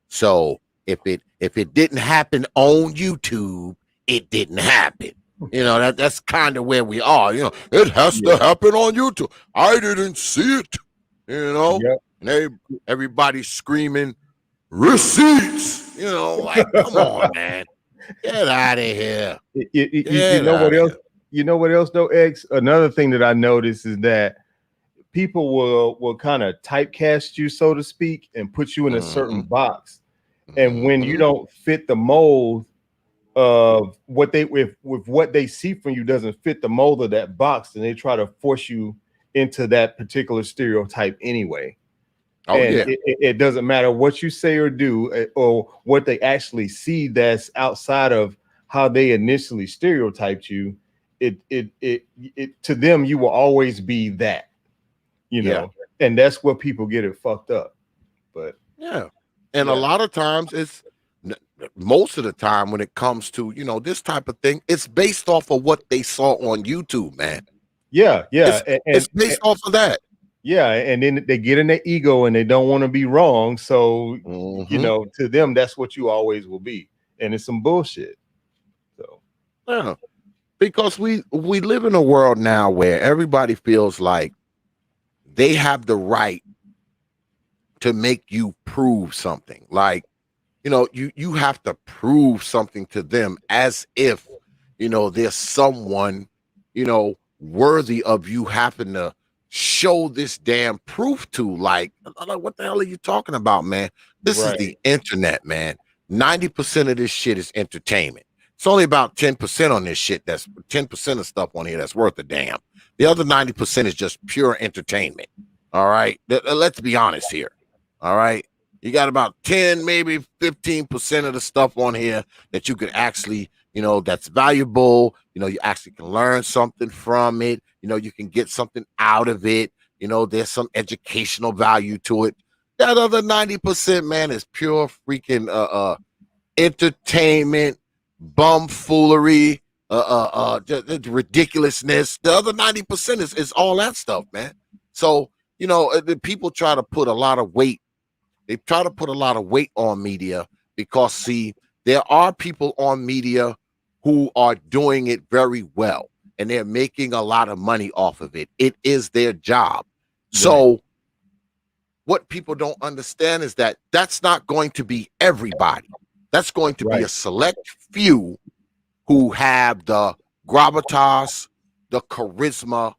So if it didn't happen on YouTube, it didn't happen. That's kind of where we are. It has to happen on YouTube. I didn't see it. Yep. And everybody's screaming receipts. Like, come on, man, get out of here. You know what else? You know what else though, X? Another thing that I noticed is that people will kind of typecast you, so to speak, and put you in a certain box. And when you don't fit the mold of what they with what they see from you doesn't fit the mold of that box, then they try to force you into that particular stereotype anyway. It doesn't matter what you say or do or what they actually see that's outside of how they initially stereotyped you. It to them, you will always be that, and that's where people get it fucked up. But and a lot of times most of the time when it comes to this type of thing, it's based off of what they saw on YouTube, man. It's based off of that. And then they get in their ego and they don't want to be wrong. So to them, that's what you always will be, and it's some bullshit. So because we live in a world now where everybody feels like they have the right to make you prove something. Like, you have to prove something to them as if, there's someone, worthy of you having to show this damn proof to. Like, what the hell are you talking about, man? This is the internet, man. 90% of this shit is entertainment. It's only about 10% on this shit. That's 10% of stuff on here that's worth a damn. The other 90% is just pure entertainment. All right. Let's be honest here. All right. You got about 10, maybe 15% of the stuff on here that you could actually, that's valuable. You actually can learn something from it. You can get something out of it. There's some educational value to it. That other 90%, man, is pure freaking entertainment, bumfoolery, ridiculousness. The other 90% is all that stuff, man. So, the people try to put a lot of weight. They try to put a lot of weight on media because, see, there are people on media who are doing it very well and they're making a lot of money off of it. It is their job. Right. So what people don't understand is that that's not going to be everybody. That's going to be a select few who have the gravitas, the charisma,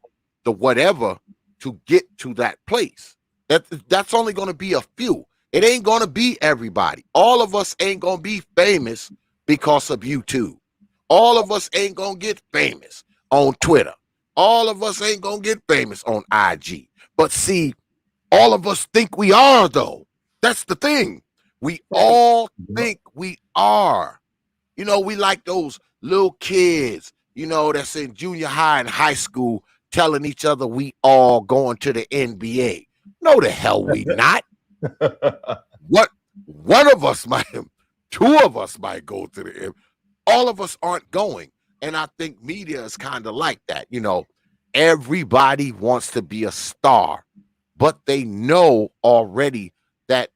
the whatever to get to that place. That's only going to be a few. It ain't going to be everybody. All of us ain't going to be famous because of YouTube. All of us ain't going to get famous on Twitter. All of us ain't going to get famous on IG. But see, all of us think we are, though. That's the thing. We all think we are. We like those little kids, that's in junior high and high school telling each other we all going to the NBA. No, the hell we not. What? One of us might, two of us might go to the NBA. All of us aren't going. And I think media is kind of like that. Everybody wants to be a star, but they know already that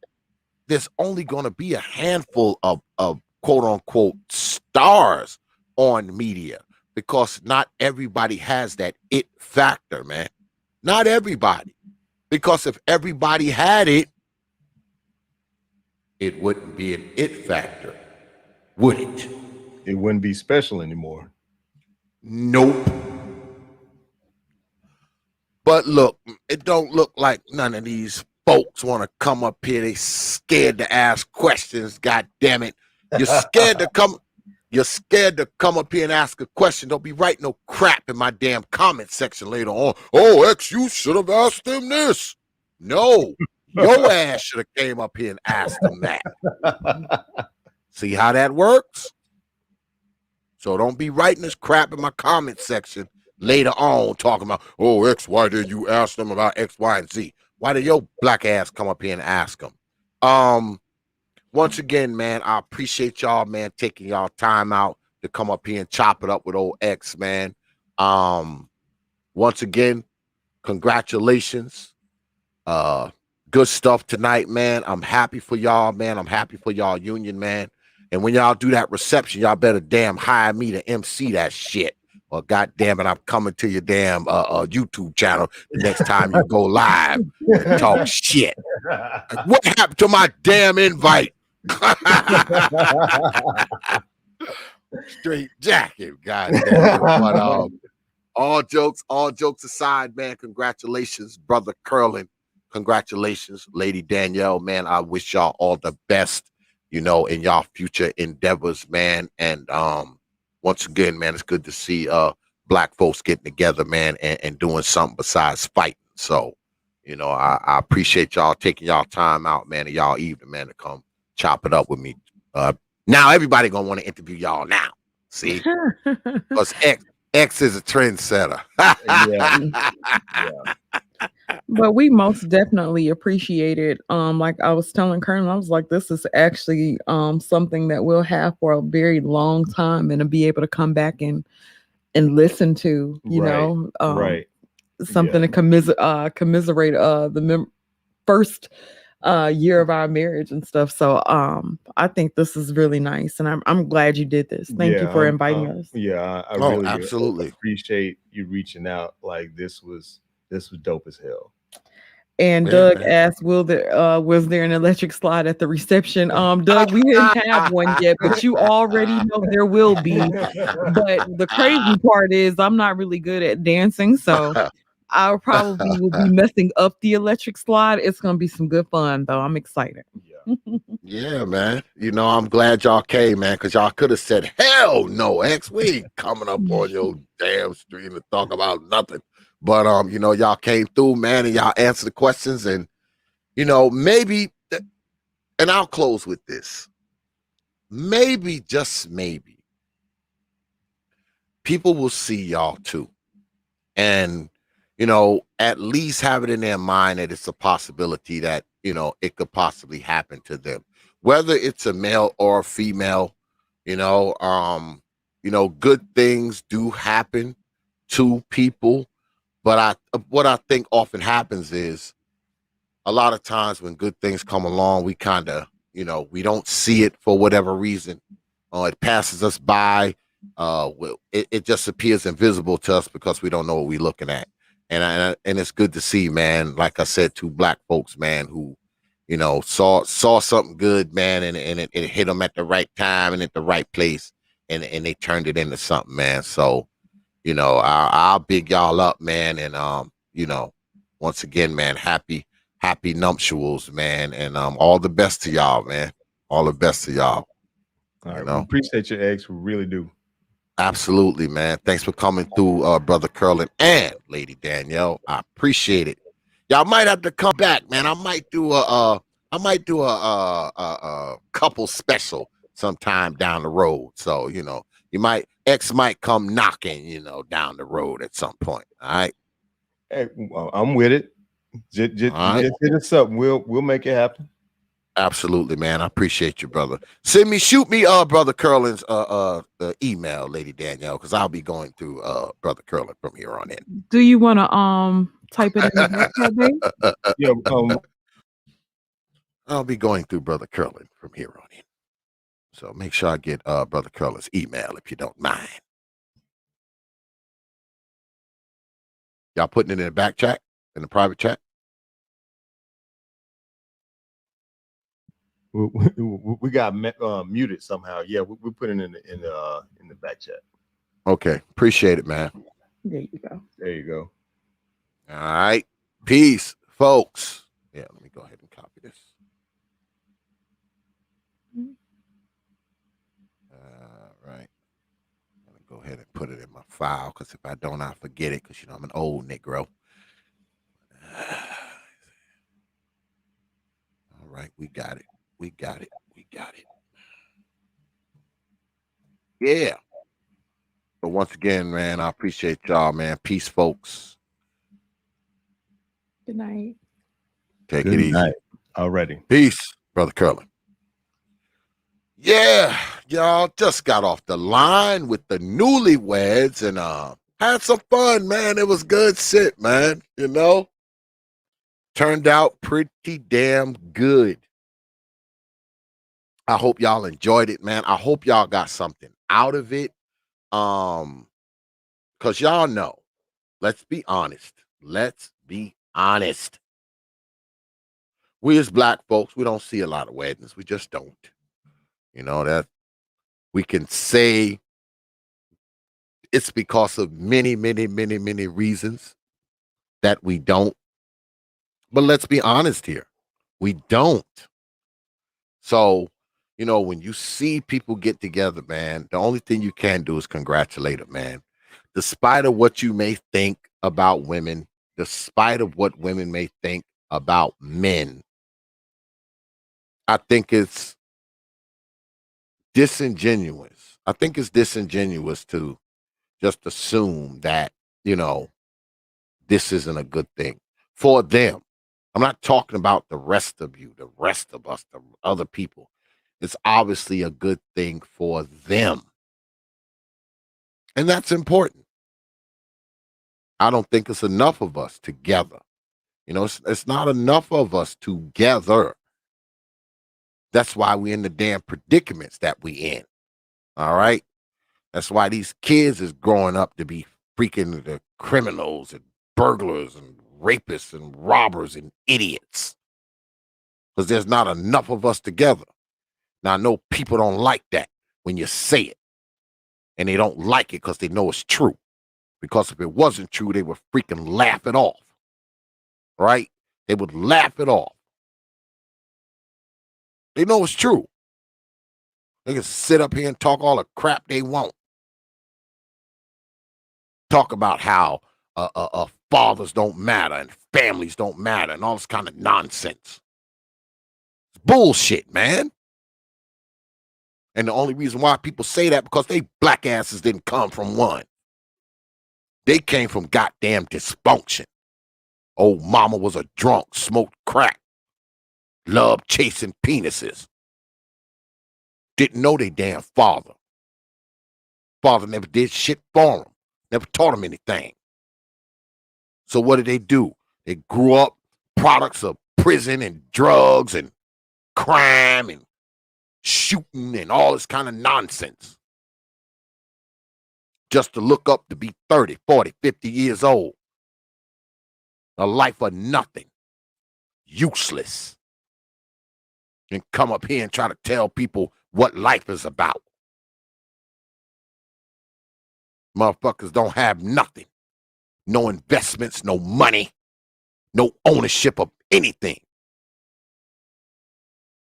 there's only going to be a handful of quote unquote stars on media because not everybody has that it factor, man. Not everybody. Because if everybody had it, it wouldn't be an it factor, would it? It wouldn't be special anymore. Nope. But look, it don't look like none of these folks want to come up here. They scared to ask questions. God damn it. You're scared to come. You're scared to come up here and ask a question. Don't be writing no crap in my damn comment section later on. Oh, X, you should have asked them this. No, your ass should have came up here and asked them that. See how that works? So don't be writing this crap in my comment section later on talking about, oh, X, why did you ask them about X, Y, and Z? Why did your black ass come up here and ask them? Once again, man, I appreciate y'all, man, taking y'all time out to come up here and chop it up with old X, man. Once again, congratulations. Good stuff tonight, man. I'm happy for y'all, man. I'm happy for y'all union, man. And when y'all do that reception, y'all better damn hire me to MC that shit. Or god damn it, I'm coming to your damn YouTube channel the next time you go live to talk shit. What happened to my damn invite? Straight jacket, goddamn. But all jokes aside, man. Congratulations, brother Curlin. Congratulations, Lady Danielle, man. I wish y'all all the best, in y'all future endeavors, man. And once again, man, it's good to see black folks getting together, man, and doing something besides fighting. So, I appreciate y'all taking y'all time out, man, and y'all evening, man, to come chop it up with me. Now everybody gonna want to interview y'all now. See? Because X is a trendsetter. Yeah. But we most definitely appreciate it. Like I was telling Colonel, I was like, this is actually something that we'll have for a very long time and to be able to come back and listen to, Right. something to commiserate the first year of our marriage and stuff. So I think this is really nice, and I'm glad you did this. Thank you for inviting us. Yeah, I Oh, really absolutely appreciate you reaching out. Like this was dope as hell. And Doug asked, was there an electric slide at the reception? Doug, we didn't have one yet, but you already know there will be. But the crazy part is I'm not really good at dancing, so I probably will be messing up the electric slide. It's gonna be some good fun though. I'm excited. Yeah, man. I'm glad y'all came, man, because y'all could have said, hell no, X, we ain't coming up on your damn stream to talk about nothing. But y'all came through, man, and y'all answered the questions, and maybe, and I'll close with this. Maybe, just maybe, people will see y'all too. And, at least have it in their mind that it's a possibility that, it could possibly happen to them. Whether it's a male or a female, good things do happen to people. But what I think often happens is a lot of times when good things come along, we kind of, we don't see it for whatever reason. It passes us by. It just appears invisible to us because we don't know what we're looking at. And it's good to see, man. Like I said, two black folks, man, who, saw something good, man, and it hit them at the right time and at the right place, and they turned it into something, man. So, I'll big y'all up, man, and once again, man, happy nuptials, man, and all the best to y'all, man. All the best to y'all. All right, we appreciate your eggs. We really do. Absolutely, man. Thanks for coming through, brother Curlin and Lady Danielle. I appreciate it. Y'all might have to come back, man. I might do a couple special sometime down the road. So X might come knocking, down the road at some point. All right. Hey, I'm with it. Just hit us up. We'll make it happen. Absolutely, man. I appreciate you, brother. Shoot me, brother Curlin's email, Lady Danielle, because I'll be going through brother Curlin from here on in. Do you want to type it in the chat? Yeah, I'll be going through brother Curlin from here on in. So make sure I get brother Curlin's email if you don't mind. Y'all putting it in the back chat, in the private chat? We got muted somehow. Yeah, we put it in the back chat. Okay, appreciate it, man. There you go. There you go. All right, peace, folks. Yeah, let me go ahead and copy this. All right, I'm gonna go ahead and put it in my file because if I don't, I forget it. Because I'm an old Negro. All right, we got it. We got it. Yeah. But once again, man, I appreciate y'all, man. Peace, folks. Good night. Take Good it easy. night. Already. Peace, Brother Curlin. Yeah, y'all just got off the line with the newlyweds and had some fun, man. It was good shit, man. You know, turned out pretty damn good. I hope y'all enjoyed it, man. I hope y'all got something out of it. Because y'all know, let's be honest. Let's be honest. We as black folks, we don't see a lot of weddings. We just don't. You know, that we can say it's because of many, many, many, many reasons that we don't. But let's be honest here. We don't. So, you know, when you see people get together, man, the only thing you can do is congratulate them, man. Despite of what you may think about women, despite of what women may think about men, I think it's disingenuous. I think it's disingenuous to just assume that, you know, this isn't a good thing for them. I'm not talking about the rest of you, the rest of us, the other people. It's obviously a good thing for them. And that's important. I don't think it's enough of us together. You know, it's not enough of us together. That's why we're in the damn predicaments that we in. All right. That's why these kids is growing up to be freaking the criminals and burglars and rapists and robbers and idiots. Because there's not enough of us together. Now, I know people don't like that when you say it. And they don't like it because they know it's true. Because if it wasn't true, they would freaking laugh it off. Right? They would laugh it off. They know it's true. They can sit up here and talk all the crap they want. Talk about how fathers don't matter and families don't matter and all this kind of nonsense. It's bullshit, man. And the only reason why people say that because they black asses didn't come from one. They came from goddamn dysfunction. Old mama was a drunk, smoked crack, loved chasing penises. Didn't know they damn father. Father never did shit for them. Never taught them anything. So what did they do? They grew up products of prison and drugs and crime and shooting and all this kind of nonsense. Just to look up to be 30, 40, 50 years old. A life of nothing. Useless. And come up here and try to tell people what life is about. Motherfuckers don't have nothing. No investments, no money, no ownership of anything.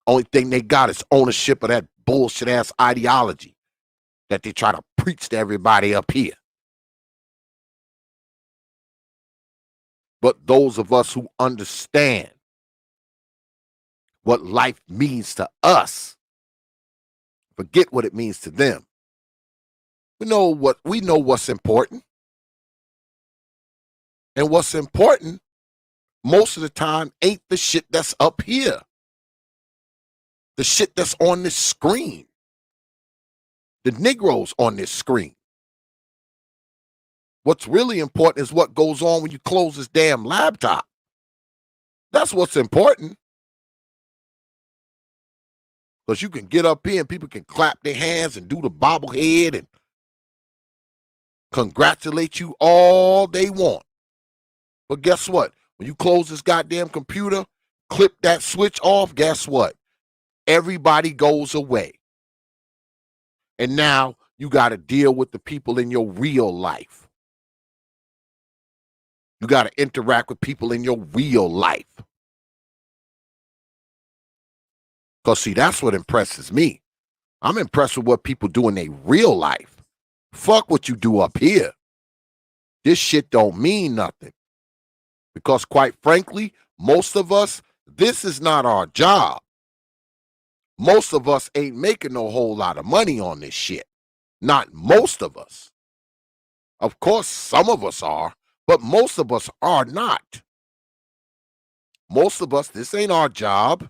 Only thing they got is ownership of that bullshit ass ideology that they try to preach to everybody up here. But those of us who understand what life means to us, forget what it means to them. We know what's important. And what's important most of the time ain't the shit that's up here. The shit that's on this screen. The Negroes on this screen. What's really important is what goes on when you close this damn laptop. That's what's important. Because you can get up here and people can clap their hands and do the bobblehead and congratulate you all they want. But guess what? When you close this goddamn computer, clip that switch off, guess what? Everybody goes away. And now you got to deal with the people in your real life. You got to interact with people in your real life. Because, see, that's what impresses me. I'm impressed with what people do in their real life. Fuck what you do up here. This shit don't mean nothing. Because, quite frankly, most of us, this is not our job. Most of us ain't making no whole lot of money on this shit. Not most of us. Of course, some of us are, but most of us are not. Most of us, this ain't our job.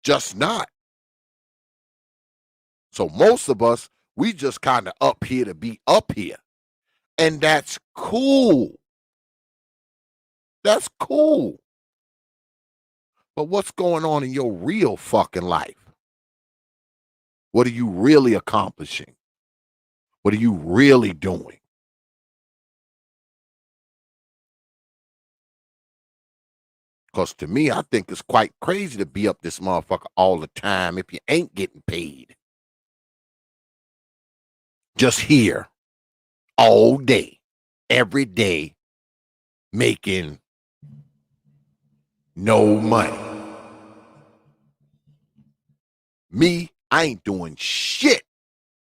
Just not. So most of us, we just kind of up here to be up here. And that's cool. That's cool. But what's going on in your real fucking life? What are you really accomplishing? What are you really doing? Because to me, I think it's quite crazy to be up this motherfucker all the time if you ain't getting paid. Just here all day, every day, making no money. Me, I ain't doing shit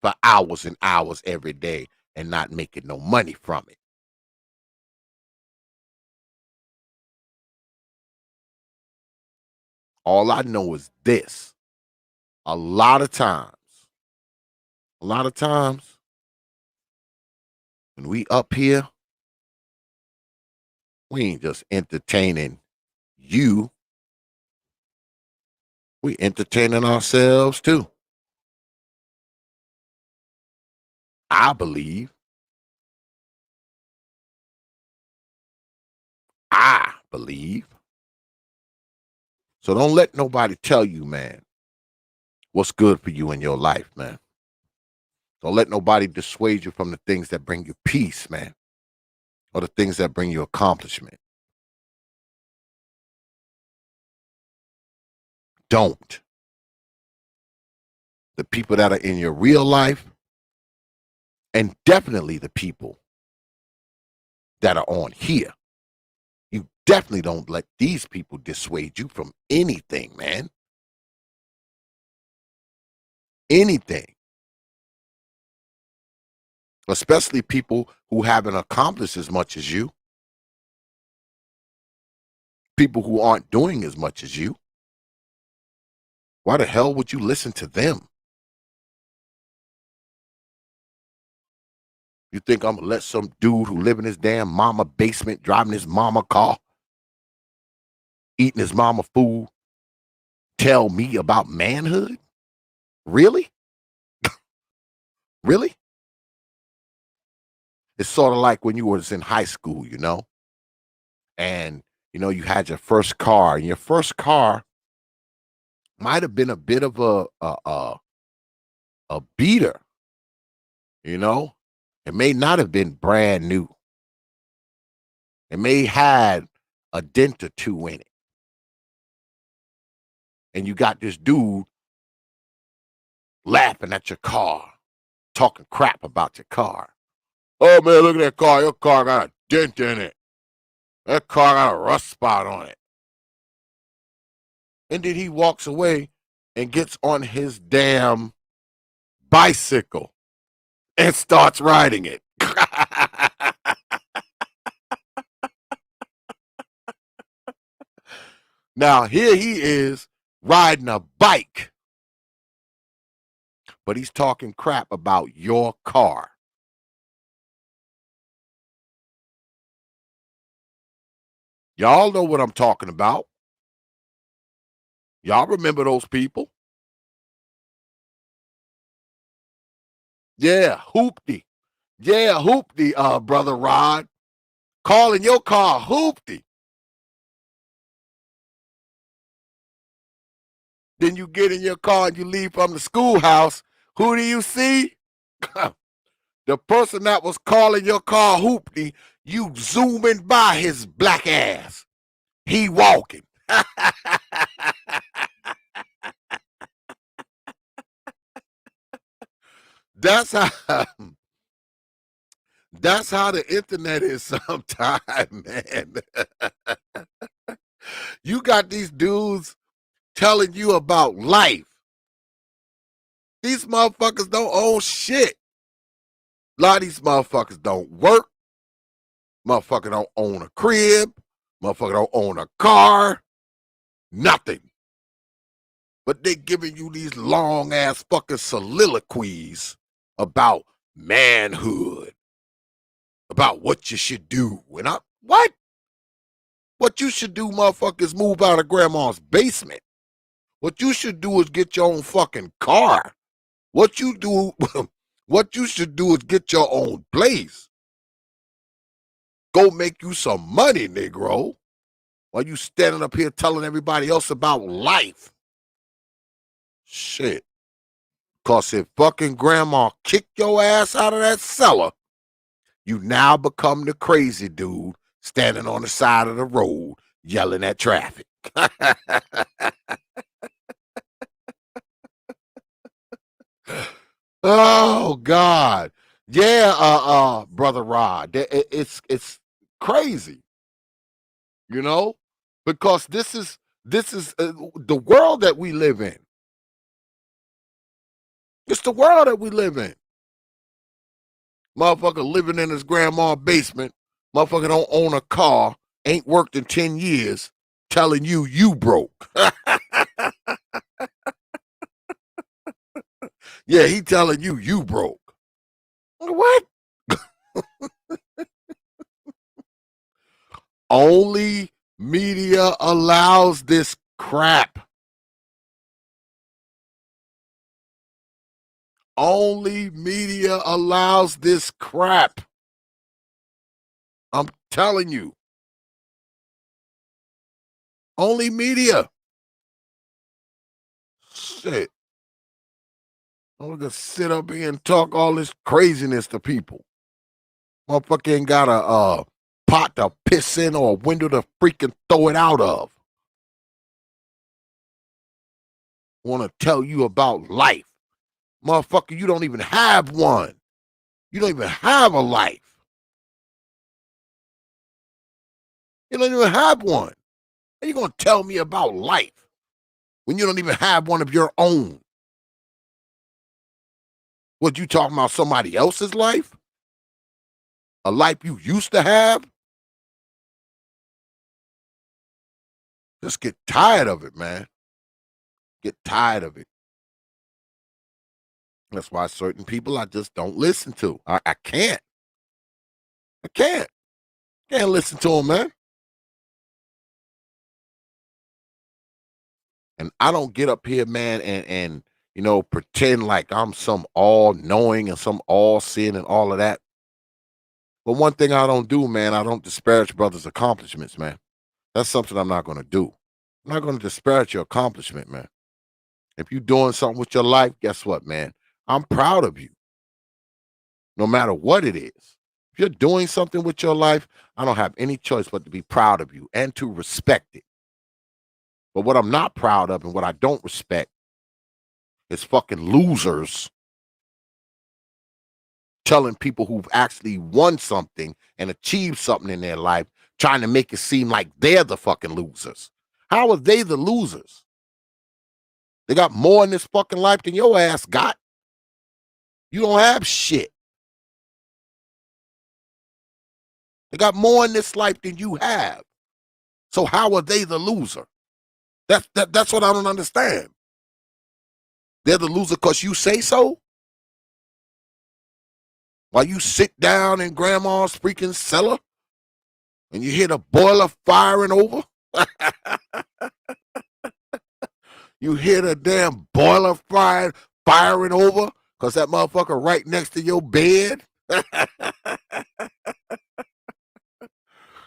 for hours and hours every day and not making no money from it. All I know is this. A lot of times, when we up here, we ain't just entertaining you. We entertaining ourselves too. I believe. So don't let nobody tell you, man, what's good for you in your life, man. Don't let nobody dissuade you from the things that bring you peace, man, or the things that bring you accomplishment. Don't. The people that are in your real life, and definitely the people that are on here, you definitely don't let these people dissuade you from anything, man. Anything. Especially people who haven't accomplished as much as you. People who aren't doing as much as you. Why the hell would you listen to them? You think I'm gonna let some dude who live in his damn mama basement, driving his mama car, eating his mama food, tell me about manhood? Really? Really? It's sort of like when you was in high school, you know, and you had your first car, and your first car might have been a bit of a beater, you know. It may not have been brand new. It may had a dent or two in it. And you got this dude laughing at your car, talking crap about your car. Oh man, look at that car. Your car got a dent in it. That car got a rust spot on it. And then he walks away and gets on his damn bicycle and starts riding it. Now, here he is riding a bike, but he's talking crap about your car. Y'all know what I'm talking about. Y'all remember those people? Yeah, hoopty. Yeah, hoopty, brother Rod. Calling your car hoopty. Then you get in your car and you leave from the schoolhouse. Who do you see? The person that was calling your car hoopty, you zooming by his black ass. He walking. That's how the internet is sometimes, man. You got these dudes telling you about life. These motherfuckers don't own shit. A lot of these motherfuckers don't work. Motherfucker don't own a crib. Motherfucker don't own a car. Nothing. But they giving you these long ass fucking soliloquies about manhood, about what you should do. And what? What you should do, motherfuckers, move out of grandma's basement. What you should do is get your own fucking car. What you do, what you should do is get your own place. Go make you some money, Negro. While you standing up here telling everybody else about life. Shit. Cause if fucking grandma kicked your ass out of that cellar, you now become the crazy dude standing on the side of the road yelling at traffic. Oh God. Yeah, brother Rod. It's crazy. You know? Because this is the world that we live in. It's the world that we live in. Motherfucker living in his grandma's basement. Motherfucker don't own a car. Ain't worked in 10 years. Telling you broke. Yeah, he telling you broke. What? Only media allows this crap. Only media allows this crap. I'm telling you. Only media. Shit. I'm gonna sit up here and talk all this craziness to people. Motherfucker ain't got a pot to piss in or a window to freaking throw it out of. Want to tell you about life. Motherfucker, you don't even have one. You don't even have a life. You don't even have one. How you going to tell me about life when you don't even have one of your own? What, you talking about somebody else's life? A life you used to have? Just get tired of it, man. Get tired of it. That's why certain people I just don't listen to. I can't. I can't. Can't listen to them, man. And I don't get up here, man, and you know, pretend like I'm some all-knowing and some all-seeing and all of that. But one thing I don't do, man, I don't disparage brothers' accomplishments, man. That's something I'm not going to do. I'm not going to disparage your accomplishment, man. If you're doing something with your life, guess what, man? I'm proud of you, no matter what it is. If you're doing something with your life, I don't have any choice but to be proud of you and to respect it. But what I'm not proud of and what I don't respect is fucking losers telling people who've actually won something and achieved something in their life, trying to make it seem like they're the fucking losers. How are they the losers? They got more in this fucking life than your ass got. You don't have shit. They got more in this life than you have. So how are they the loser? That's what I don't understand. They're the loser because you say so? While you sit down in grandma's freaking cellar and you hear the boiler firing over? You hear the damn boiler firing over because that motherfucker right next to your bed?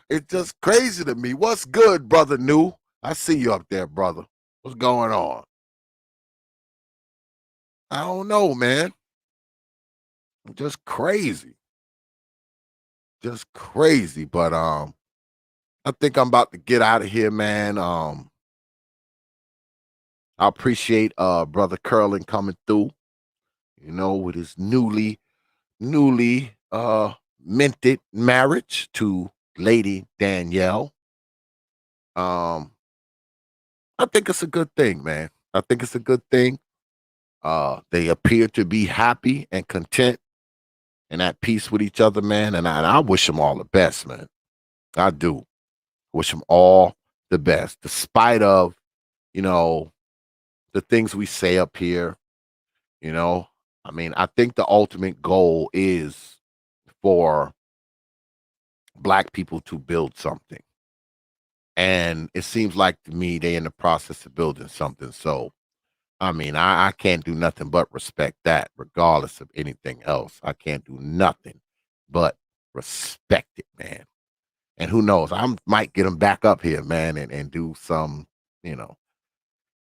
It's just crazy to me. What's good, brother New? I see you up there, brother. What's going on? I don't know, man. Just crazy. Just crazy. But I think I'm about to get out of here, man. I appreciate brother Curlin coming through, you know, with his newly minted marriage to Lady Danielle. I think it's a good thing, man. I think it's a good thing. They appear to be happy and content and at peace with each other, man. And I wish them all the best, man. I do. Wish them all the best, despite of, you know, the things we say up here, you know. I mean, I think the ultimate goal is for Black people to build something. And it seems like to me they in the process of building something. So I mean, I can't do nothing but respect that, regardless of anything else. I can't do nothing but respect it, man. And who knows? I might get him back up here, man, and do some, you know,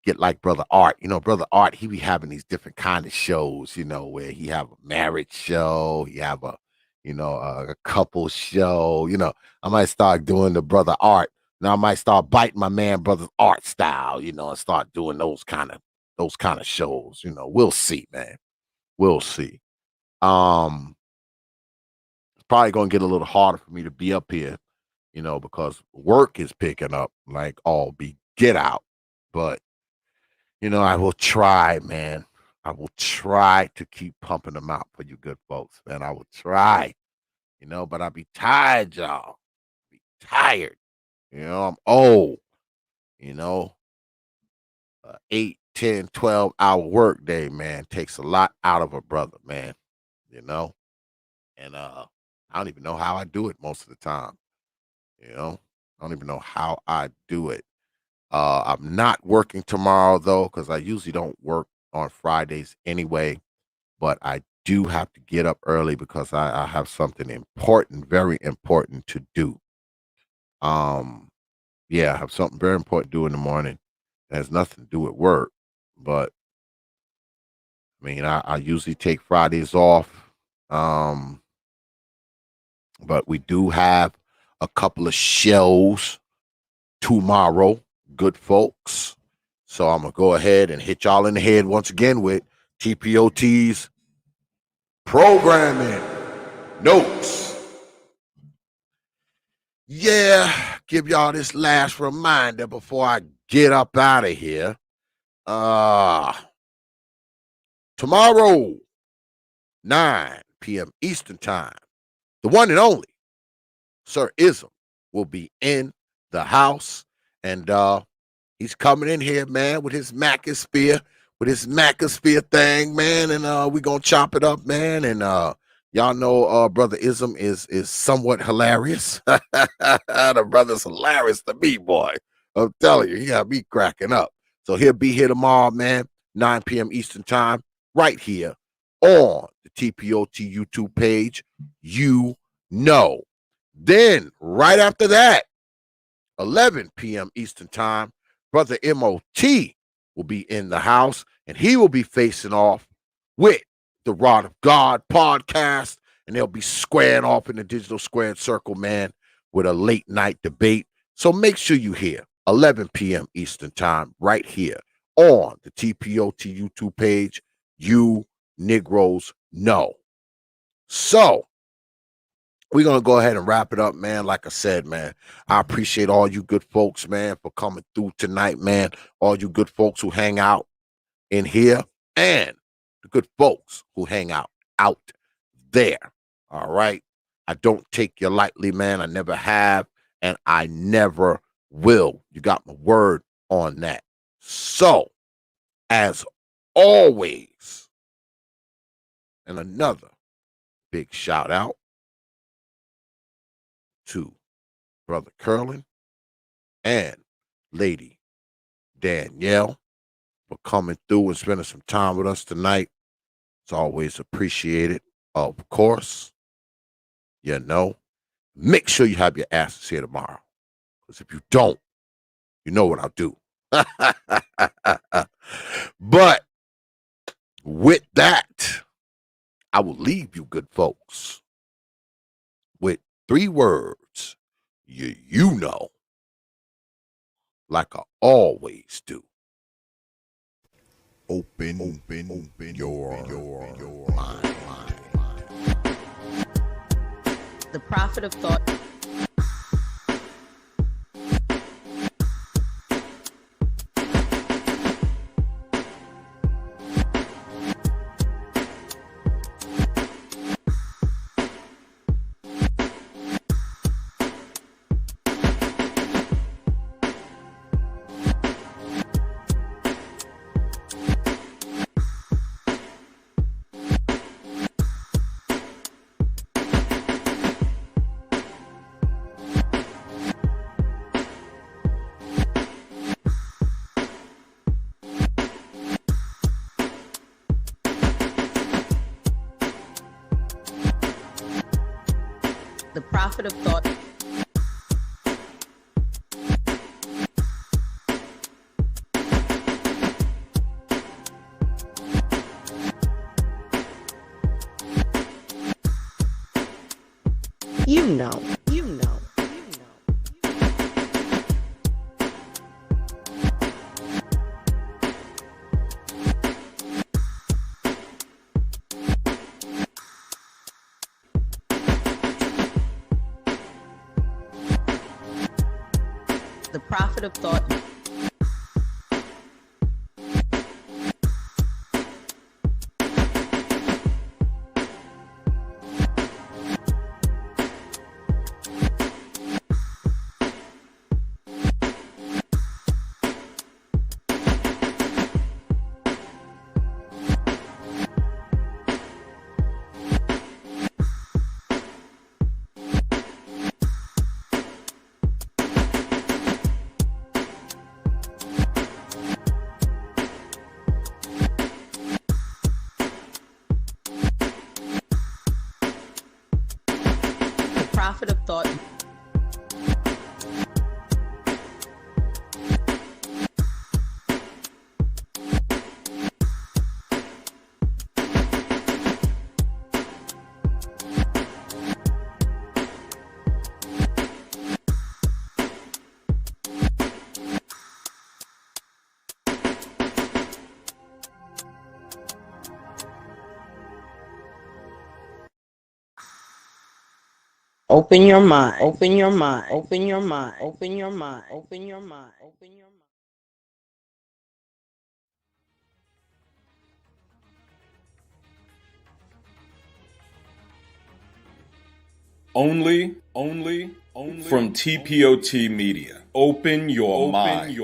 get like Brother Art. You know, Brother Art, he be having these different kind of shows, you know, where he have a marriage show, he have a, you know, a couple show. You know, I might start doing the Brother Art. Now I might start biting my man Brother Art style, you know, and start doing those kind of shows. You know, we'll see, man. We'll see. It's probably gonna get a little harder for me to be up here, you know, because work is picking up like all be get out. But you know, I will try, man. I will try to keep pumping them out for you good folks, man. I will try, you know, but I'll be tired, y'all. Be tired. You know, I'm old, you know. 8, 10, 12 hour work day, man, takes a lot out of a brother, man. You know? And I don't even know how I do it most of the time. You know? I don't even know how I do it. I'm not working tomorrow though, because I usually don't work on Fridays anyway. But I do have to get up early because I have something important, very important to do. Um, yeah, I have something very important to do in the morning. It has nothing to do with work, but I mean, I usually take Fridays off. Um, but we do have a couple of shows tomorrow, good folks. So I'm gonna go ahead and hit y'all in the head once again with T.P.O.T's programming notes. Yeah, give y'all this last reminder before I get up out of here. Tomorrow, 9 p.m. Eastern time, the one and only Sir Ism will be in the house, and he's coming in here, man, with his Macosphere, thing, man, and we gonna chop it up, man, and y'all know Brother Ism is somewhat hilarious. The brother's hilarious to me, boy. I'm telling you, he got me cracking up. So he'll be here tomorrow, man, 9 p.m. Eastern time, right here on the T.P.O.T YouTube page. You know. Then, right after that, 11 p.m. Eastern time, Brother M.O.T. will be in the house, and he will be facing off with the Rod of God podcast, and they'll be squaring off in the digital squared circle, man, with a late night debate. So make sure you hear 11 p.m. Eastern time right here on the T.P.O.T YouTube page. You Negroes know. So, we're going to go ahead and wrap it up, man. Like I said, man, I appreciate all you good folks, man, for coming through tonight, man. All you good folks who hang out in here and the good folks who hang out there. All right. I don't take you lightly, man. I never have, and I never will. You got my word on that. So, as always, and another big shout out to Brother Curlin and Lady Danielle for coming through and spending some time with us tonight. It's always appreciated. Of course, you know, make sure you have your asses here tomorrow. Because if you don't, you know what I'll do. But with that, I will leave you good folks with 3 words you know, like I always do. Open your mind. The prophet of thought. The Prophet of Thought. You know. The Prophet of Thought. Prophet of Thought. Open your mind. Open your mind. Open your mind. Open your mind. Open your mind. Open your mind. Only from T.P.O.T. Media. Open your mind.